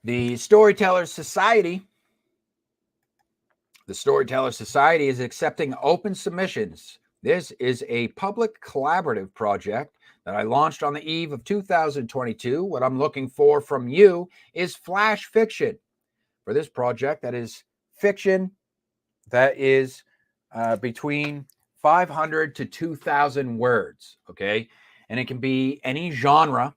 The Storyteller Society is accepting open submissions. This is a public collaborative project that I launched on the eve of 2022. What I'm looking for from you is flash fiction. For this project, that is fiction that is between 500 to 2,000 words, okay? And it can be any genre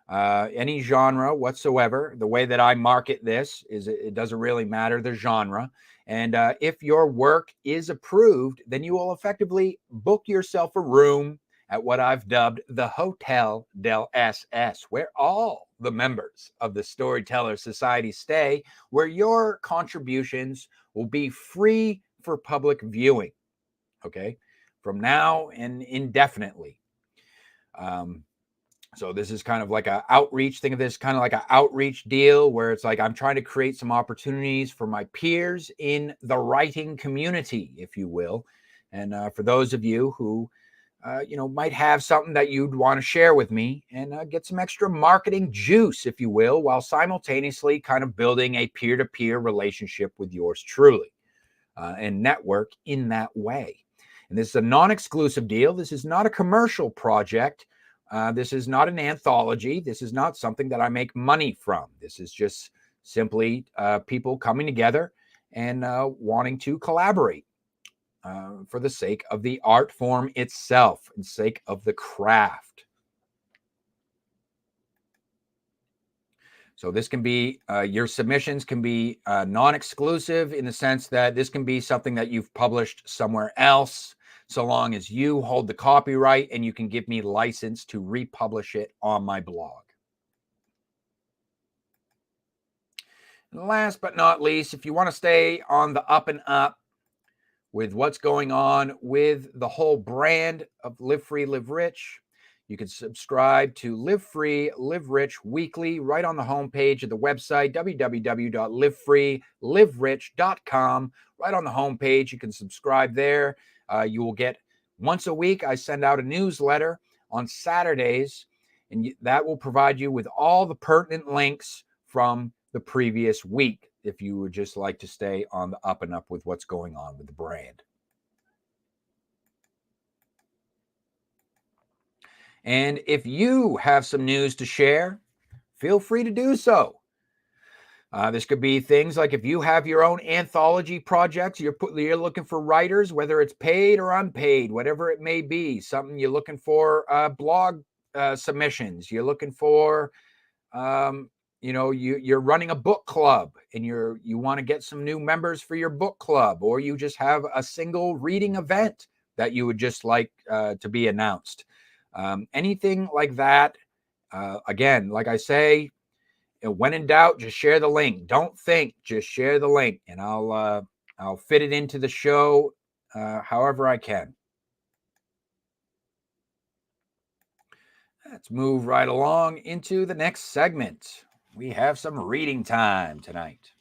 whatsoever. The way that I market this is it doesn't really matter the genre. And if your work is approved, then you will effectively book yourself a room at what I've dubbed the Hotel del SS, where all the members of the Storyteller Society stay, where your contributions will be free for public viewing, okay, from now and indefinitely. So this is kind of like an outreach. Think of this kind of like an outreach deal where it's like I'm trying to create some opportunities for my peers in the writing community, if you will. And for those of you who, might have something that you'd want to share with me and get some extra marketing juice, if you will, while simultaneously kind of building a peer-to-peer relationship with yours truly and network in that way. And this is a non-exclusive deal. This is not a commercial project. This is not an anthology. This is not something that I make money from. This is just simply people coming together and wanting to collaborate for the sake of the art form itself and sake of the craft. So this can be, your submissions can be non-exclusive in the sense that this can be something that you've published somewhere else, so long as you hold the copyright and you can give me license to republish it on my blog. And last but not least, if you want to stay on the up and up with what's going on with the whole brand of Live Free, Live Rich, you can subscribe to Live Free, Live Rich Weekly right on the homepage of the website, www.livefreeliverich.com. Right on the homepage, you can subscribe there. You will get once a week, I send out a newsletter on Saturdays, and that will provide you with all the pertinent links from the previous week. if you would just like to stay on the up and up with what's going on with the brand. And if you have some news to share, feel free to do so. This could be things like if you have your own anthology projects, you're looking for writers, whether it's paid or unpaid, whatever it may be, something you're looking for, blog submissions, you're looking for, you're running a book club and you want to get some new members for your book club, or you just have a single reading event that you would just like to be announced. Anything like that. Again, like I say, when in doubt, just share the link. Don't think, just share the link, and I'll fit it into the show however I can. Let's move right along into the next segment. We have some reading time tonight.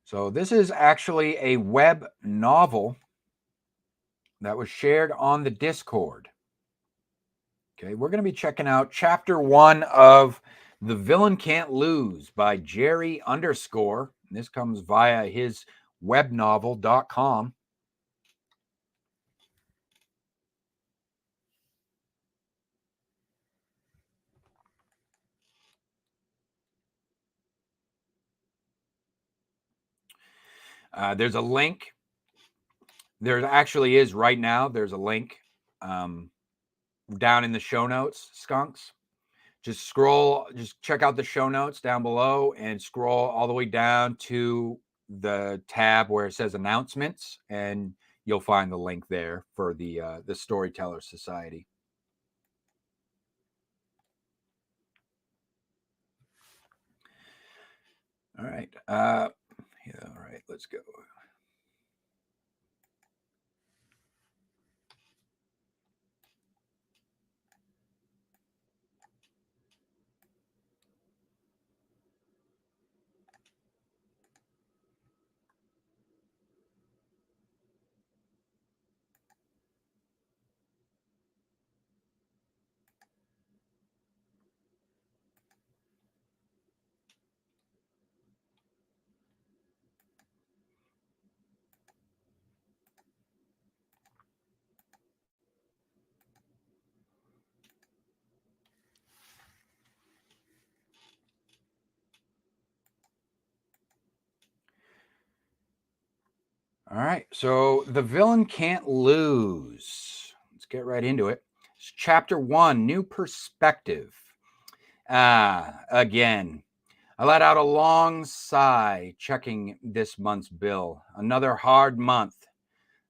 So this is actually a web novel that was shared on the Discord. Okay, we're going to be checking out chapter 1 of The Villain Can't Lose by Jerry _. This comes via his webnovel.com. There's a link. There actually is right now. There's a link down in the show notes, skunks. Just scroll, just check out the show notes down below and scroll all the way down to the tab where it says announcements, and you'll find the link there for the Storyteller Society. All right. All right, let's go. All right, so The Villain Can't Lose. Let's get right into it. It's chapter 1, New Perspective. Again, I let out a long sigh, checking this month's bill. Another hard month.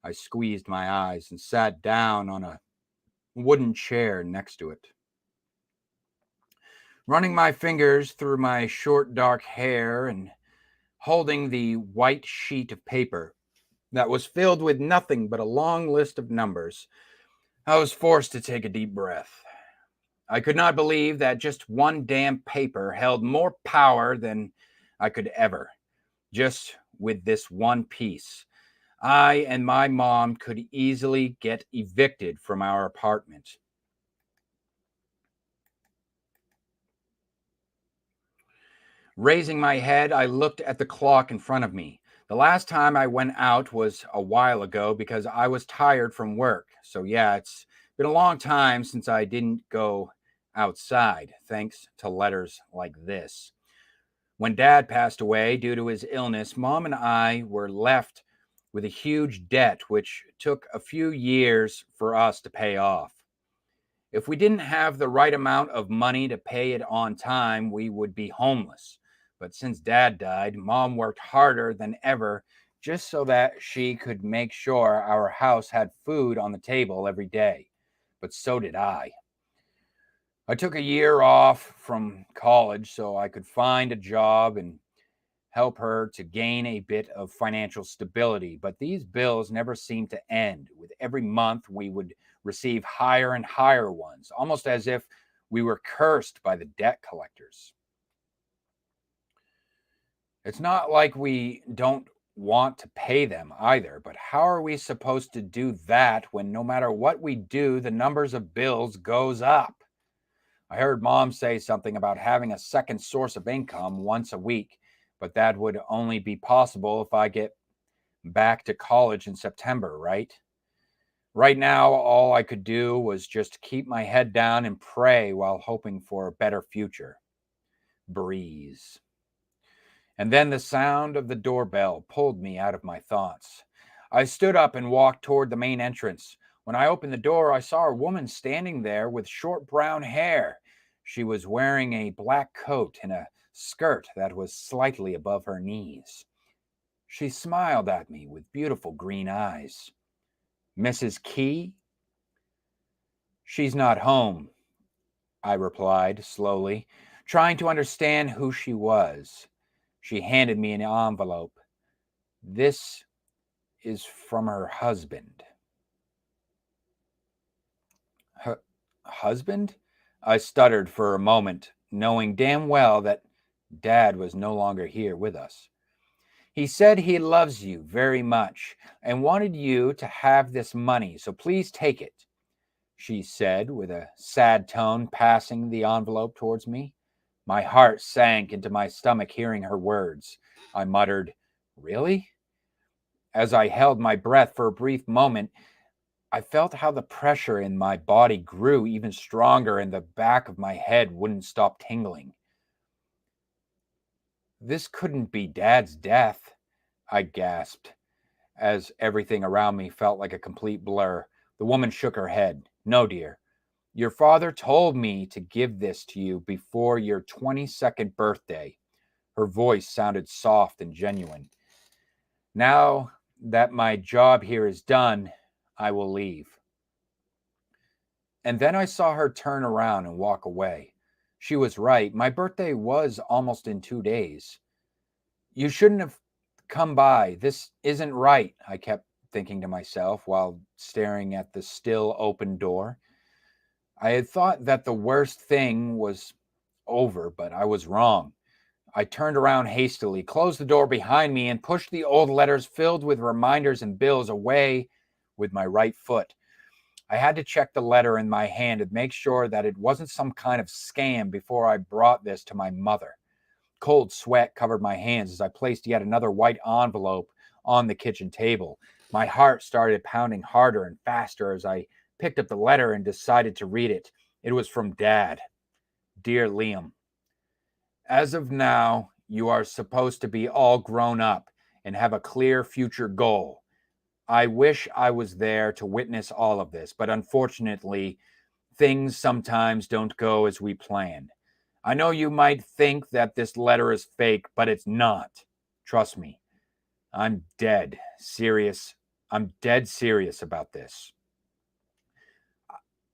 I squeezed my eyes and sat down on a wooden chair next to it. Running my fingers through my short, dark hair and holding the white sheet of paper that was filled with nothing but a long list of numbers, I was forced to take a deep breath. I could not believe that just one damn paper held more power than I could ever. Just with this one piece, I and my mom could easily get evicted from our apartment. Raising my head, I looked at the clock in front of me. The last time I went out was a while ago because I was tired from work. So yeah, it's been a long time since I didn't go outside, thanks to letters like this. When Dad passed away due to his illness, Mom and I were left with a huge debt, which took a few years for us to pay off. If we didn't have the right amount of money to pay it on time, we would be homeless. But since Dad died, Mom worked harder than ever just so that she could make sure our house had food on the table every day. But so did I. I took a year off from college so I could find a job and help her to gain a bit of financial stability. But these bills never seemed to end. With every month, we would receive higher and higher ones, almost as if we were cursed by the debt collectors. It's not like we don't want to pay them either, but how are we supposed to do that when no matter what we do, the numbers of bills goes up? I heard Mom say something about having a second source of income once a week, but that would only be possible if I get back to college in September, right? Right now, all I could do was just keep my head down and pray while hoping for a better future. Breeze. And then the sound of the doorbell pulled me out of my thoughts. I stood up and walked toward the main entrance. When I opened the door, I saw a woman standing there with short brown hair. She was wearing a black coat and a skirt that was slightly above her knees. She smiled at me with beautiful green eyes. Mrs. Key? She's not home, I replied slowly, trying to understand who she was. She handed me an envelope. This is from her husband. Her husband? I stuttered for a moment, knowing damn well that Dad was no longer here with us. He said he loves you very much and wanted you to have this money, so please take it, she said with a sad tone, passing the envelope towards me. My heart sank into my stomach hearing her words. I muttered, "Really?" As I held my breath for a brief moment, I felt how the pressure in my body grew even stronger and the back of my head wouldn't stop tingling. This couldn't be Dad's death, I gasped, as everything around me felt like a complete blur. The woman shook her head. No, dear. Your father told me to give this to you before your 22nd birthday. Her voice sounded soft and genuine. Now that my job here is done, I will leave. And then I saw her turn around and walk away. She was right. My birthday was almost in 2 days. You shouldn't have come by. This isn't right, I kept thinking to myself while staring at the still open door. I had thought that the worst thing was over, but I was wrong. I turned around hastily, closed the door behind me, and pushed the old letters filled with reminders and bills away with my right foot. I had to check the letter in my hand and make sure that it wasn't some kind of scam before I brought this to my mother. Cold sweat covered my hands as I placed yet another white envelope on the kitchen table. My heart started pounding harder and faster as I picked up the letter and decided to read it. It was from Dad. Dear Liam, as of now, you are supposed to be all grown up and have a clear future goal. I wish I was there to witness all of this, but unfortunately, things sometimes don't go as we plan. I know you might think that this letter is fake, but it's not. Trust me. I'm dead serious. I'm dead serious about this.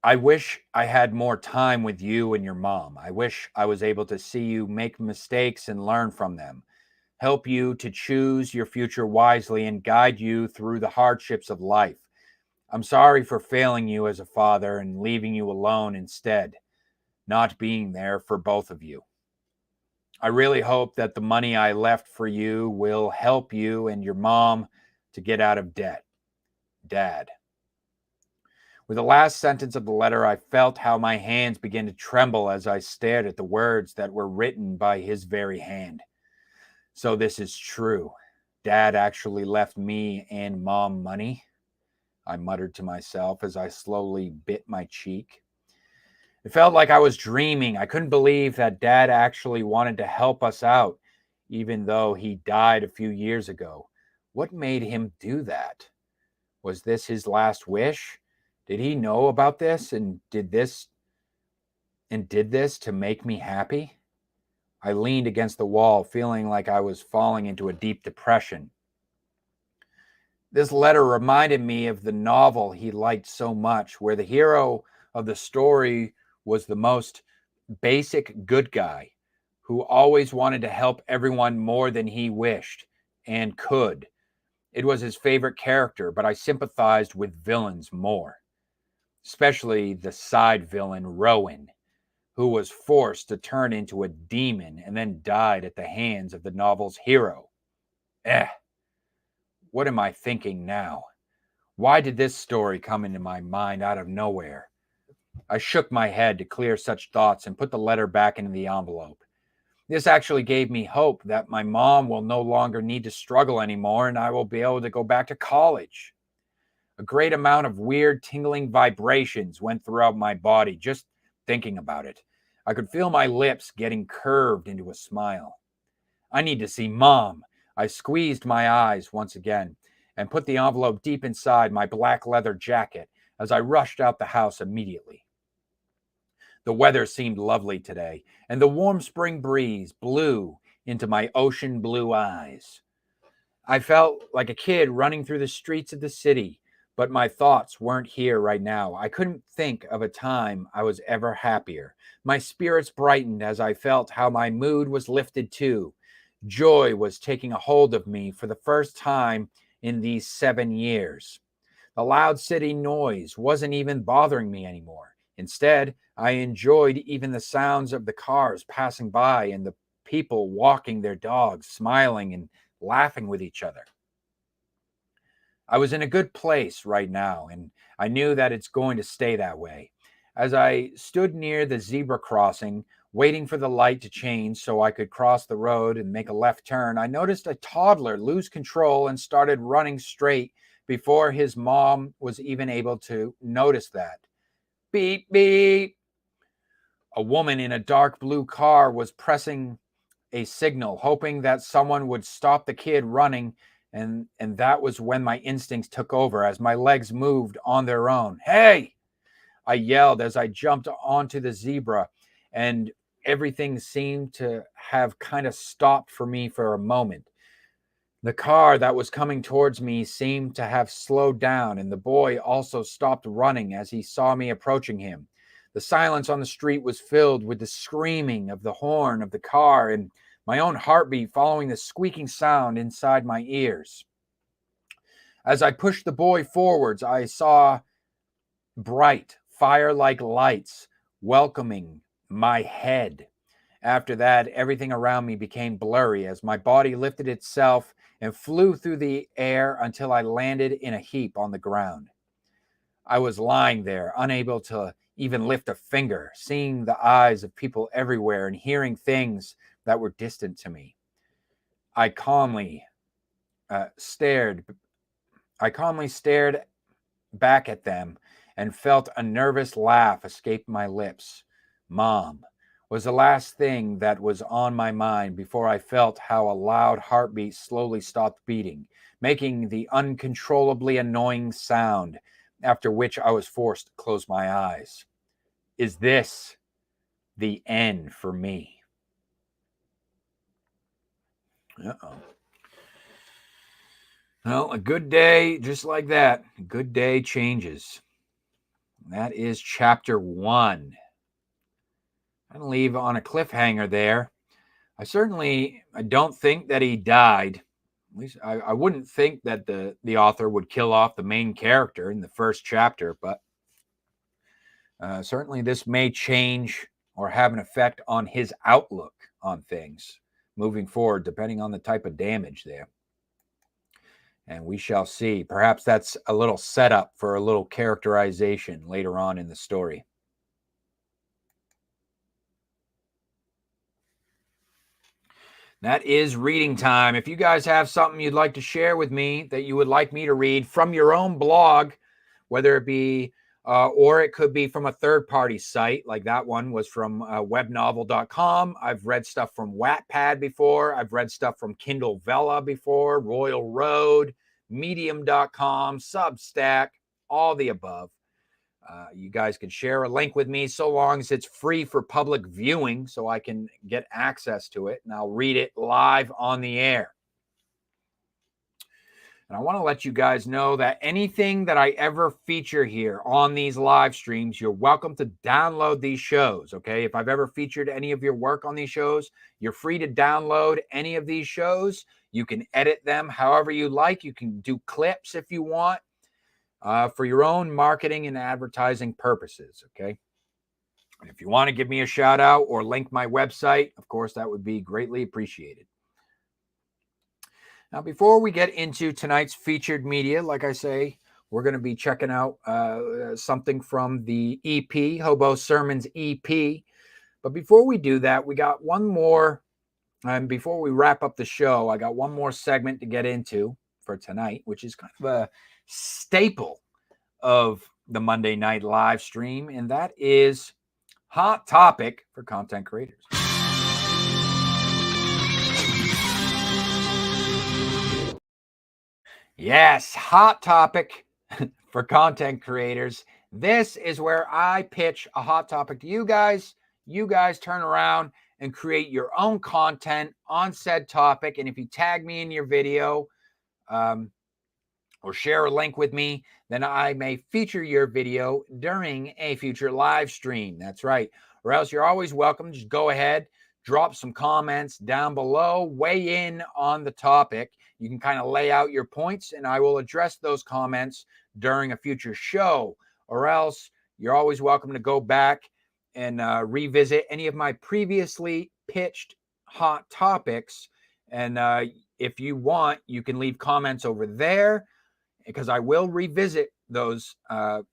I wish I had more time with you and your mom. I wish I was able to see you make mistakes and learn from them, help you to choose your future wisely, and guide you through the hardships of life. I'm sorry for failing you as a father and leaving you alone instead, not being there for both of you. I really hope that the money I left for you will help you and your mom to get out of debt. Dad. With the last sentence of the letter, I felt how my hands began to tremble as I stared at the words that were written by his very hand. So this is true. Dad actually left me and Mom money, I muttered to myself as I slowly bit my cheek. It felt like I was dreaming. I couldn't believe that Dad actually wanted to help us out, even though he died a few years ago. What made him do that? Was this his last wish? Did he know about this and did this to make me happy? I leaned against the wall, feeling like I was falling into a deep depression. This letter reminded me of the novel he liked so much, where the hero of the story was the most basic good guy who always wanted to help everyone more than he wished and could. It was his favorite character, but I sympathized with villains more, especially the side villain, Rowan, who was forced to turn into a demon and then died at the hands of the novel's hero. What am I thinking now? Why did this story come into my mind out of nowhere? I shook my head to clear such thoughts and put the letter back into the envelope. This actually gave me hope that my mom will no longer need to struggle anymore and I will be able to go back to college. A great amount of weird tingling vibrations went throughout my body just thinking about it. I could feel my lips getting curved into a smile. I need to see Mom. I squeezed my eyes once again and put the envelope deep inside my black leather jacket as I rushed out the house immediately. The weather seemed lovely today, and the warm spring breeze blew into my ocean blue eyes. I felt like a kid running through the streets of the city, but my thoughts weren't here right now. I couldn't think of a time I was ever happier. My spirits brightened as I felt how my mood was lifted too. Joy was taking a hold of me for the first time in these 7 years. The loud city noise wasn't even bothering me anymore. Instead, I enjoyed even the sounds of the cars passing by and the people walking their dogs, smiling and laughing with each other. I was in a good place right now, and I knew that it's going to stay that way. As I stood near the zebra crossing, waiting for the light to change so I could cross the road and make a left turn, I noticed a toddler lose control and started running straight before his mom was even able to notice that. Beep, beep. A woman in a dark blue car was pressing a signal, hoping that someone would stop the kid running, and that was when my instincts took over as my legs moved on their own. Hey! I yelled as I jumped onto the zebra, and everything seemed to have kind of stopped for me for a moment. The car that was coming towards me seemed to have slowed down, and the boy also stopped running as he saw me approaching him. The silence on the street was filled with the screaming of the horn of the car and my own heartbeat following the squeaking sound inside my ears. As I pushed the boy forwards, I saw bright, fire-like lights welcoming my head. After that, everything around me became blurry as my body lifted itself and flew through the air until I landed in a heap on the ground. I was lying there, unable to even lift a finger, seeing the eyes of people everywhere and hearing things that were distant to me. I calmly stared back at them and felt a nervous laugh escape my lips. Mom was the last thing that was on my mind before I felt how a loud heartbeat slowly stopped beating, making the uncontrollably annoying sound, after which I was forced to close my eyes. Is this the end for me? Uh-oh. Well, a good day, just like that, a good day changes. That is chapter 1. I'm going to leave on a cliffhanger there. I don't think that he died. At least I wouldn't think that the author would kill off the main character in the first chapter, but certainly this may change or have an effect on his outlook on things moving forward, depending on the type of damage there. And we shall see. Perhaps that's a little setup for a little characterization later on in the story. That is reading time. If you guys have something you'd like to share with me that you would like me to read from your own blog, whether it be, or it could be from a third-party site, like that one was from webnovel.com. I've read stuff from Wattpad before. I've read stuff from Kindle Vella before, Royal Road, Medium.com, Substack, all the above. You guys can share a link with me so long as it's free for public viewing so I can get access to it, and I'll read it live on the air. And I want to let you guys know that anything that I ever feature here on these live streams, you're welcome to download these shows, okay? If I've ever featured any of your work on these shows, you're free to download any of these shows. You can edit them however you like. You can do clips if you want. For your own marketing and advertising purposes, okay? And if you want to give me a shout out or link my website, of course, that would be greatly appreciated. Now, before we get into tonight's featured media, like I say, we're going to be checking out something from the EP, Hobo Sermons EP. But before we do that, we got one more. And before we wrap up the show, I got one more segment to get into for tonight, which is kind of a staple of the Monday night live stream. And that is Hot Topic for content creators. Yes, Hot Topic for content creators. This is where I pitch a hot topic to you guys. You guys turn around and create your own content on said topic. And if you tag me in your video or share a link with me, then I may feature your video during a future live stream. That's right. Or else you're always welcome. Just go ahead, drop some comments down below, weigh in on the topic. You can kind of lay out your points, and I will address those comments during a future show. Or else you're always welcome to go back and revisit any of my previously pitched hot topics. And if you want, you can leave comments over there, because I will revisit those,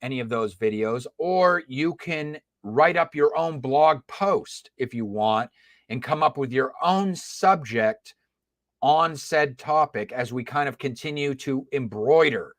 any of those videos, or you can write up your own blog post if you want and come up with your own subject on said topic as we kind of continue to embroider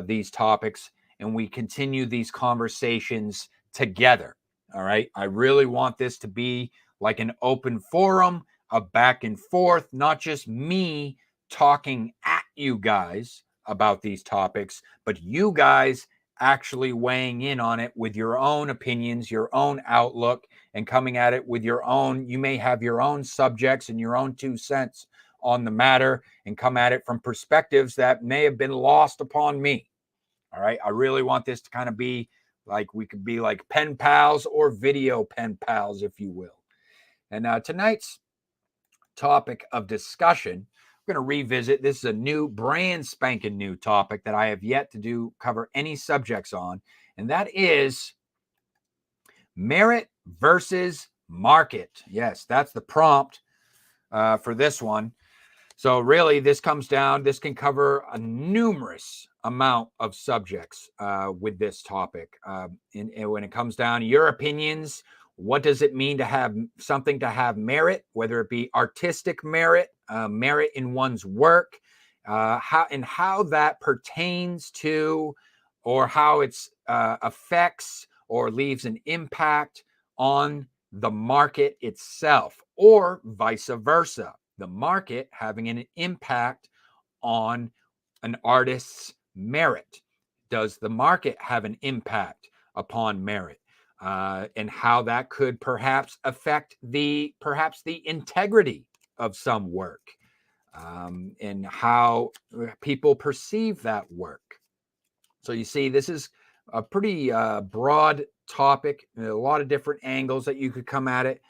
these topics and we continue these conversations together. All right. I really want this to be like an open forum, a back and forth, not just me talking at you guys about these topics, but you guys actually weighing in on it with your own opinions, your own outlook, and coming at it with your own. You may have your own subjects and your own 2 cents on the matter and come at it from perspectives that may have been lost upon me. All right. I really want this to kind of be like, we could be like pen pals or video pen pals, if you will. And tonight's topic of discussion, we're going to revisit. This is a new, brand spanking new topic that I have yet to cover any subjects on. And that is merit versus market. Yes, that's the prompt for this one. So really, this comes down, this can cover a numerous amount of subjects with this topic. And when it comes down to your opinions, what does it mean to have something to have merit, whether it be artistic merit, merit in one's work, how that pertains to, or how it's affects or leaves an impact on the market itself, or vice versa. The market having an impact on an artist's merit. Does the market have an impact upon merit? And how that could perhaps affect the integrity of some work, and how people perceive that work. So you see, this is a pretty broad topic, a lot of different angles that you could come at it.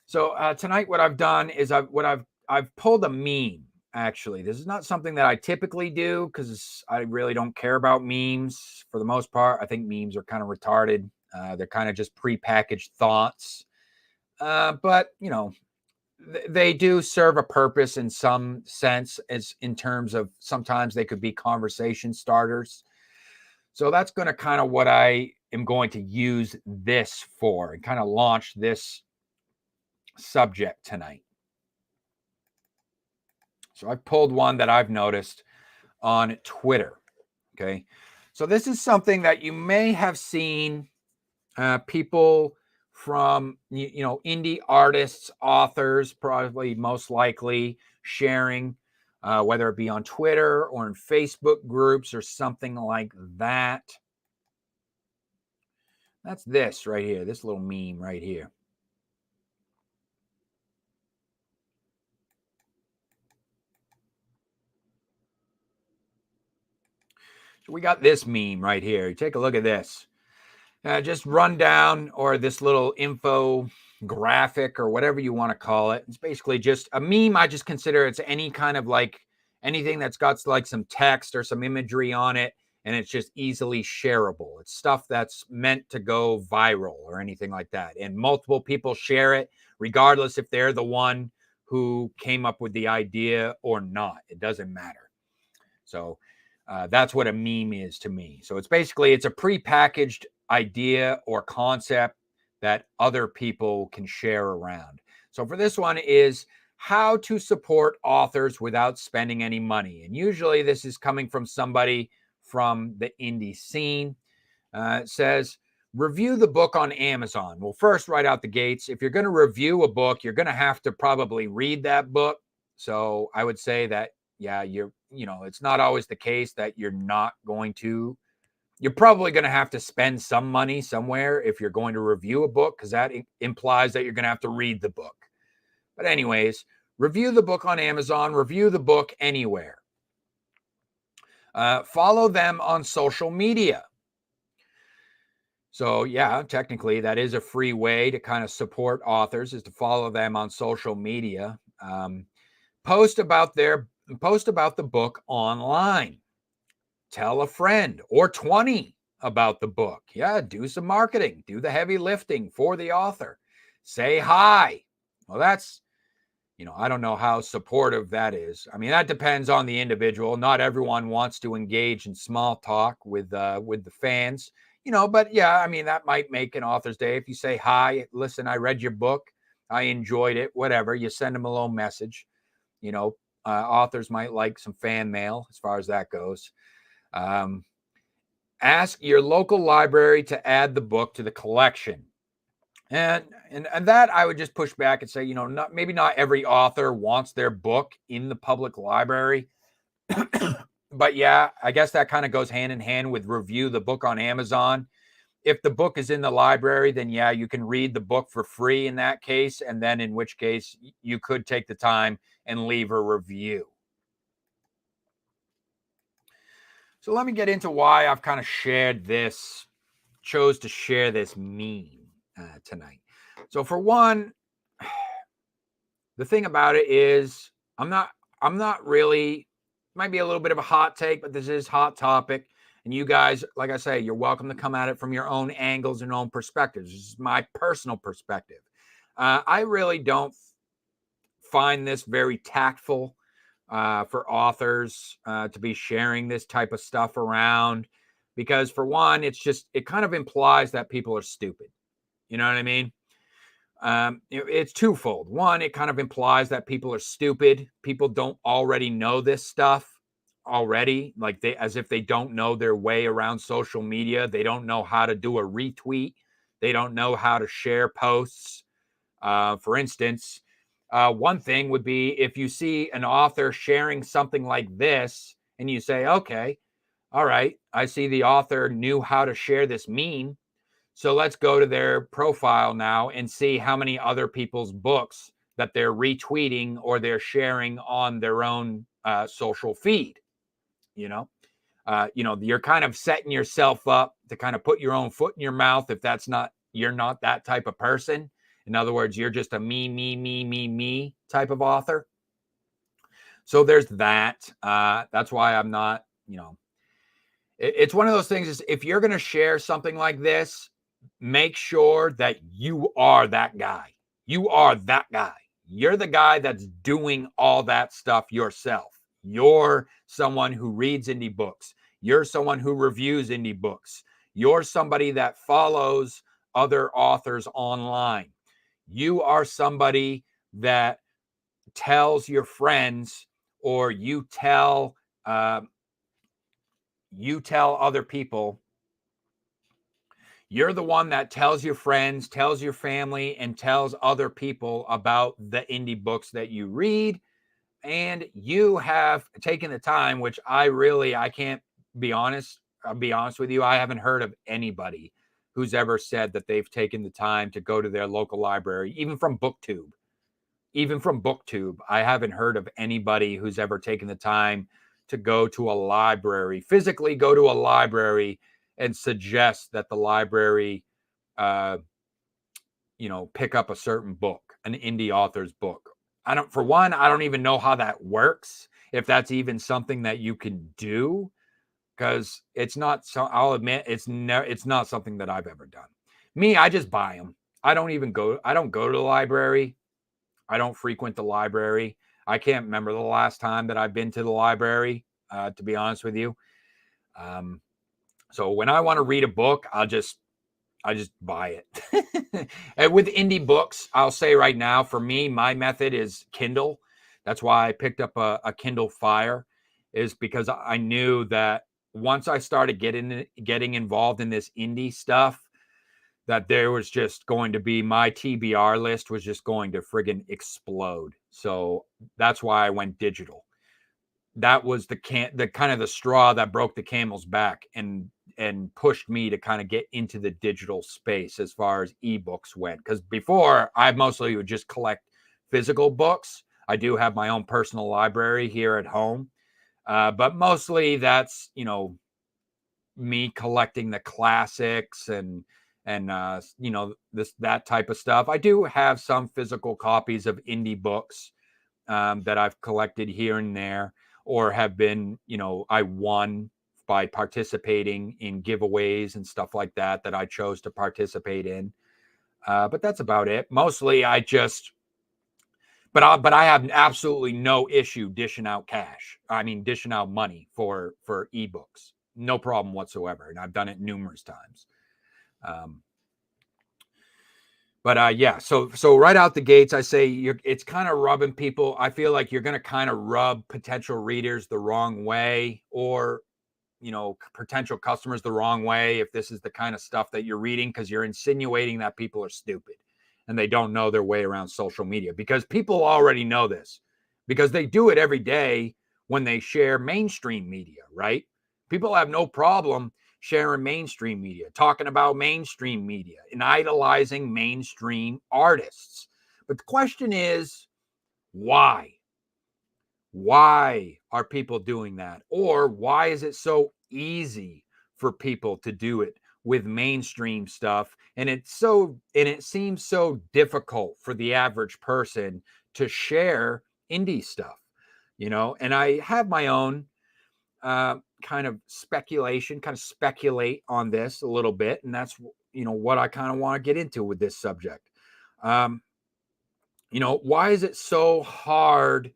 So tonight, what I've done is I've pulled a meme. Actually, this is not something that I typically do because I really don't care about memes for the most part. I think memes are kind of retarded. They're kind of just prepackaged thoughts. But you know, they do serve a purpose in some sense, as in terms of sometimes they could be conversation starters. So that's going to kind of what I am going to use this for, and kind of launch this subject tonight. So I pulled one that I've noticed on Twitter. Okay. So this is something that you may have seen people from, indie artists, authors, probably most likely sharing, whether it be on Twitter or in Facebook groups or something like that. That's this right here, this little meme right here. So we got this meme right here. Take a look at this. Just run down, or this little info graphic or whatever you want to call it. It's basically just a meme. I just consider it's any kind of like anything that's got like some text or some imagery on it, and it's just easily shareable. It's stuff that's meant to go viral or anything like that. And multiple people share it, regardless if they're the one who came up with the idea or not. It doesn't matter. So that's what a meme is to me. So it's basically, it's a prepackaged idea or concept that other people can share around. So for this one is how to support authors without spending any money. And usually this is coming from somebody from the indie scene. It says, review the book on Amazon. Well, first, right out the gates, if you're going to review a book, you're going to have to probably read that book. So I would say that, yeah, it's not always the case that you're probably going to have to spend some money somewhere if you're going to review a book, because that implies that you're going to have to read the book. But anyways, review the book on Amazon, review the book anywhere. Follow them on social media. So yeah, technically that is a free way to kind of support authors, is to follow them on social media. Post about the book online. Tell a friend or 20 about the book. Yeah, do some marketing, do the heavy lifting for the author. Say hi. Well, that's, I don't know how supportive that is. I mean, that depends on the individual. Not everyone wants to engage in small talk with the fans, but yeah, I mean, that might make an author's day. If you say, hi, listen, I read your book, I enjoyed it, whatever, you send them a little message. Authors might like some fan mail as far as that goes. Ask your local library to add the book to the collection. And that I would just push back and say, maybe not every author wants their book in the public library. But yeah, I guess that kind of goes hand in hand with review the book on Amazon. If the book is in the library, then yeah, you can read the book for free in that case. And then in which case you could take the time and leave a review. So let me get into why I've kind of chose to share this meme tonight. So for one, the thing about it is I'm not really, might be a little bit of a hot take, but this is hot topic. And you guys, like I say, you're welcome to come at it from your own angles and own perspectives. This is my personal perspective. I really don't find this very tactful for authors to be sharing this type of stuff around, because for one, it kind of implies that people are stupid. You know what I mean? It's twofold. One, it kind of implies that people are stupid. People don't already know this stuff already, as if they don't know their way around social media. They don't know how to do a retweet. They don't know how to share posts. For instance, one thing would be if you see an author sharing something like this and you say, okay, all right, I see the author knew how to share this meme. So let's go to their profile now and see how many other people's books that they're retweeting or they're sharing on their own social feed. You're kind of setting yourself up to kind of put your own foot in your mouth if you're not that type of person. In other words, you're just a me type of author. So there's that. That's why I'm not, it's one of those things is if you're going to share something like this, make sure that you are that guy. You are that guy. You're the guy that's doing all that stuff yourself. You're someone who reads indie books. You're someone who reviews indie books. You're somebody that follows other authors online. You are somebody that tells your friends, or you tell other people. You're the one that tells your friends, tells your family, and tells other people about the indie books that you read. And you have taken the time, which I can't be honest. I'll be honest with you. I haven't heard of anybody who's ever said that they've taken the time to go to their local library, even from Booktube. I haven't heard of anybody who's ever taken the time to go to a library, physically go to a library and suggest that the library, pick up a certain book, an indie author's book. I don't even know how that works, if that's even something that you can do, because it's not. So I'll admit it's not something that I've ever done. Me, I just buy them. I don't go to the library. I don't frequent the library. I can't remember the last time that I've been to the library, to be honest with you. So when I want to read a book, I just buy it. And with indie books, I'll say right now, for me, my method is Kindle. That's why I picked up a Kindle Fire, is because I knew that once I started getting involved in this indie stuff, that there was just going to be, my TBR list was just going to friggin' explode. So that's why I went digital. That was the kind of the straw that broke the camel's back and pushed me to kind of get into the digital space as far as ebooks went. Because before, I mostly would just collect physical books. I do have my own personal library here at home, but mostly that's, you know, me collecting the classics and you know, that type of stuff. I do have some physical copies of indie books that I've collected here and there, or have been, you know, I won by participating in giveaways and stuff like that I chose to participate in. But that's about it. Mostly I just, but I have absolutely no issue dishing out cash. I mean, dishing out money for ebooks. No problem whatsoever. And I've done it numerous times. But yeah, so right out the gates, I say it's kind of rubbing people. I feel like you're going to kind of rub potential readers the wrong way, or, you know, potential customers the wrong way if this is the kind of stuff that you're reading, because you're insinuating that people are stupid and they don't know their way around social media, because people already know this, because they do it every day when they share mainstream media, right? People have no problem sharing mainstream media, talking about mainstream media, and idolizing mainstream artists. But the question is, why? Why are people doing that? Or why is it so easy for people to do it with mainstream stuff? And it seems so difficult for the average person to share indie stuff, you know? And I have my own kind of speculate on this a little bit, and that's, you know, what I kind of want to get into with this subject. You know, why is it so hard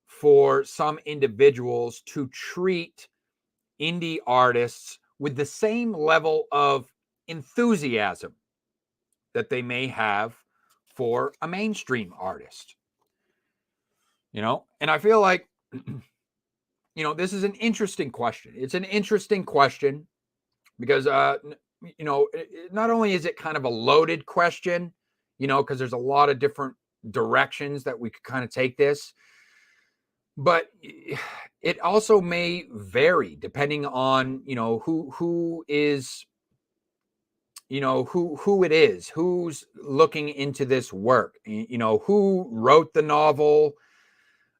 for some individuals to treat indie artists with the same level of enthusiasm that they may have for a mainstream artist? You know, and I feel like, you know, this is an interesting question. It's an interesting question because, you know, not only is it kind of a loaded question, you know, because there's a lot of different directions that we could kind of take this, but it also may vary depending on, you know, who is, you know, who it is, who's looking into this work, you know, who wrote the novel.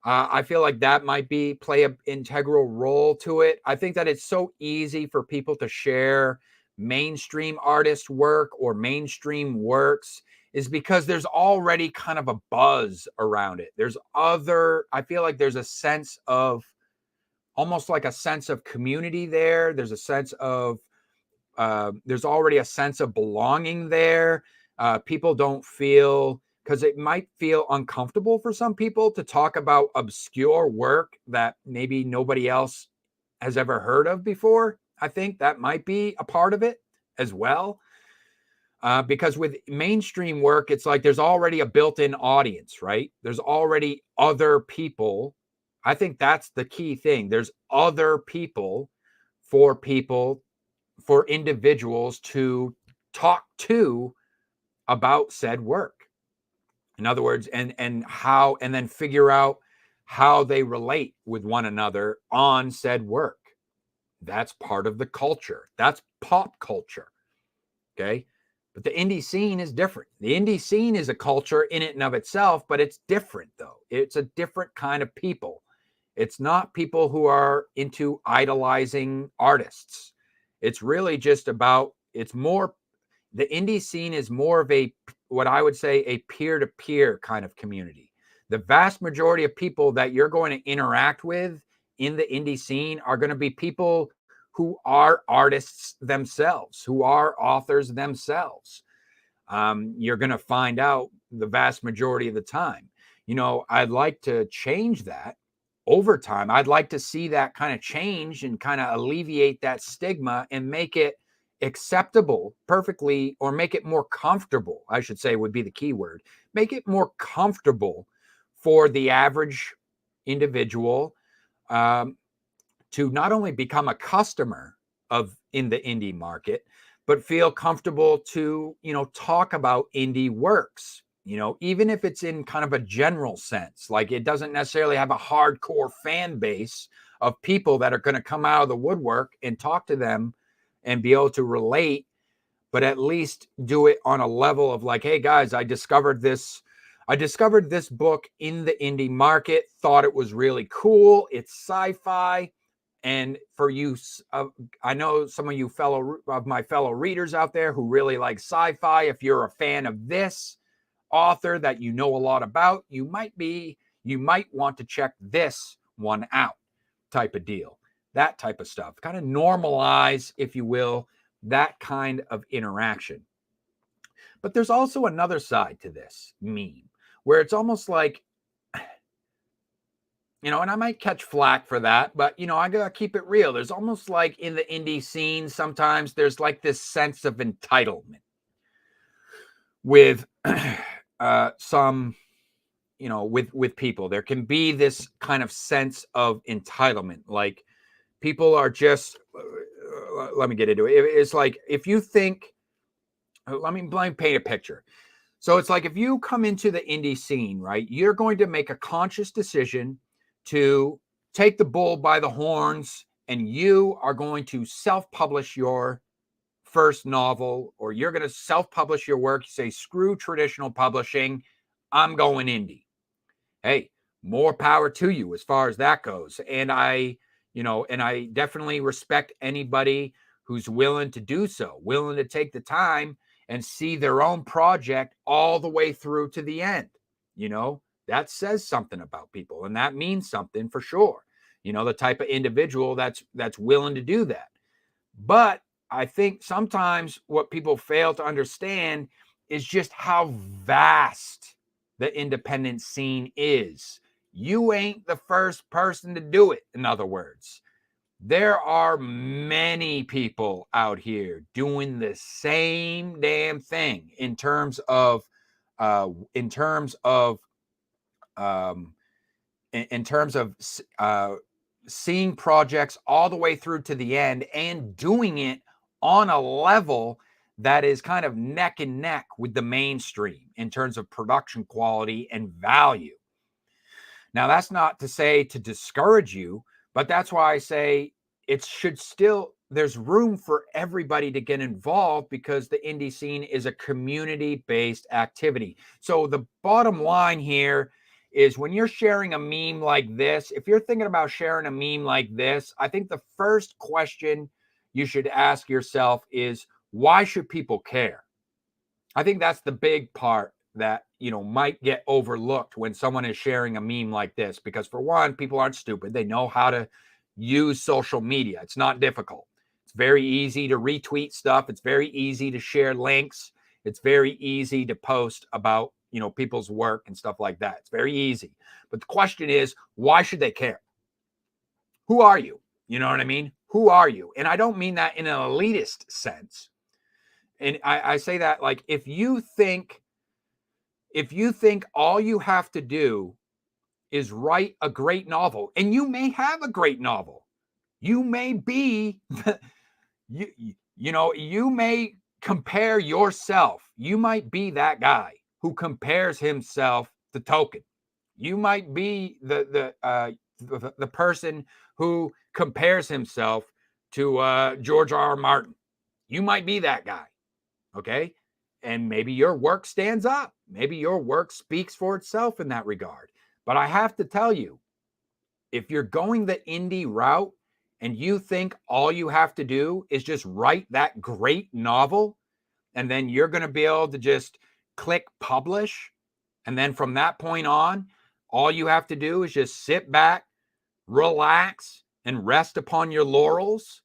I feel like that might play an integral role to it. I think that it's so easy for people to share mainstream artist work or mainstream works is because there's already kind of a buzz around it. I feel like there's a sense of, almost like a sense of community there. There's a sense of, there's already a sense of belonging there. People don't feel, because it might feel uncomfortable for some people to talk about obscure work that maybe nobody else has ever heard of before. I think that might be a part of it as well. Because with mainstream work, it's like there's already a built-in audience, right? There's already other people. I think that's the key thing. There's other people, for individuals to talk to about said work. In other words, and then figure out how they relate with one another on said work. That's part of the culture. That's pop culture. Okay. But the indie scene is different. The indie scene is a culture in it and of itself, but it's different though. It's a different kind of people. It's not people who are into idolizing artists. It's really just about, it's more, the indie scene is more of a, what I would say, a peer-to-peer kind of community. The vast majority of people that you're going to interact with in the indie scene are going to be people who are artists themselves, who are authors themselves. you're going to find out the vast majority of the time. I'd like to change that over time. I'd like to see that kind of change and kind of alleviate that stigma and make it acceptable perfectly, or make it more comfortable, I should say, would be the key word. Make it more comfortable for the average individual to not only become a customer in the indie market, but feel comfortable to, talk about indie works, even if it's in kind of a general sense. Like, it doesn't necessarily have a hardcore fan base of people that are going to come out of the woodwork and talk to them and be able to relate, but at least do it on a level of like, hey guys, I discovered this book in the indie market, thought it was really cool. It's sci-fi. And for you, I know some of my fellow readers out there who really like sci-fi. If you're a fan of this author that you know a lot about, you might want to check this one out, type of deal. That type of stuff. Kind of normalize, if you will, that kind of interaction. But there's also another side to this meme where it's almost like, and I might catch flack for that, but I gotta keep it real. There's almost like in the indie scene, sometimes there's like this sense of entitlement with some, with people. There can be this kind of sense of entitlement. Like, people are just, let me get into it. It's like, if you think, let me paint a picture. So it's like, if you come into the indie scene, right, you're going to make a conscious decision to take the bull by the horns, and you are going to self-publish your first novel, or you're going to self-publish your work. You say, screw traditional publishing, I'm going indie. Hey, more power to you as far as that goes. And I definitely respect anybody who's willing to do so, willing to take the time and see their own project all the way through to the end. That says something about people, and that means something for sure. The type of individual that's willing to do that. But I think sometimes what people fail to understand is just how vast the independent scene is. You ain't the first person to do it, in other words. There are many people out here doing the same damn thing in terms of seeing projects all the way through to the end and doing it on a level that is kind of neck and neck with the mainstream in terms of production quality and value. Now, that's not to say to discourage you, but that's why I say there's room for everybody to get involved, because the indie scene is a community-based activity. So the bottom line here is, when you're sharing a meme like this, if you're thinking about sharing a meme like this, I think the first question you should ask yourself is, why should people care? I think that's the big part that, might get overlooked when someone is sharing a meme like this, because for one, people aren't stupid. They know how to use social media. It's not difficult. It's very easy to retweet stuff. It's very easy to share links. It's very easy to post about, people's work and stuff like that. It's very easy. But the question is, why should they care? Who are you? You know what I mean? Who are you? And I don't mean that in an elitist sense. And I say that, like, if you think all you have to do is write a great novel, and you may have a great novel, you may be, you may compare yourself. You might be that guy who compares himself to Tolkien. You might be the person who compares himself to George R.R. Martin. You might be that guy. Okay. And maybe your work stands up. Maybe your work speaks for itself in that regard. But I have to tell you, if you're going the indie route and you think all you have to do is just write that great novel, and then you're going to be able to just click publish, and then from that point on, all you have to do is just sit back, relax, and rest upon your laurels,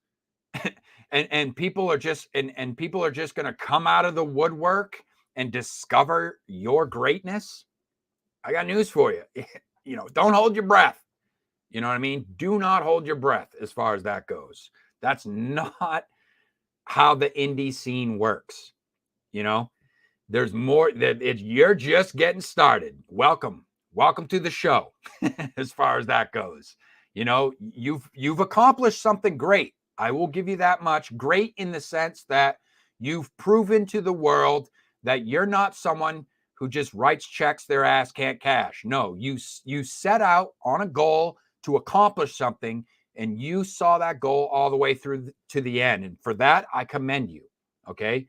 and people are just going to come out of the woodwork and discover your greatness, I got news for you. Don't hold your breath. You know what I mean? Do not hold your breath as far as that goes. That's not how the indie scene works. There's more you're just getting started. Welcome to the show. As far as that goes, you've accomplished something great. I will give you that much. Great in the sense that you've proven to the world that you're not someone who just writes checks their ass can't cash. No, you set out on a goal to accomplish something, and you saw that goal all the way through to the end. And for that, I commend you. Okay.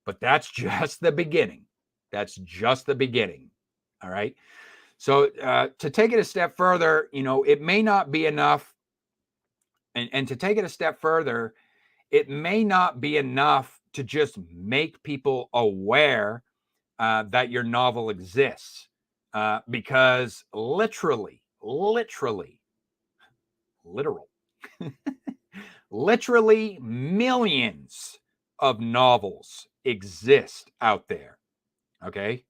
But that's just the beginning. That's just the beginning. All right. So to take it a step further, it may not be enough. And to take it a step further, it may not be enough to just make people aware that your novel exists. Because literally, literally millions of novels exist out there. Okay.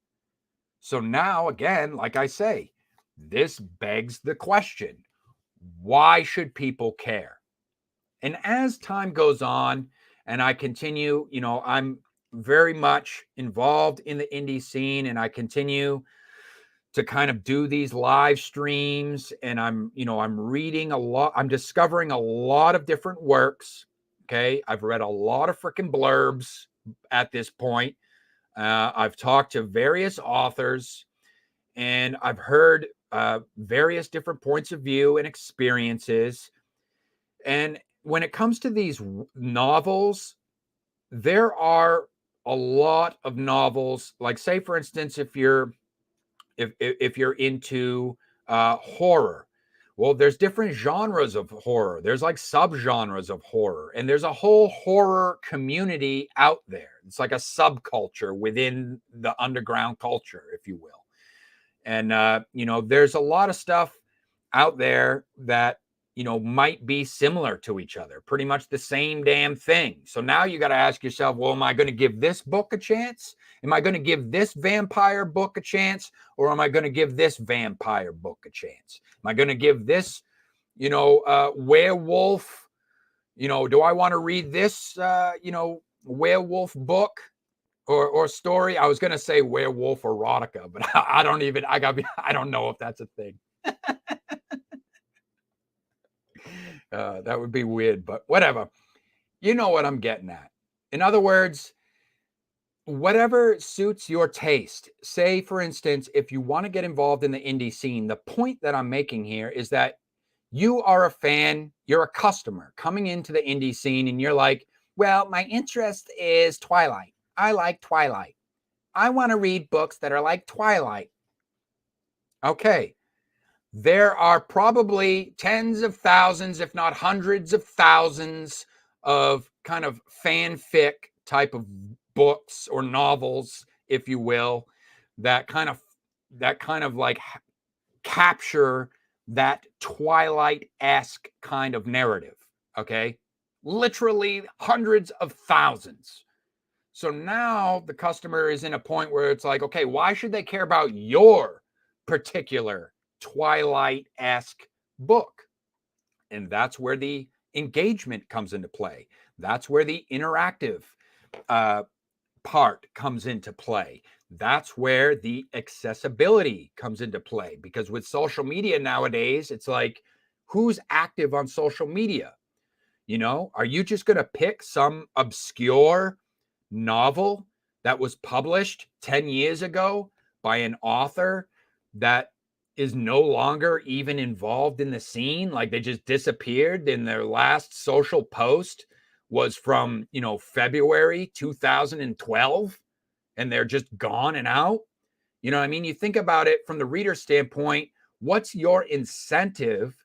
So now, again, like I say, this begs the question, why should people care? And as time goes on and I continue, I'm very much involved in the indie scene, and I continue to kind of do these live streams, and I'm reading a lot. I'm discovering a lot of different works. Okay. I've read a lot of freaking blurbs at this point. I've talked to various authors, and I've heard various different points of view and experiences. And when it comes to these novels, there are a lot of novels. Like, say, for instance, if you're into horror, well, there's different genres of horror. There's like subgenres of horror, and there's a whole horror community out there. It's like a subculture within the underground culture, if you will. And there's a lot of stuff out there that might be similar to each other, pretty much the same damn thing. So now you got to ask yourself, well, am I going to give this book a chance? Am I going to give this vampire book a chance? Or am I going to give this vampire book a chance? Am I going to give this, werewolf, do I want to read this, werewolf book or story? I was going to say werewolf erotica, but I don't know if that's a thing. That would be weird, but whatever. You know what I'm getting at. In other words, whatever suits your taste. Say, for instance, if you want to get involved in the indie scene, the point that I'm making here is that you are a fan, you're a customer coming into the indie scene, and you're like, well, my interest is Twilight. I like Twilight. I want to read books that are like Twilight. Okay. There are probably tens of thousands, if not hundreds of thousands, of kind of fanfic type of books or novels, if you will, that kind of like capture that Twilight-esque kind of narrative. Okay. Literally hundreds of thousands. So now the customer is in a point where it's like, okay, why should they care about your particular Twilight-esque book? And that's where the engagement comes into play. That's where the interactive part comes into play. That's where the accessibility comes into play. Because with social media nowadays, it's like, who's active on social media? Are you just going to pick some obscure novel that was published 10 years ago by an author that is no longer even involved in the scene? Like, they just disappeared, and their last social post was from, February 2012, and they're just gone and out. You know what I mean? You think about it from the reader standpoint, what's your incentive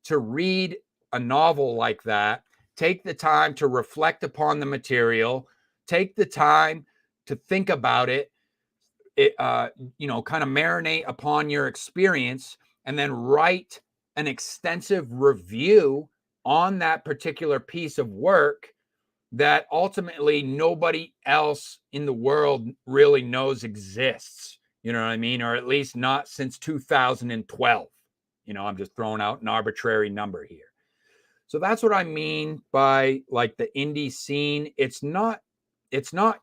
to read a novel like that? Take the time to reflect upon the material, take the time to think about it, kind of marinate upon your experience, and then write an extensive review on that particular piece of work that ultimately nobody else in the world really knows exists. You know what I mean? Or at least not since 2012. I'm just throwing out an arbitrary number here. So that's what I mean by like the indie scene. It's not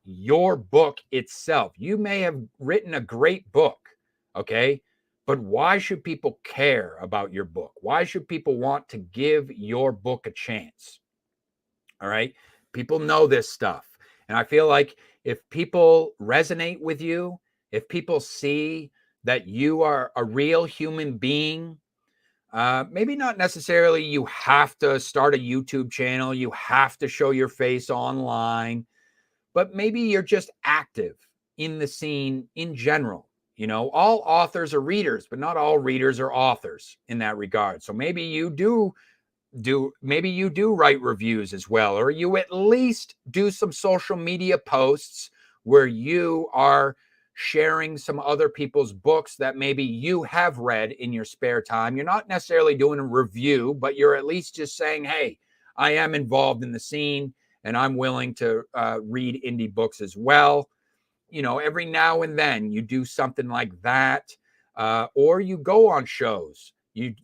your book itself. You may have written a great book, okay? But why should people care about your book? Why should people want to give your book a chance? All right? People know this stuff. And I feel like if people resonate with you, if people see that you are a real human being, maybe not necessarily you have to start a YouTube channel, you have to show your face online, but maybe you're just active in the scene in general. All authors are readers, but not all readers are authors in that regard. So maybe you do write reviews as well, or you at least do some social media posts where you are sharing some other people's books that maybe you have read in your spare time. You're not necessarily doing a review, but you're at least just saying, hey, I am involved in the scene and I'm willing to read indie books as well. Every now and then you do something like that, or you go on shows. You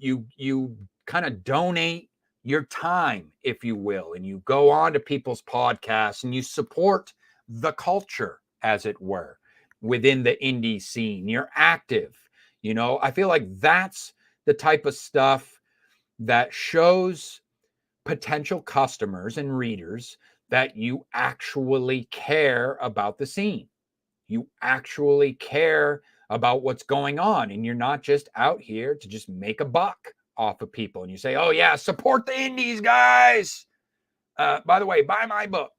kind of donate your time, if you will, and you go on to people's podcasts and you support the culture, as it were, within the indie scene. You're active. I feel like that's the type of stuff that shows potential customers and readers that you actually care about the scene. You actually care about what's going on, and you're not just out here to just make a buck off of people. And you say, oh yeah, support the indies, guys. By the way, buy my book.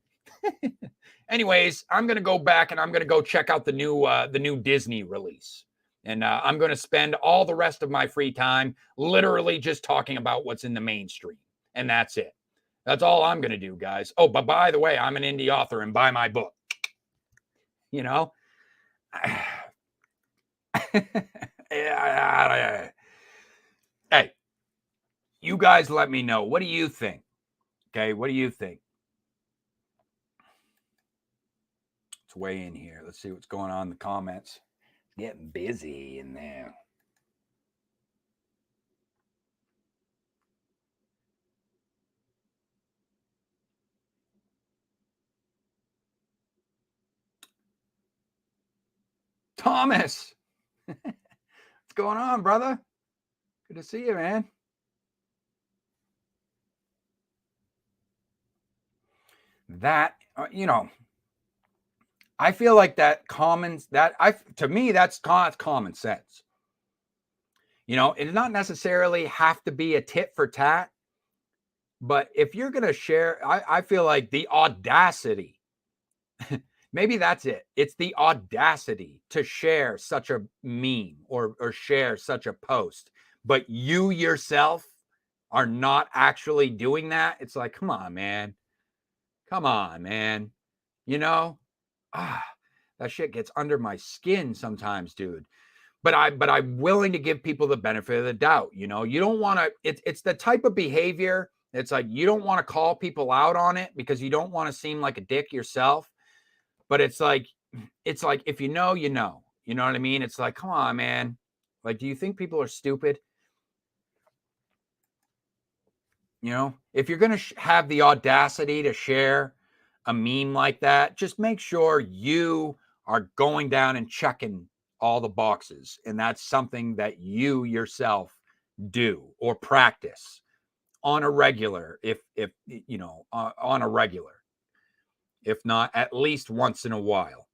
Anyways, I'm gonna go back and I'm gonna go check out the new Disney release, and I'm gonna spend all the rest of my free time literally just talking about what's in the mainstream, and that's it. That's all I'm gonna do, guys. Oh, but by the way, I'm an indie author, and buy my book. You know. Hey, you guys let me know. What do you think? Okay, what do you think? Let's weigh in here. Let's see what's going on in the comments. Getting busy in there. Thomas, what's going on, brother? Good to see you, man. That I feel like to me that's common sense. It does not necessarily have to be a tit for tat, but if you're gonna share, I feel like the audacity. Maybe that's it. It's the audacity to share such a meme or share such a post, but you yourself are not actually doing that. It's like, come on, man. Come on, man. You know? Ah, that shit gets under my skin sometimes, dude. But I'm willing to give people the benefit of the doubt. You don't want to, it's the type of behavior. It's like you don't want to call people out on it because you don't want to seem like a dick yourself. But it's like if you know, you know. You know what I mean? It's like, come on, man. Like, do you think people are stupid? If you're going to have the audacity to share a meme like that, just make sure you are going down and checking all the boxes. And that's something that you yourself do or practice on a regular, on a regular, if not at least once in a while.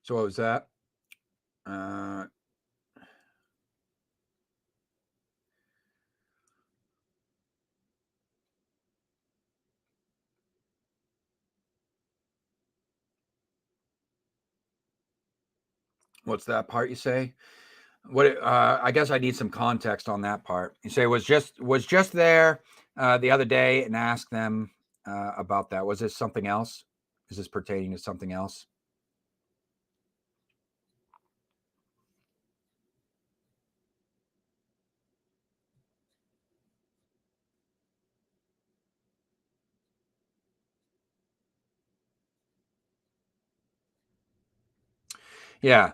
So what was that? What's that part you say? What? I guess I need some context on that part. You say was just there the other day and asked them about that. Was this something else? Is this pertaining to something else? Yeah,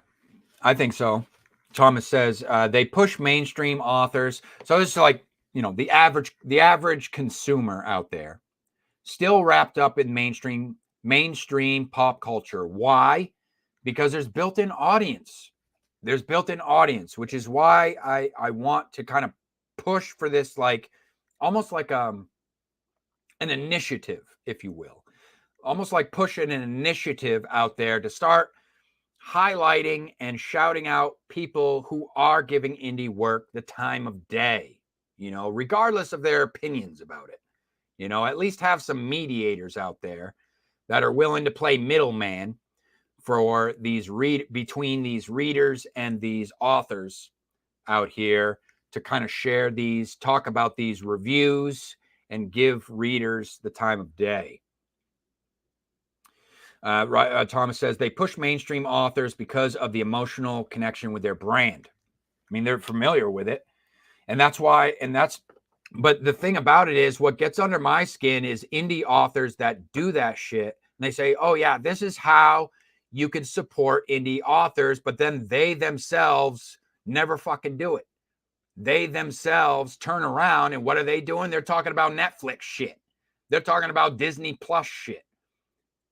I think so. Thomas says they push mainstream authors. So this is like, the average consumer out there still wrapped up in mainstream pop culture. Why? Because there's built-in audience. There's built-in audience, which is why I want to kind of push for this, like almost like an initiative, if you will. Almost like pushing an initiative out there to start highlighting and shouting out people who are giving indie work the time of day, regardless of their opinions about it. At least have some mediators out there that are willing to play middleman for between these readers and these authors out here to kind of talk about these reviews and give readers the time of day. Thomas says they push mainstream authors because of the emotional connection with their brand. I mean, they're familiar with it. And that's why, but the thing about it is what gets under my skin is indie authors that do that shit. And they say, oh yeah, this is how you can support indie authors. But then they themselves never fucking do it. They themselves turn around and what are they doing? They're talking about Netflix shit. They're talking about Disney Plus shit.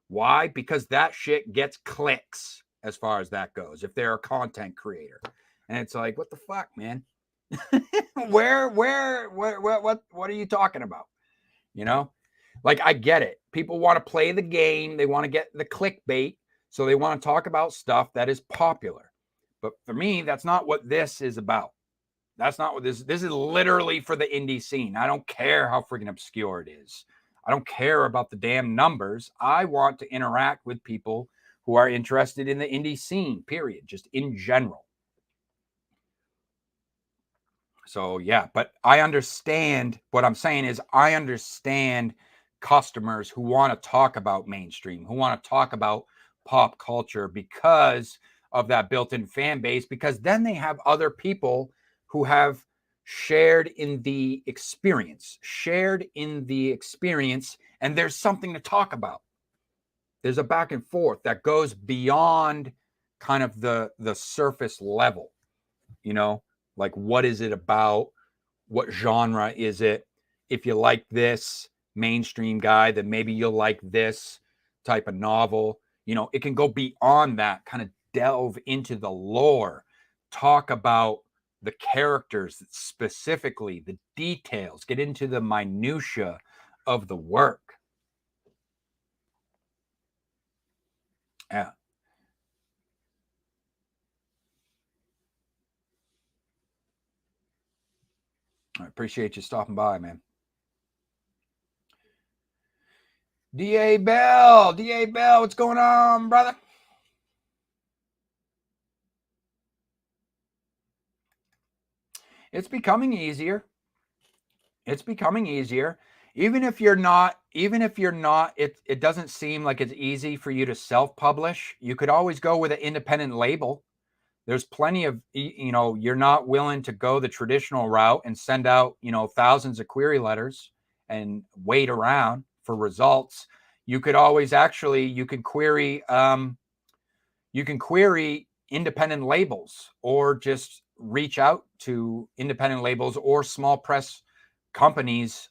Why? Because that shit gets clicks as far as that goes, if they're a content creator. And it's like, what the fuck, man? What are you talking about? Like, I get it. People want to play the game. They want to get the clickbait. So they want to talk about stuff that is popular. But for me, that's not what this is about. That's not what this is literally for the indie scene. I don't care how freaking obscure it is. I don't care about the damn numbers. I want to interact with people who are interested in the indie scene, period, just in general. So, yeah, but I understand what I'm saying is I understand customers who want to talk about mainstream, who want to talk about pop culture because of that built-in fan base, because then they have other people who have shared in the experience, and there's something to talk about. There's a back and forth that goes beyond kind of the surface level, like what is it about? What genre is it? If you like this mainstream guy, then maybe you'll like this type of novel. It can go beyond that, kind of delve into the lore, talk about the characters specifically, the details, get into the minutia of the work. Yeah. I appreciate you stopping by, man. DA Bell, what's going on, brother? It's becoming easier. Even if you're not, it doesn't seem like it's easy for you to self-publish. You could always go with an independent label. There's plenty of, you're not willing to go the traditional route and send out, thousands of query letters and wait around for results. You could always you can query independent labels, or just reach out to independent labels or small press companies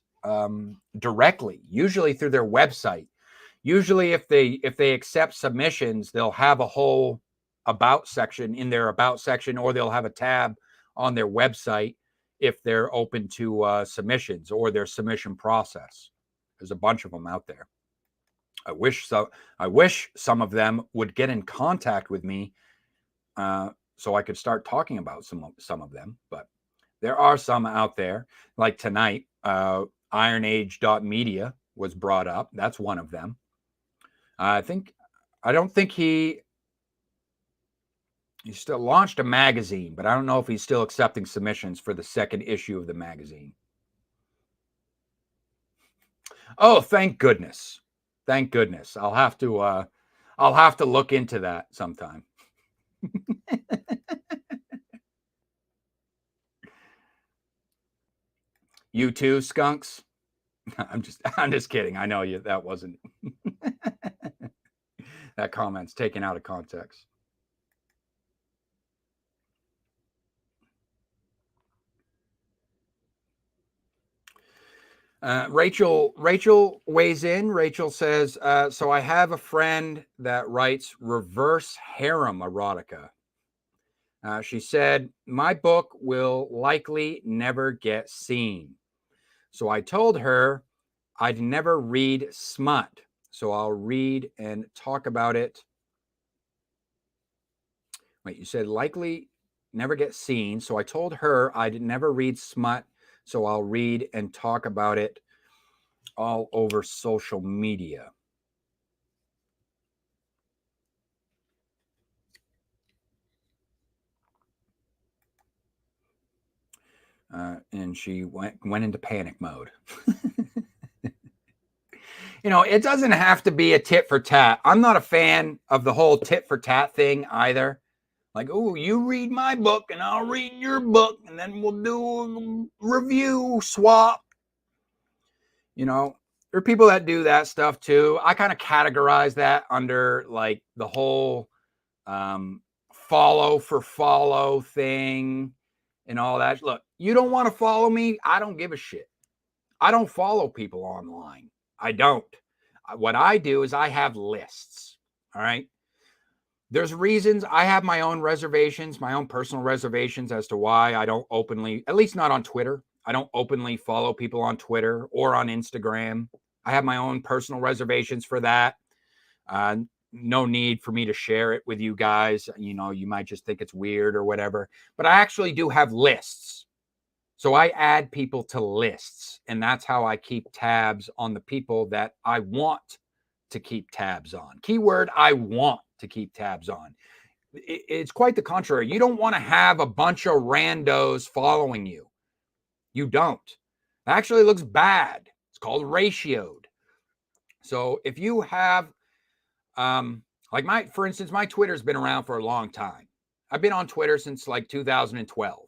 directly, usually through their website. Usually if they accept submissions, they'll have a whole about section in their about section, or they'll have a tab on their website if they're open to submissions or their submission process. There's a bunch of them out there. I wish some of them would get in contact with me so I could start talking about some of them. But there are some out there. Like tonight, ironage.media was brought up. That's one of them. I don't think he He still launched a magazine, but I don't know if he's still accepting submissions for the second issue of the magazine. Oh, thank goodness. Thank goodness. I'll have to look into that sometime. You too, skunks? I'm just kidding. I know you. That wasn't that comment's taken out of context. Rachel weighs in. Rachel says, so I have a friend that writes reverse harem erotica. She said, my book will likely never get seen. So I told her I'd never read smut. So I'll read and talk about it. Wait, you said likely never get seen. So I told her I'd never read smut. So I'll read and talk about it all over social media. And she went into panic mode. You know, it doesn't have to be a tit for tat. I'm not a fan of the whole tit for tat thing either. Like, oh, you read my book and I'll read your book and then we'll do a review swap. You know, there are people that do that stuff too. I kind of categorize that under like the whole follow for follow thing and all that. Look, you don't want to follow me. I don't give a shit. I don't follow people online. I don't. What I do is I have lists. All right. There's reasons I have my own reservations, my own personal reservations as to why I don't openly, at least not on Twitter. I don't openly follow people on Twitter or on Instagram. I have my own personal reservations for that. No need for me to share it with you guys. You know, you might just think it's weird or whatever, but I actually do have lists. So I add people to lists, and that's how I keep tabs on the people that I want to keep tabs on. Keyword, I want to keep tabs on. It's quite the contrary. You don't want to have a bunch of randos following you. You don't. It actually looks bad. It's called ratioed. So if you have, for instance, my Twitter's been around for a long time. I've been on Twitter since like 2012.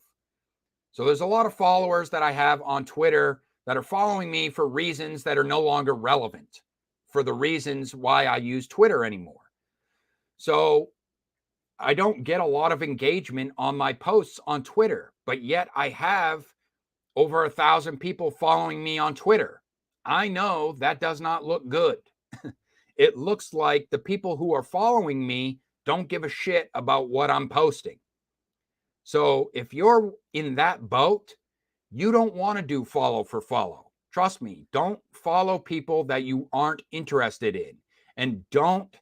So there's a lot of followers that I have on Twitter that are following me for reasons that are no longer relevant for the reasons why I use Twitter anymore. So I don't get a lot of engagement on my posts on Twitter, but yet I have over 1,000 people following me on Twitter. I know that does not look good. It looks like the people who are following me don't give a shit about what I'm posting. So if you're in that boat, you don't want to do follow for follow. Trust me, don't follow people that you aren't interested in. And don't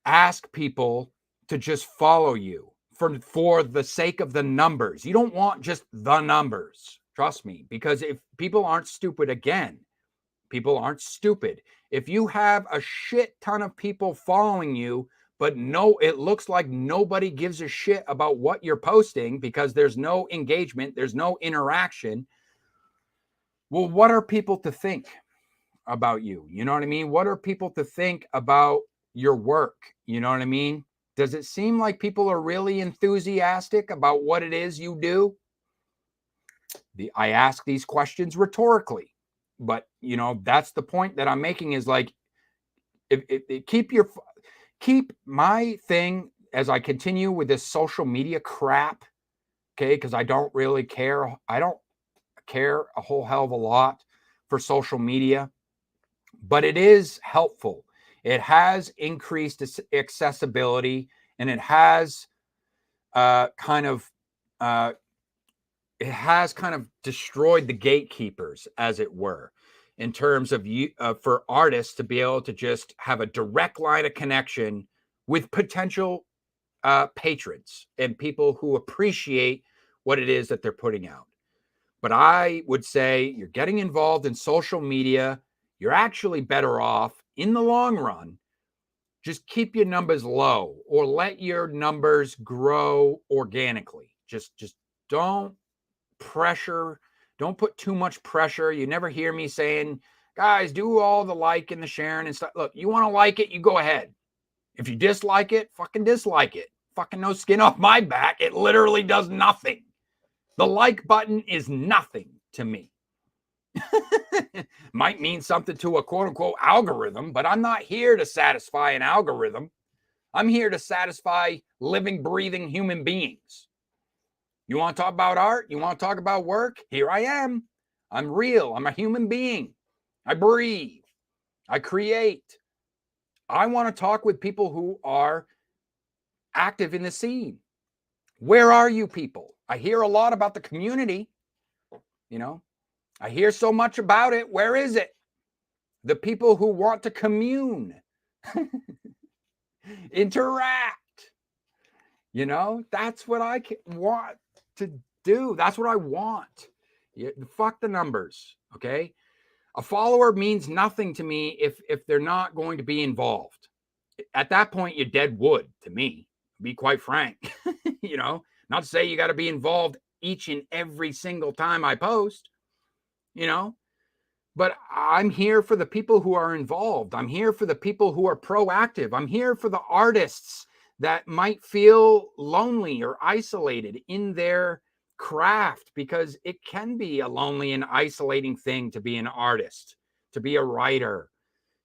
ask people to just follow you for the sake of the numbers. You don't want just the numbers. Trust me, because if people aren't stupid, again, people aren't stupid. If you have a shit ton of people following you, but it looks like nobody gives a shit about what you're posting because there's no engagement, there's no interaction. Well, what are people to think about you? You know what I mean? What are people to think about your work? You know what I mean? Does it seem like people are really enthusiastic about what it is you do? I ask these questions rhetorically, but you know, that's the point that I'm making is like, keep my thing as I continue with this social media crap. Okay. Cause I don't really care. I don't care a whole hell of a lot for social media, but it is helpful. It has increased accessibility, and it has kind of destroyed the gatekeepers, as it were, in terms of for artists to be able to just have a direct line of connection with potential patrons and people who appreciate what it is that they're putting out. But I would say you're getting involved in social media. You're actually better off in the long run just keep your numbers low, or let your numbers grow organically. Just don't pressure. Don't put too much pressure. You never hear me saying, guys, do all the like and the sharing and stuff. Look, you want to like it, you go ahead. If you dislike it, fucking dislike it. Fucking no skin off my back. It literally does nothing. The like button is nothing to me. Might mean something to a quote unquote algorithm, but I'm not here to satisfy an algorithm. I'm here to satisfy living, breathing human beings. You want to talk about art? You want to talk about work? Here I am. I'm real. I'm a human being. I breathe. I create. I want to talk with people who are active in the scene. Where are you people? I hear a lot about the community. You know, I hear so much about it. Where is it? The people who want to commune, interact. You know, that's what I want to do. That's what I want. Fuck the numbers, okay? A follower means nothing to me if they're not going to be involved. At that point, you're dead wood to me, to be quite frank. You know, not to say you got to be involved each and every single time I post, you know, but I'm here for the people who are involved. I'm here for the people who are proactive. I'm here for the artists that might feel lonely or isolated in their craft, because it can be a lonely and isolating thing to be an artist, to be a writer,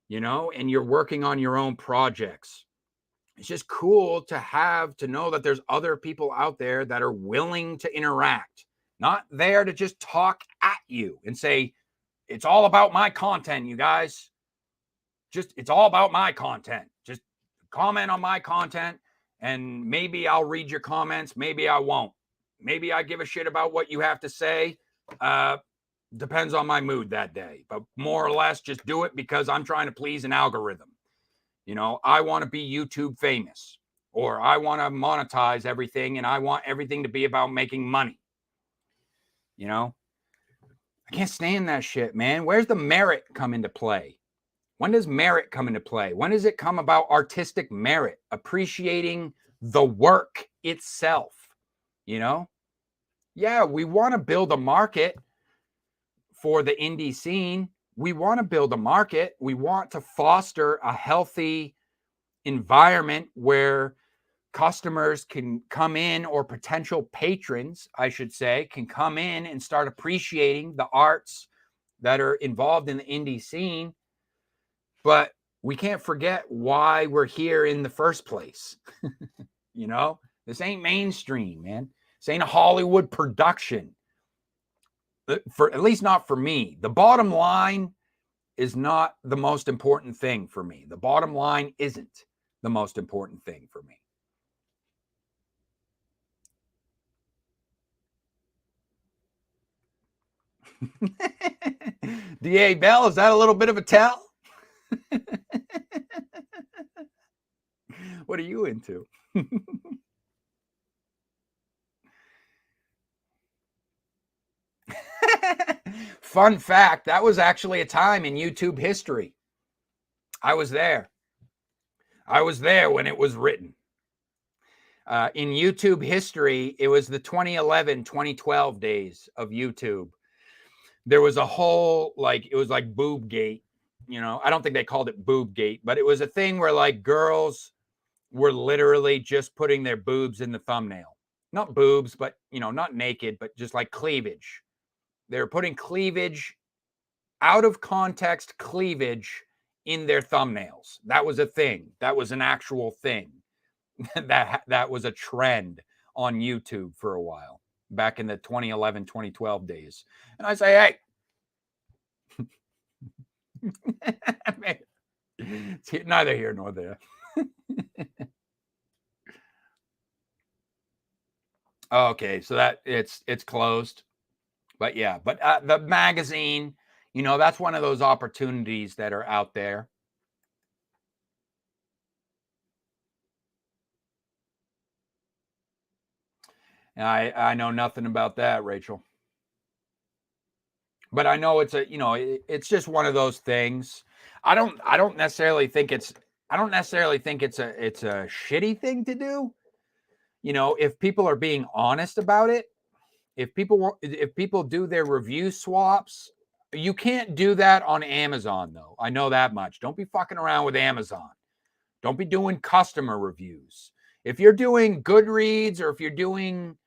you know, and you're working on your own projects. It's just cool to know that there's other people out there that are willing to interact, not there to just talk at you and say, it's all about my content, you guys. It's all about my content. Just comment on my content, and maybe I'll read your comments. Maybe I won't. Maybe I give a shit about what you have to say. Depends on my mood that day. But more or less, just do it because I'm trying to please an algorithm. You know, I want to be YouTube famous, or I want to monetize everything, and I want everything to be about making money. You know, I can't stand that shit, man. Where's the merit come into play? When does merit come into play? When does it come about artistic merit, appreciating the work itself? You know, yeah, we want to build a market for the indie scene. We want to build a market. We want to foster a healthy environment where customers can come in, or potential patrons, I should say, can come in and start appreciating the arts that are involved in the indie scene. But we can't forget why we're here in the first place. You know, this ain't mainstream, man. This ain't a Hollywood production. For at least not for me. The bottom line is not the most important thing for me. The bottom line isn't the most important thing for me. DA Bell, is that a little bit of a tell? What are you into? Fun fact, that was actually a time in YouTube history. I was there. I was there when it was written. In YouTube history, it was the 2011-2012 days of YouTube. There was a whole, it was like boob gate. You know, I don't think they called it boob gate, but it was a thing where like girls were literally just putting their boobs in the thumbnail. Not boobs, but, you know, not naked, but just like cleavage. They were putting cleavage, out of context cleavage, in their thumbnails. That was a thing. That was an actual thing. that was a trend on YouTube for a while, back in the 2011-2012 days. And I say, hey, it's neither here nor there. Okay, so that it's closed. But yeah, the magazine, you know, that's one of those opportunities that are out there. And I know nothing about that, Rachel. But I know it's it's just one of those things. I don't necessarily think it's I don't necessarily think it's a shitty thing to do. You know, if people are being honest about it, if people do their review swaps, you can't do that on Amazon though. I know that much. Don't be fucking around with Amazon. Don't be doing customer reviews. If you're doing Goodreads, or if you're doing,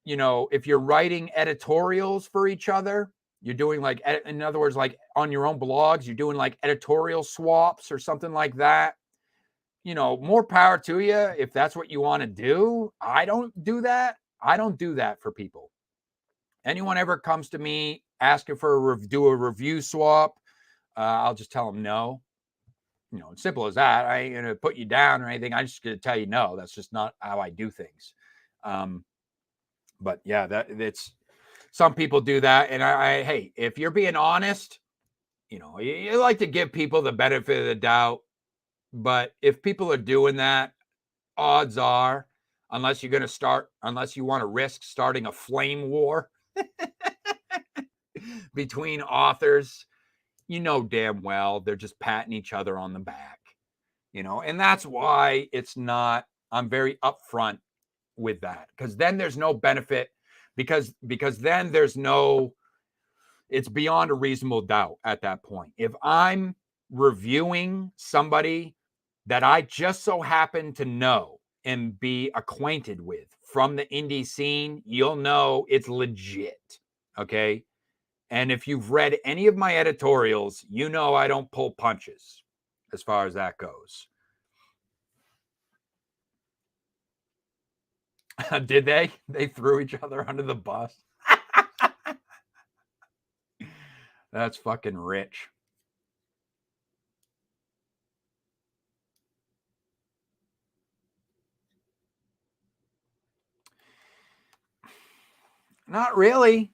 you know, if you're writing editorials for each other, you're doing like, in other words, like on your own blogs, you're doing like editorial swaps or something like that. You know, more power to you if that's what you want to do. I don't do that. I don't do that for people. Anyone ever comes to me asking for do a review swap, I'll just tell them no. You know, it's simple as that. I ain't gonna put you down or anything. I'm just gonna tell you no. That's just not how I do things. But yeah, it's some people do that, and hey, if you're being honest, you know, you like to give people the benefit of the doubt. But if people are doing that, odds are, unless you want to risk starting a flame war between authors, you know damn well they're just patting each other on the back, you know. And that's why I'm very upfront with that, because then there's no benefit, because then it's beyond a reasonable doubt at that point. If I'm reviewing somebody that I just so happen to know and be acquainted with from the indie scene, you'll know it's legit. Okay. And if you've read any of my editorials, you know I don't pull punches as far as that goes. Did they? They threw each other under the bus. That's fucking rich. Not really.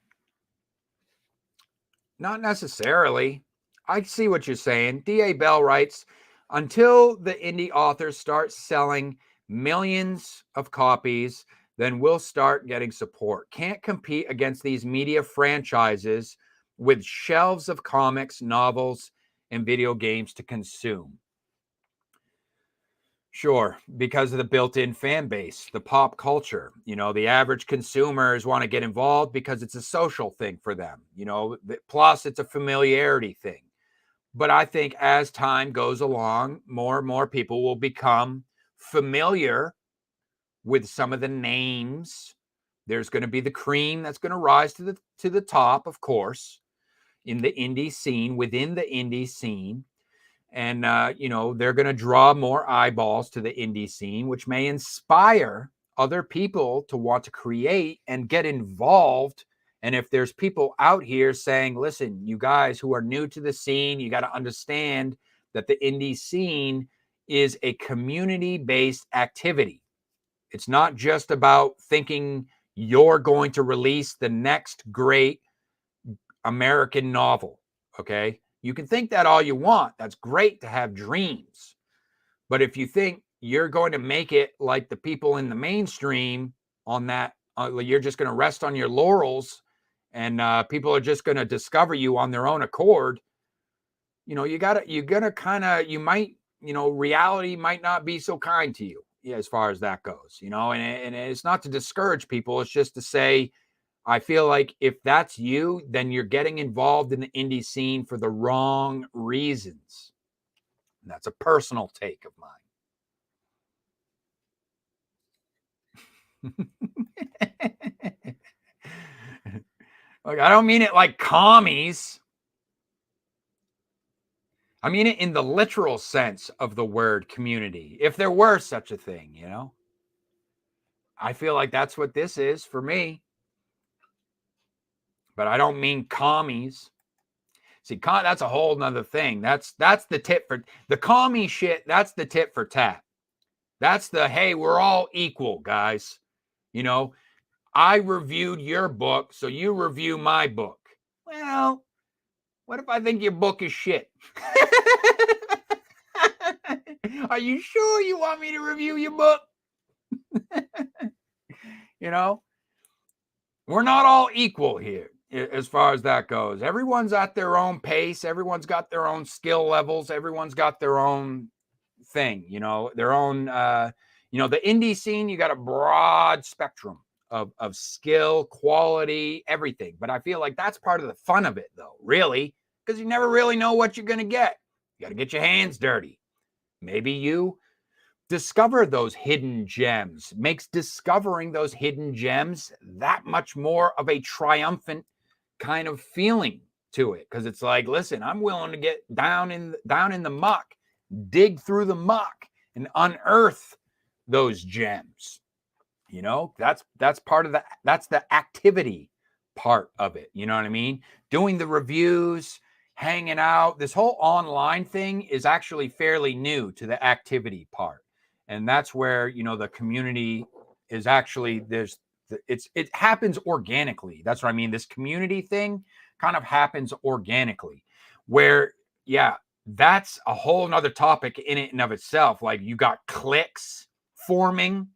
Not necessarily. I see what you're saying. D.A. Bell writes, until the indie authors start selling millions of copies, then we'll start getting support. Can't compete against these media franchises with shelves of comics, novels, and video games to consume. Sure, because of the built-in fan base, the pop culture. You know, the average consumers want to get involved because it's a social thing for them. You know, plus it's a familiarity thing. But I think as time goes along, more and more people will become familiar with some of the names. There's going to be the cream that's going to rise to the top, of course, in the indie scene, within the indie scene. And, you know, they're going to draw more eyeballs to the indie scene, which may inspire other people to want to create and get involved. And if there's people out here saying, listen, you guys who are new to the scene, you got to understand that the indie scene is a community-based activity. It's not just about thinking you're going to release the next great American novel, okay? You can think that all you want. That's great to have dreams. But if you think you're going to make it like the people in the mainstream on that, you're just going to rest on your laurels and people are just going to discover you on their own accord, you know, reality might not be so kind to you, as far as that goes, you know. And it's not to discourage people. It's just to say, I feel like if that's you, then you're getting involved in the indie scene for the wrong reasons. And that's a personal take of mine. Like, I don't mean it like commies. I mean it in the literal sense of the word community, if there were such a thing, you know. I feel like that's what this is for me. But I don't mean commies. See, that's a whole nother thing. That's the tit for the commie shit. That's the tit for tat. That's the, hey, we're all equal, guys. You know, I reviewed your book, so you review my book. Well, what if I think your book is shit? Are you sure you want me to review your book? You know, we're not all equal here as far as that goes. Everyone's at their own pace. Everyone's got their own skill levels. Everyone's got their own thing, you know, their own, you know, the indie scene, you got a broad spectrum of skill, quality, everything. But I feel like that's part of the fun of it, though, really, because you never really know what you're going to get. You got to get your hands dirty. Maybe you discover those hidden gems, makes discovering those hidden gems that much more of a triumphant kind of feeling to it, because it's like, listen, I'm willing to get down in the muck, dig through the muck, and unearth those gems. You know, that's part of that's the activity part of it. You know what I mean? Doing the reviews, hanging out. This whole online thing is actually fairly new to the activity part. And that's where, you know, the community is actually, it happens organically. That's what I mean. This community thing kind of happens organically, where, yeah, that's a whole nother topic in it and of itself. Like, you got cliques forming.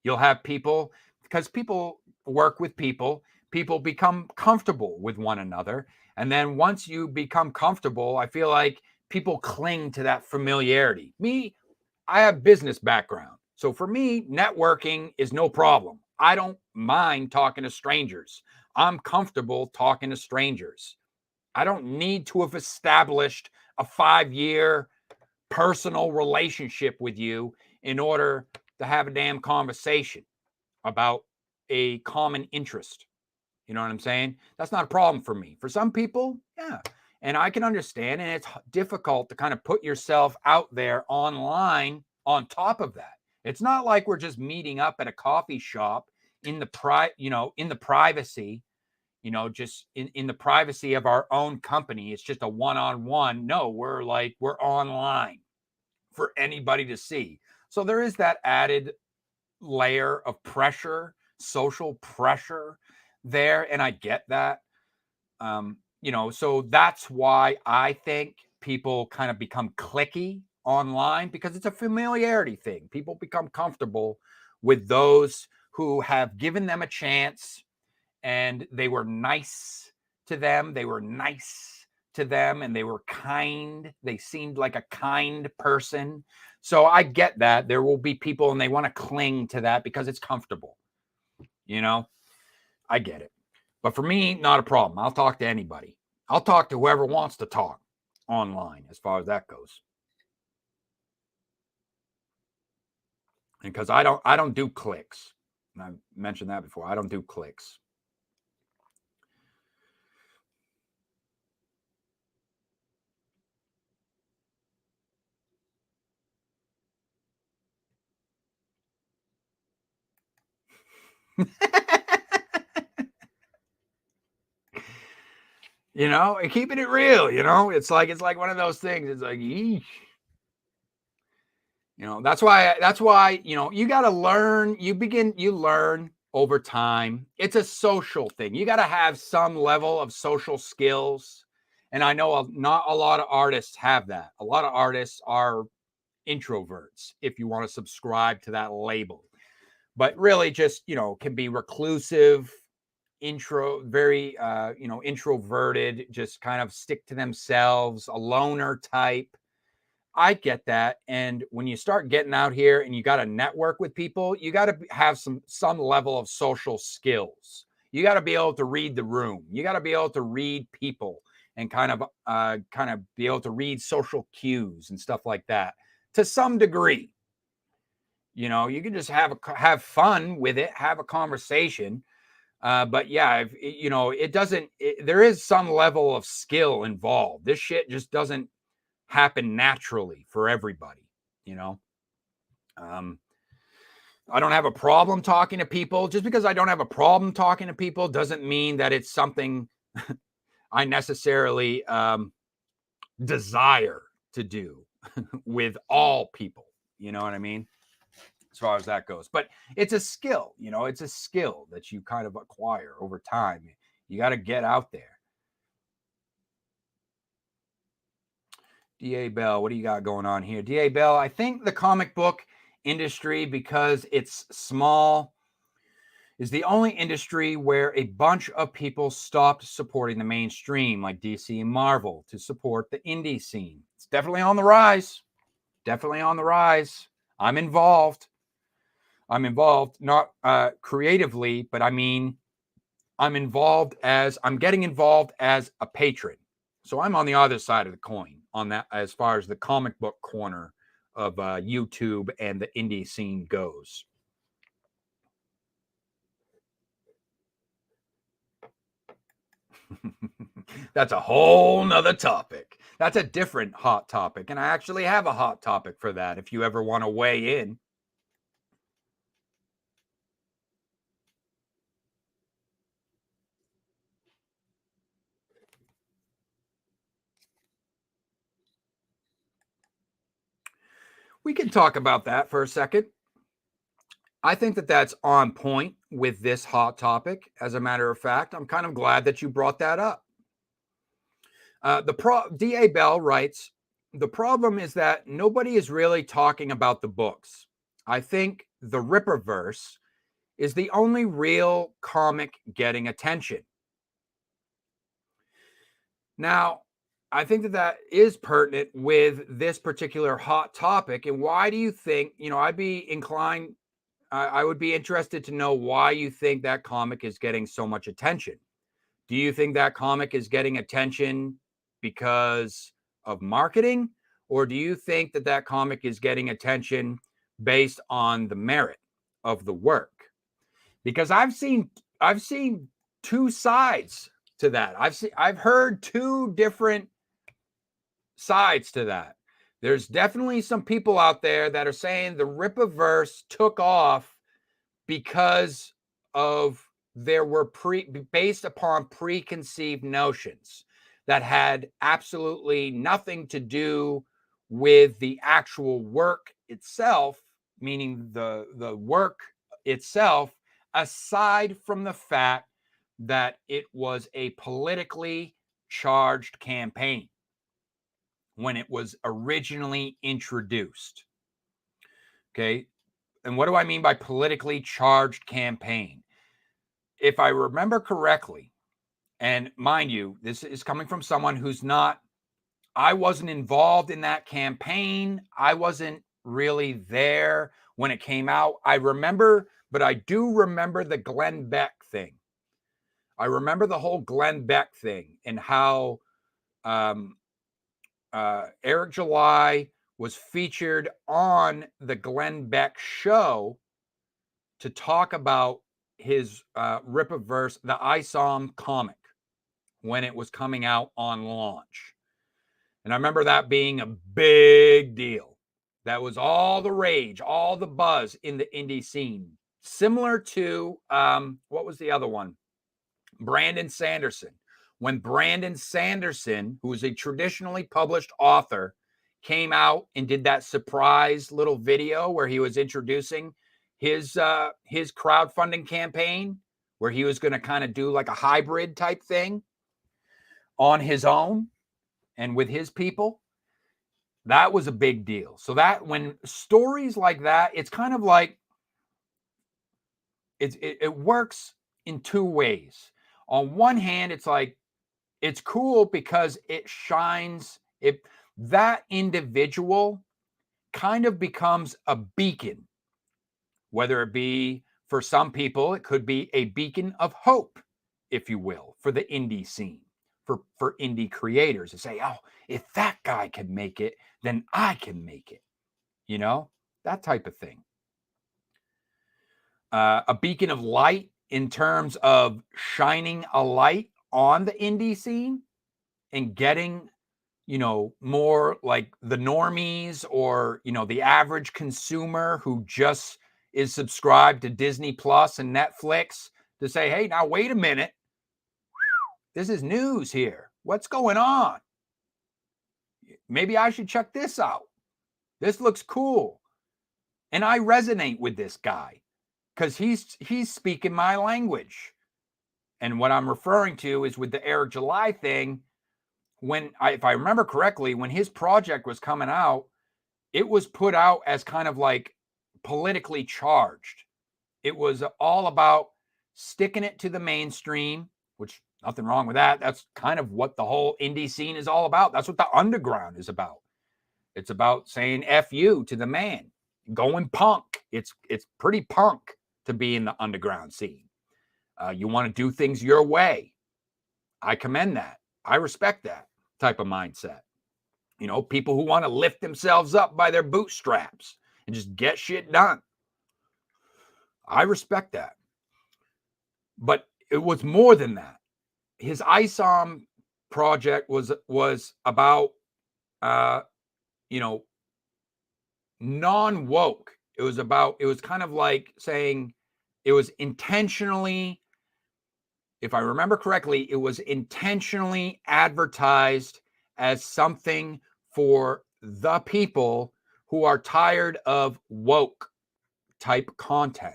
You'll have people, because people work with people, people become comfortable with one another. And then once you become comfortable, I feel like people cling to that familiarity. Me, I have business background. So for me, networking is no problem. I don't mind talking to strangers. I'm comfortable talking to strangers. I don't need to have established a 5-year personal relationship with you in order to have a damn conversation about a common interest. You know what I'm saying? That's not a problem for me. For some people, yeah. And I can understand, and it's difficult to kind of put yourself out there online on top of that. It's not like we're just meeting up at a coffee shop in the in the privacy, you know, just in the privacy of our own company. It's just a one-on-one. No, we're online for anybody to see. So there is that added layer of pressure, social pressure there. And I get that. You know, so that's why I think people kind of become cliquey online, because it's a familiarity thing. People become comfortable with those who have given them a chance and they were nice to them. They were nice to them and they were kind. They seemed like a kind person. So I get that. There will be people and they want to cling to that because it's comfortable. You know, I get it. But for me, not a problem. I'll talk to anybody. I'll talk to whoever wants to talk online as far as that goes. And because I don't do clicks. And I've mentioned that before. I don't do clicks. You know, and keeping it real, you know, it's like one of those things. It's like, eesh. You know, that's why, you know, you got to learn, you learn over time. It's a social thing. You got to have some level of social skills. And I know not a lot of artists have that. A lot of artists are introverts, if you want to subscribe to that label, but really just, you know, can be reclusive, very you know, introverted, just kind of stick to themselves, a loner type. I get that. And when you start getting out here and you got to network with people, you got to have some level of social skills. You got to be able to read the room. You got to be able to read people and kind of be able to read social cues and stuff like that to some degree. You know, you can just have fun with it, have a conversation. But yeah, you know, there is some level of skill involved. This shit just doesn't happen naturally for everybody, you know. I don't have a problem talking to people. Just because I don't have a problem talking to people doesn't mean that it's something I necessarily desire to do with all people. You know what I mean? As far as that goes. But it's a skill, you know, it's a skill that you kind of acquire over time. You got to get out there. D.A. Bell, what do you got going on here? D.A. Bell, I think the comic book industry, because it's small, is the only industry where a bunch of people stopped supporting the mainstream, like DC and Marvel, to support the indie scene. It's definitely on the rise. Definitely on the rise. I'm involved. Not creatively, but I mean, I'm getting involved as a patron. So I'm on the other side of the coin on that as far as the comic book corner of YouTube and the indie scene goes. That's a whole nother topic. That's a different hot topic. And I actually have a hot topic for that if you ever want to weigh in. We can talk about that for a second. I think that that's on point with this hot topic. As a matter of fact, I'm kind of glad that you brought that up. D.A. Bell writes, the problem is that nobody is really talking about the books. I think the Ripperverse is the only real comic getting attention. Now, I think that that is pertinent with this particular hot topic. And why do you think, I'd be inclined, I would be interested to know why you think that comic is getting so much attention. Do you think that comic is getting attention because of marketing? Or do you think that that comic is getting attention based on the merit of the work? Because I've seen two sides to that. I've heard two different sides to that. There's definitely some people out there that are saying the Rippaverse took off because of there were based upon preconceived notions that had absolutely nothing to do with the actual work itself, meaning the work itself, aside from the fact that it was a politically charged campaign when it was originally introduced. Okay. And what do I mean by politically charged campaign? If I remember correctly, and mind you, this is coming from someone I wasn't involved in that campaign. I wasn't really there when it came out. I do remember the Glenn Beck thing. I remember the whole Glenn Beck thing and how Eric July was featured on the Glenn Beck show to talk about his Rippaverse, the ISOM comic, when it was coming out on launch. And I remember that being a big deal. That was all the rage, all the buzz in the indie scene. Similar to, what was the other one? Brandon Sanderson. When Brandon Sanderson, who is a traditionally published author, came out and did that surprise little video where he was introducing his crowdfunding campaign, where he was going to kind of do like a hybrid type thing on his own and with his people, that was a big deal. So that when stories like that, it's kind of like it works in two ways. On one hand, it's like it's cool because it shines that individual kind of becomes a beacon, whether it be for some people, it could be a beacon of hope, if you will, for the indie scene, for indie creators to say, oh, if that guy can make it, then I can make it, that type of thing. A beacon of light in terms of shining a light on the indie scene and getting, more like the normies or, the average consumer who just is subscribed to Disney Plus and Netflix to say, hey, now wait a minute. This is news here. What's going on? Maybe I should check this out. This looks cool. And I resonate with this guy because he's speaking my language. And what I'm referring to is with the Eric July thing. If I remember correctly, when his project was coming out, it was put out as kind of like politically charged. It was all about sticking it to the mainstream, which nothing wrong with that. That's kind of what the whole indie scene is all about. That's what the underground is about. It's about saying F you to the man, going punk. It's pretty punk to be in the underground scene. You want to do things your way. I commend that. I respect that type of mindset. You know, people who want to lift themselves up by their bootstraps and just get shit done. I respect that. But it was more than that. His ISOM project was about, you know, non-woke. It was kind of like saying it was intentionally, if I remember correctly, it was intentionally advertised as something for the people who are tired of woke type content,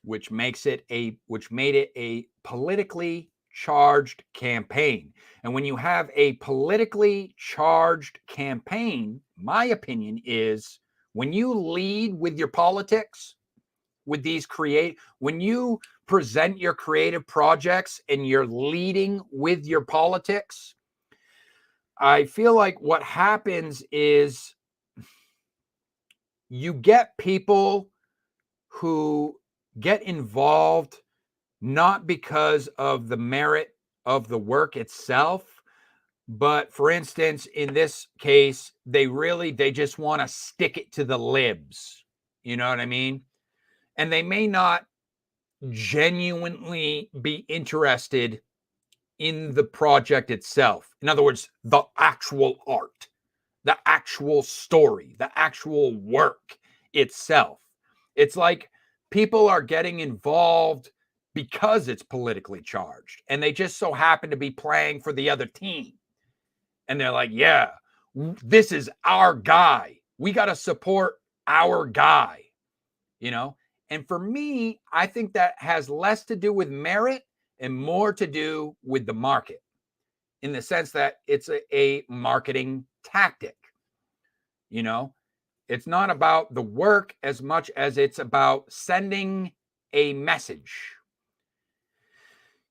which made it a politically charged campaign. And when you have a politically charged campaign, my opinion is when you lead with your politics, with these when you present your creative projects and you're leading with your politics, I feel like what happens is you get people who get involved not because of the merit of the work itself, but for instance, in this case, they just want to stick it to the libs. You know what I mean? And they may not genuinely be interested in the project itself. In other words, the actual art, the actual story, the actual work itself. It's like people are getting involved because it's politically charged and they just so happen to be playing for the other team. And they're like, yeah, this is our guy. We got to support our guy, you know? And for me, I think that has less to do with merit and more to do with the market, in the sense that it's a marketing tactic. You know, it's not about the work as much as it's about sending a message.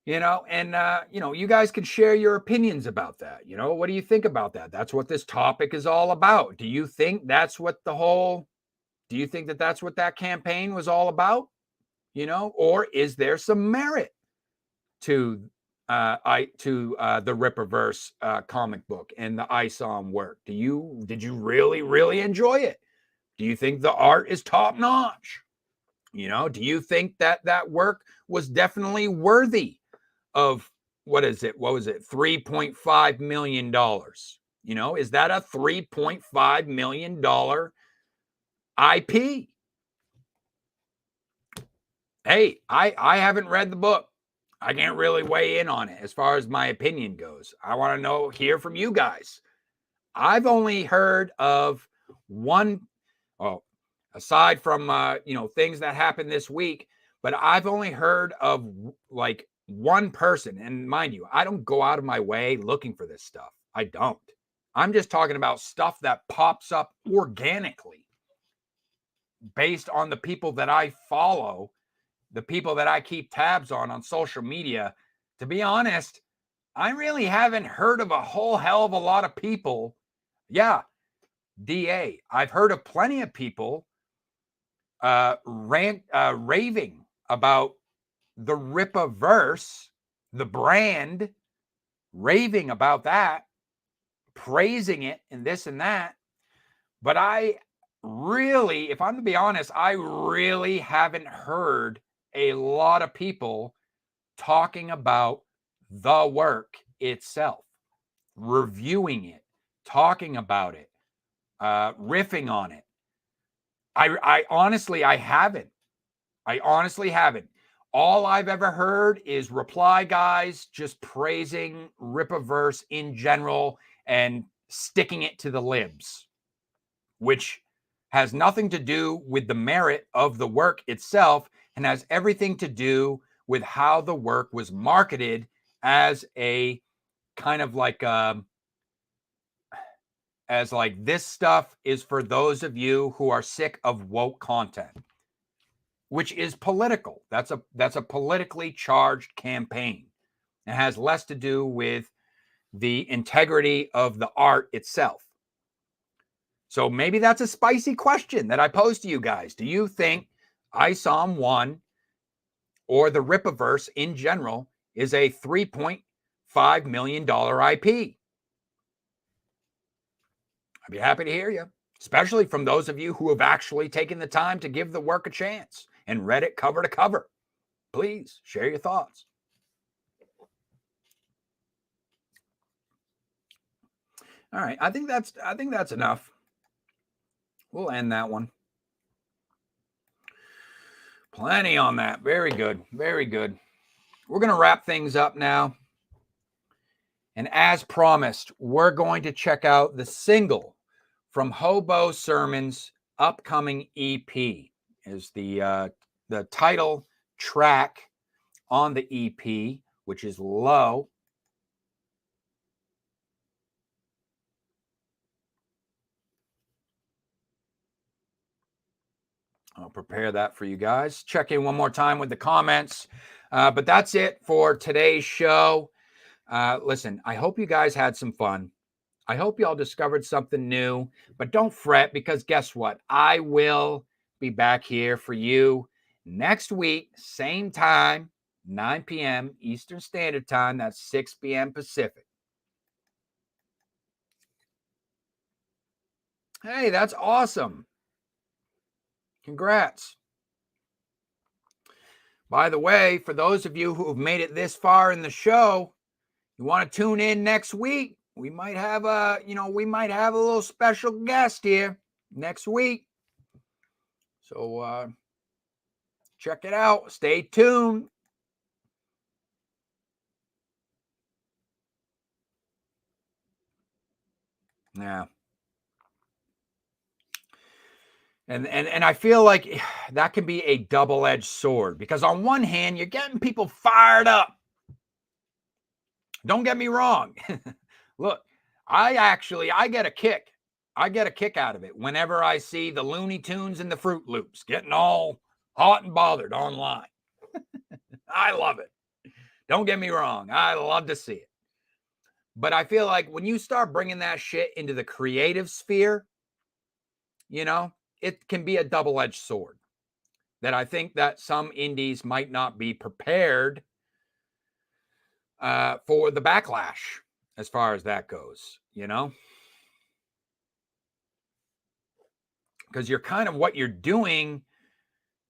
You know, and, you know, you guys can share your opinions about that. You know, what do you think about that? That's what this topic is all about. Do you think that's what that's what that campaign was all about? You know, or is there some merit to the Rippaverse comic book and the ISOM work? Did you really enjoy it? Do you think the art is top notch? You know, do you think that work was definitely worthy of what was it, $3.5 million? You know, is that a $3.5 million IP? Hey, I haven't read the book. I can't really weigh in on it as far as my opinion goes. I want to hear from you guys. I've only heard of one, aside from, you know, things that happened this week, but I've only heard of like one person. And mind you, I don't go out of my way looking for this stuff. I don't. I'm just talking about stuff that pops up organically based on the people that I follow, the people that I keep tabs on social media. To be honest, I really haven't heard of a whole hell of a lot of people. Yeah, DA. I've heard of plenty of people raving about the Rippaverse, the brand, raving about that, praising it and this and that. But I really, if I'm to be honest, I really haven't heard a lot of people talking about the work itself, reviewing it, talking about it, riffing on it. I honestly haven't. I honestly haven't. All I've ever heard is reply guys just praising Rippaverse in general and sticking it to the libs, which has nothing to do with the merit of the work itself and has everything to do with how the work was marketed as a kind of like this stuff is for those of you who are sick of woke content, which is political. That's a politically charged campaign. It has less to do with the integrity of the art itself. So maybe that's a spicy question that I pose to you guys. Do you think ISOM 1 or the Rippaverse in general is a $3.5 million IP? I'd be happy to hear you, especially from those of you who have actually taken the time to give the work a chance and read it cover to cover. Please share your thoughts. All right, I think that's enough. We'll end that one. Plenty on that. Very good. Very good. We're going to wrap things up now. And as promised, we're going to check out the single from Hobo Sermon's upcoming EP. Is the title track on the EP, which is Low. I'll prepare that for you guys. Check in one more time with the comments. But that's it for today's show. Listen, I hope you guys had some fun. I hope y'all discovered something new. But don't fret, because guess what? I will be back here for you next week, same time, 9 p.m. Eastern Standard Time. That's 6 p.m. Pacific. Hey, that's awesome. Congrats. By the way, for those of you who have made it this far in the show, you want to tune in next week. We might have a little special guest here next week. So check it out. Stay tuned. Yeah. And I feel like that can be a double-edged sword, because on one hand, you're getting people fired up. Don't get me wrong. Look, I get a kick. I get a kick out of it whenever I see the Looney Tunes and the Fruit Loops getting all hot and bothered online. I love it. Don't get me wrong. I love to see it. But I feel like when you start bringing that shit into the creative sphere, it can be a double-edged sword that I think that some indies might not be prepared for the backlash as far as that goes, because you're kind of, what you're doing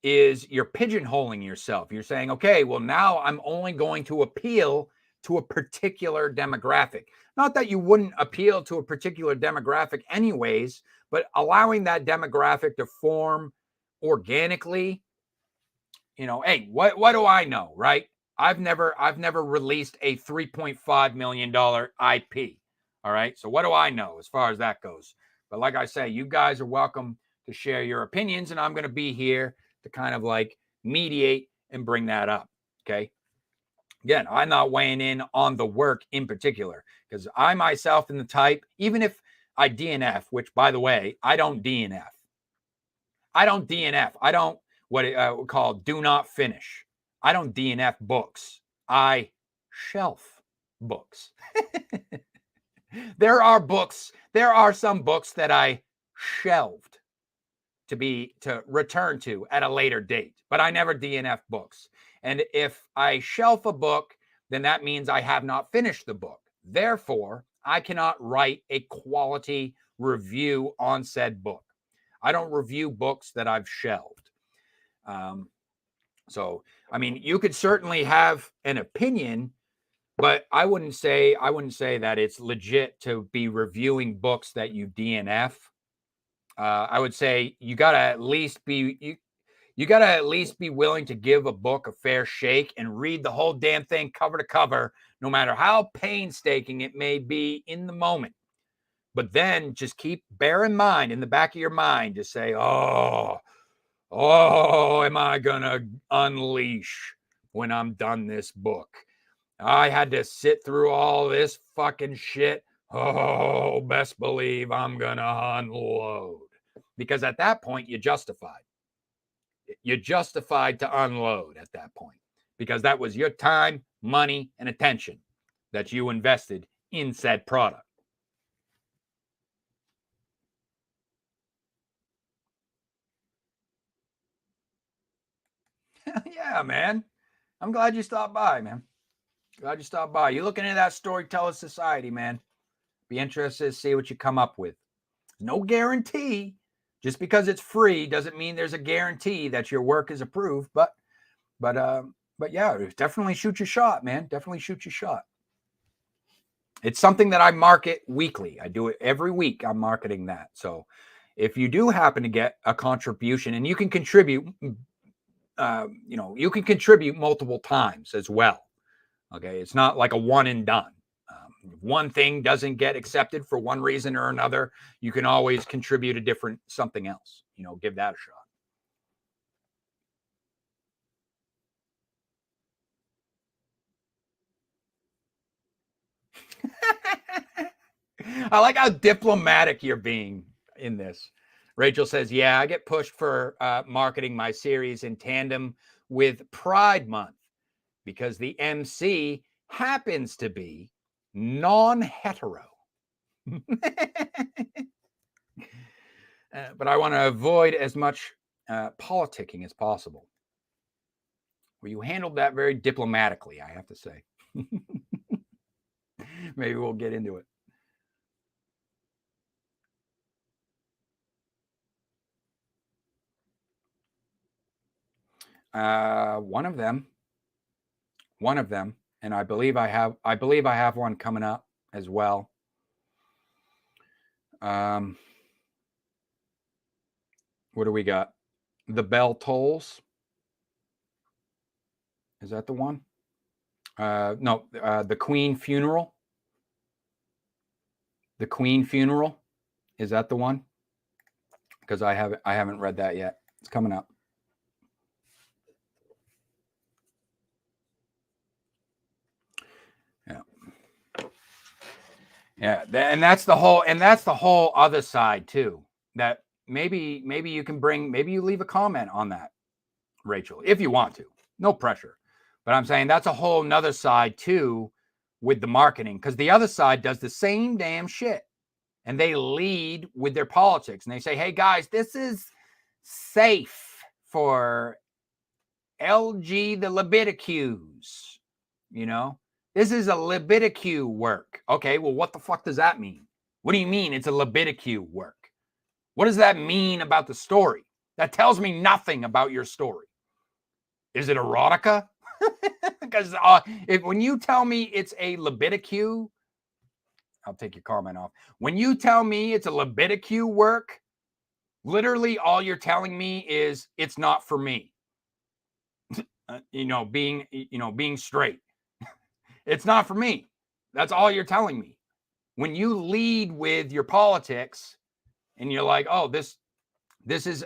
is you're pigeonholing yourself. You're saying, okay, well, now I'm only going to appeal to a particular demographic. Not that you wouldn't appeal to a particular demographic anyways, but allowing that demographic to form organically. Hey, what do I know, right? I've never released a $3.5 million IP. All right. So what do I know as far as that goes? But like I say, you guys are welcome to share your opinions, and I'm going to be here to kind of like mediate and bring that up. Okay. Again, I'm not weighing in on the work in particular, because I myself am the type, even if I DNF, which, by the way, I don't DNF. I don't DNF. I don't what it we call do not finish. I don't DNF books. I shelf books. There are some books that I shelved to return to at a later date, but I never DNF books. And if I shelf a book, then that means I have not finished the book. Therefore, I cannot write a quality review on said book. I don't review books that I've shelved. So, I mean, you could certainly have an opinion, but I wouldn't say that it's legit to be reviewing books that you DNF. I would say you gotta at least be willing to give a book a fair shake and read the whole damn thing cover to cover, no matter how painstaking it may be in the moment. But then just bear in mind, in the back of your mind, to say, oh, am I gonna unleash when I'm done this book? I had to sit through all this fucking shit. Oh, best believe I'm gonna unload. Because at that point, you're justified. You're justified to unload at that point, because that was your time, money, and attention that you invested in said product. Yeah, man. I'm glad you stopped by, man. Glad you stopped by. You're looking into that Storyteller Society, man. Be interested to see what you come up with. No guarantee. Just because it's free doesn't mean there's a guarantee that your work is approved. But yeah, definitely shoot your shot, man. Definitely shoot your shot. It's something that I market weekly. I do it every week. I'm marketing that. So if you do happen to get a contribution, and you can contribute, you can contribute multiple times as well. Okay. It's not like a one and done. If one thing doesn't get accepted for one reason or another, you can always contribute a different something else, give that a shot. I like how diplomatic you're being in this. Rachel says, yeah, I get pushed for marketing my series in tandem with Pride Month because the MC happens to be non-hetero. But I want to avoid as much politicking as possible. Well, you handled that very diplomatically, I have to say. Maybe we'll get into it. One of them, and I believe I have one coming up as well. What do we got? The Bell Tolls. Is that the one? No, the Queen Funeral. The Queen Funeral. Is that the one? Because I haven't read that yet. It's coming up. Yeah, and that's the whole other side too. That maybe you can bring, maybe you leave a comment on that, Rachel, if you want to. No pressure. But I'm saying that's a whole nother side too with the marketing, because the other side does the same damn shit. And they lead with their politics. And they say, hey guys, this is safe for LG the LGBTQs, This is a LGBTQ work. Okay, well, what the fuck does that mean? What do you mean it's a LGBTQ work? What does that mean about the story? That tells me nothing about your story. Is it erotica? Because when you tell me it's a LGBTQ, I'll take your comment off. When you tell me it's a LGBTQ work, literally all you're telling me is it's not for me. Being straight. It's not for me. That's all you're telling me. When you lead with your politics and you're like, oh, this is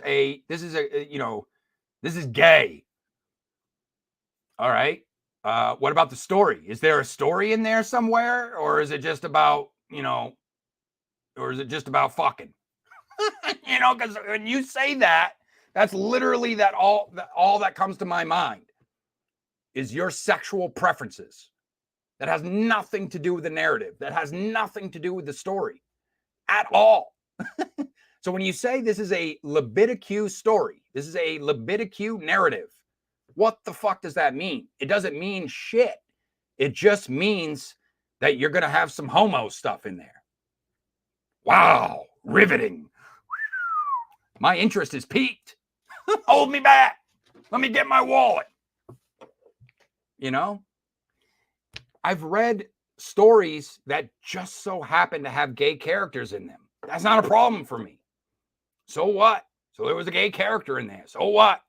gay. All right. What about the story? Is there a story in there somewhere? Or is it just about, or is it just about fucking? Because when you say that, that's literally all that comes to my mind is your sexual preferences. That has nothing to do with the narrative. That has nothing to do with the story at all. So when you say this is a LGBTQ story, this is a LGBTQ narrative, what the fuck does that mean? It doesn't mean shit. It just means that you're going to have some homo stuff in there. Wow, riveting. My interest is piqued. Hold me back. Let me get my wallet. I've read stories that just so happen to have gay characters in them. That's not a problem for me. So what? So there was a gay character in there. So what?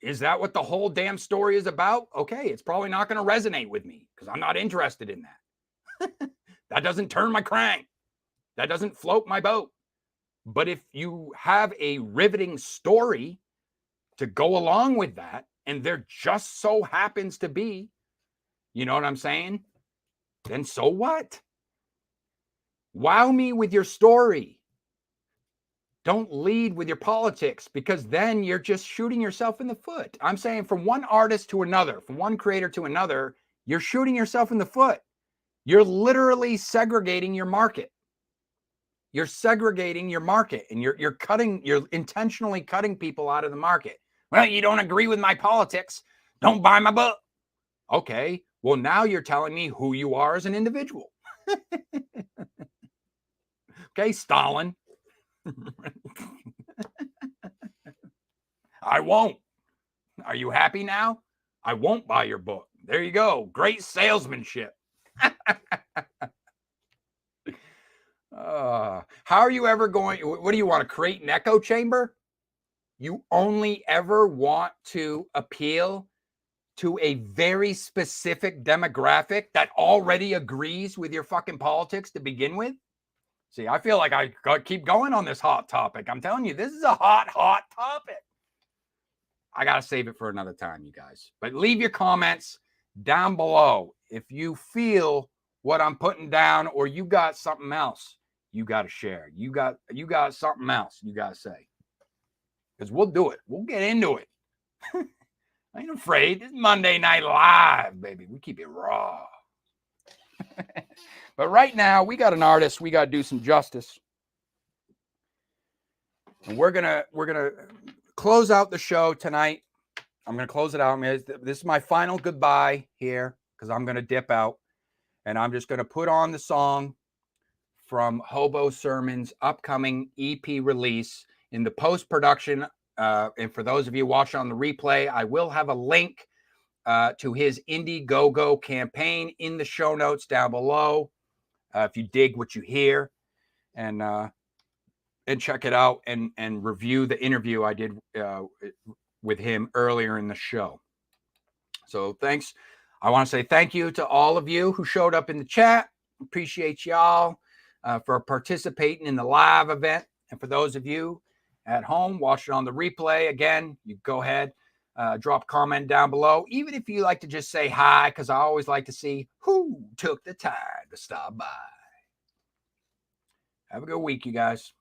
Is that what the whole damn story is about? Okay, it's probably not going to resonate with me because I'm not interested in that. That doesn't turn my crank. That doesn't float my boat. But if you have a riveting story to go along with that, and there just so happens to be, you know what I'm saying? Then so what? Wow me with your story. Don't lead with your politics, because then you're just shooting yourself in the foot. I'm saying from one artist to another, from one creator to another, you're shooting yourself in the foot. You're literally segregating your market. You're segregating your market, and you're intentionally cutting people out of the market. Well, you don't agree with my politics. Don't buy my book. Okay, well, now you're telling me who you are as an individual. Okay, Stalin. I won't. Are you happy now? I won't buy your book. There you go. Great salesmanship. How are you ever going? What do you want to create an echo chamber? You only ever want to appeal to a very specific demographic that already agrees with your fucking politics to begin with? See, I feel like I keep going on this hot topic. I'm telling you, this is a hot topic. I got to save it for another time, you guys. But leave your comments down below if you feel what I'm putting down, or you got something else you got to share. You got something else you got to say. Because we'll do it. We'll get into it. I ain't afraid. This is Monday Night Live, baby. We keep it raw. But right now, we got an artist we got to do some justice. And we're gonna close out the show tonight. I'm gonna close it out. This is my final goodbye here, because I'm gonna dip out, and I'm just gonna put on the song from Hobo Sermon's upcoming EP release in the post-production. And for those of you watching on the replay, I will have a link to his Indiegogo campaign in the show notes down below. If you dig what you hear, and check it out, and review the interview I did with him earlier in the show. So thanks. I want to say thank you to all of you who showed up in the chat. Appreciate y'all for participating in the live event. And for those of you at home watching on the replay, again, you go ahead, drop a comment down below, even if you like to just say hi, because I always like to see who took the time to stop by. Have a good week, you guys.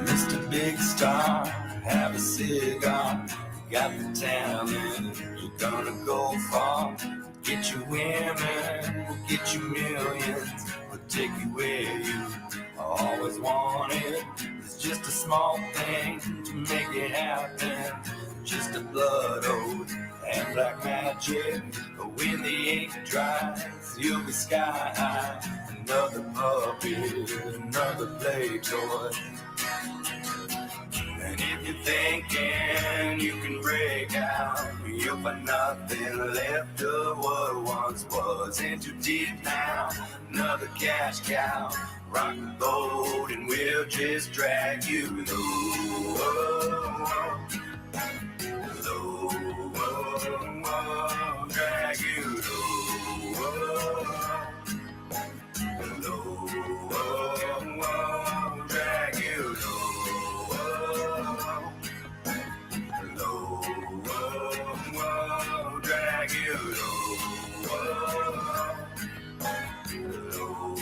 Mr. Big Star, have a cigar. Got the talent, you're gonna go far. Get you women, we'll get you millions. We'll take you where you always wanted. It's just a small thing to make it happen. Just a blood oath and black magic. When the ink dries, you'll be sky high. Another puppet, another play toy. And if you're thinking you can break out, you'll find nothing left of what once was. In too deep now, another cash cow. Rock the boat and we'll just drag you low. Low, drag you low. Low, drag you low. Drag you low, low.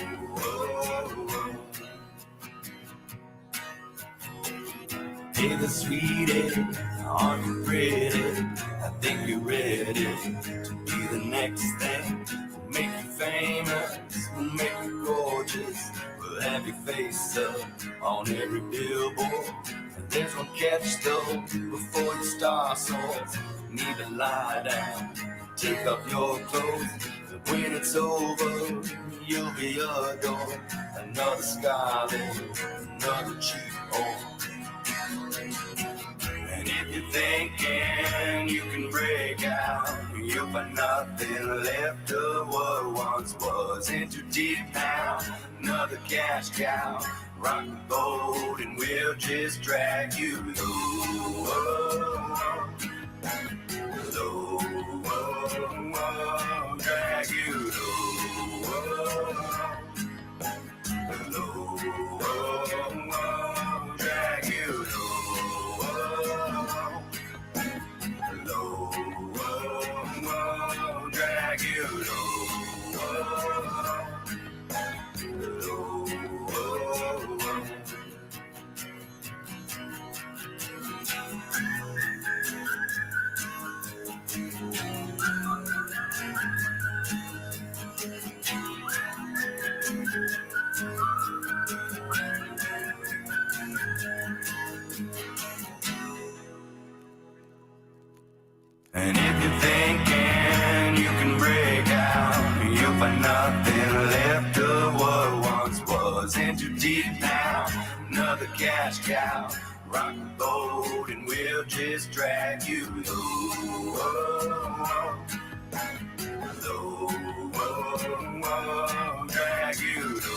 Hey, the sweetie, aren't you pretty? I think you're ready to be the next thing. We'll make you famous, we'll make you gorgeous. We'll have your face up on every billboard. And there's one catch though, before you start soars, need to lie down, take off your clothes. And when it's over, you'll be adored. Another scarlet, another cheap hole. And if you're thinking you can break out, you'll find nothing left of what once was. In too deep now, another cash cow. Rock the boat and we'll just drag you low. Low, drag you low. Low, drag you low. Low, drag you And if you're thinking you can break out, you'll find nothing left of what once was. In too deep now, another cash cow. Rock the boat and we'll just drag you low. Low, drag you low.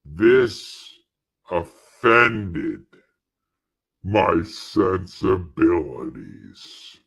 This offended my sensibilities.